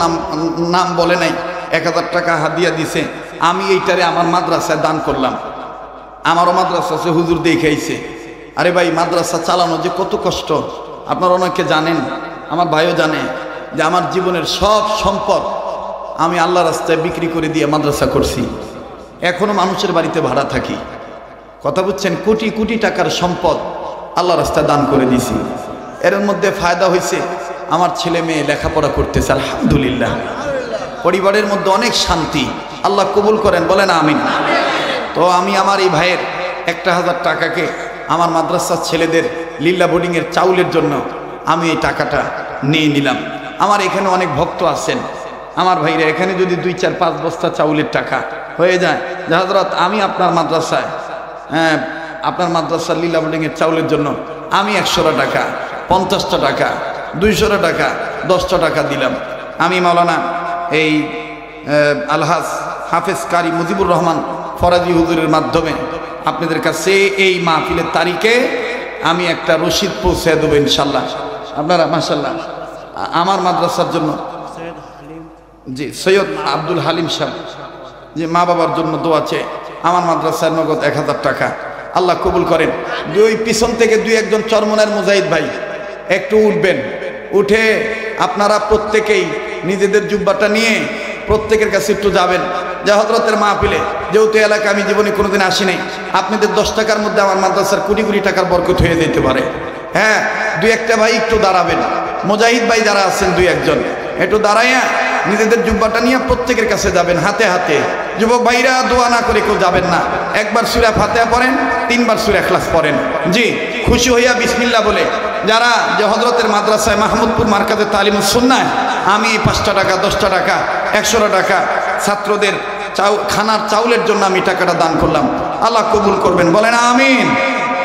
নাম বলে নাই, 1000 টাকা হাদিয়া দিছে। আমি এইটারে আমার মাদ্রাসায় দান করলাম। আমারও মাদ্রাসা আছে, হুজুর দেখাইছে। আরে ভাই, মাদ্রাসা চালানো যে কত কষ্ট আপনারা অনেকে জানেন, আমার ভাইও জানে যে আমার জীবনের সব সম্পদ আমি আল্লাহ রাস্তায় বিক্রি করে দিয়ে মাদ্রাসা করছি। এখনো মানুষের বাড়িতে ভাড়া থাকি। কথা বুঝছেন? কোটি কোটি টাকার সম্পদ আল্লাহ রাস্তায় দান করে দিছি। এর মধ্যে ফায়দা হয়েছে, আমার ছেলে মেয়ে লেখাপড়া করতেছে আলহামদুলিল্লাহ। পরিবারের মধ্যে অনেক শান্তি, আল্লাহ কবুল করেন, বলেন আমিন। তো আমি আমার এই ভাইয়ের 1000 টাকাকে আমার মাদ্রাসার ছেলেদের লিল্লা বোর্ডিংয়ের চাউলের জন্য আমি এই টাকাটা নিয়ে নিলাম। আমার এখানে অনেক ভক্ত আছেন, আমার ভাইরা, এখানে যদি 2-4-5 বস্তা চাউলের টাকা হয়ে যায়, যে হযরত আমি আপনার মাদ্রাসায় আপনার মাদ্রাসার লিল্লা বোর্ডিংয়ের চাউলের জন্য আমি 100 টাকা, 50 টাকা, 200 টাকা, 10 টাকা দিলাম। আমি মাওলানা এই আলহাজ হাফেজ কারি মুজিবুর রহমান ফরাজি হুজুরের মাধ্যমে আপনাদের কাছে এই মাহফিলের তারিখে আমি একটা রসিদ পৌঁছে দেবো ইনশাল্লাহ। আপনারা মাশাল্লাহ আমার মাদ্রাসার জন্য, জি সৈয়দ আব্দুল হালিম সাহেব, যে মা বাবার জন্য দোয়া চেয়ে আমার মাদ্রাসার নগদ 1000 টাকা আল্লাহ কবুল করেন। দুই পিছন থেকে 2-1 চরমনের মুজাহিদ ভাই একটু উঠবেন, উঠে আপনারা প্রত্যেকেই নিজেদের জুব্বাটা নিয়ে প্রত্যেকের কাছে একটু যাবেন, যে হযরতের মাহফিলে, যেহেতু এলাকা আমি জীবনে কোনোদিন আসি নাই, আপনাদের 10 টাকার মধ্যে আমার মাদ্রাসার কোটি কোটি টাকার বরকত হয়ে যেতে পারে। হ্যাঁ, 2-1 ভাই একটু দাঁড়াবেন, মুজাহিদ ভাই যারা আছেন 2-1 একটু দাঁড়াইয়া নিজেদের জুব্বাটা নিয়ে প্রত্যেকের কাছে যাবেন হাতে হাতে। যুবক ভাইরা দোয়া না করে কেউ যাবেন না। একবার সূরা ফাতিহা পড়েন, 3 বার সূরা ইখলাস পড়েন। জি, খুশি হইয়া বিসমিল্লাহ বলে। যারা যে হযরতের মাদ্রাসায় মাহমুদপুর মার্কাজে তালিমুস সুন্নাহ, আমি 5 টাকা 10 টাকা 100 টাকা ছাত্রদের খানার চাউলের জন্য আমি টাকাটা দান করলাম, আল্লাহ কবুল করবেন, বলেন আমিন।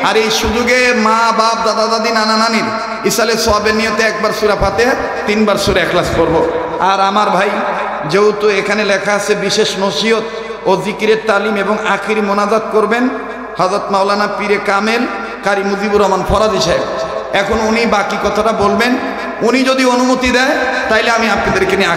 আর এই সুযোগে মা বাপ দাদা দাদি নানা নানির ইসালে সওয়াবের নিয়তে একবার সূরা ফাতিহা 3 বার সূরা ইখলাস পড়ব। আর আমার ভাই, যেহেতু এখানে লেখা আছে বিশেষ নসিহত ও জিকিরের তালিম এবং আখিরি মোনাজাত করবেন হযরত মাওলানা পীরে কামেল কারি মুজিবুর রহমান ফরাজি সাহেব, এখন উনি বাকি কথাটা বলবেন। উনি যদি অনুমতি দেয় তাইলে আমি আপনাদেরকে নিয়ে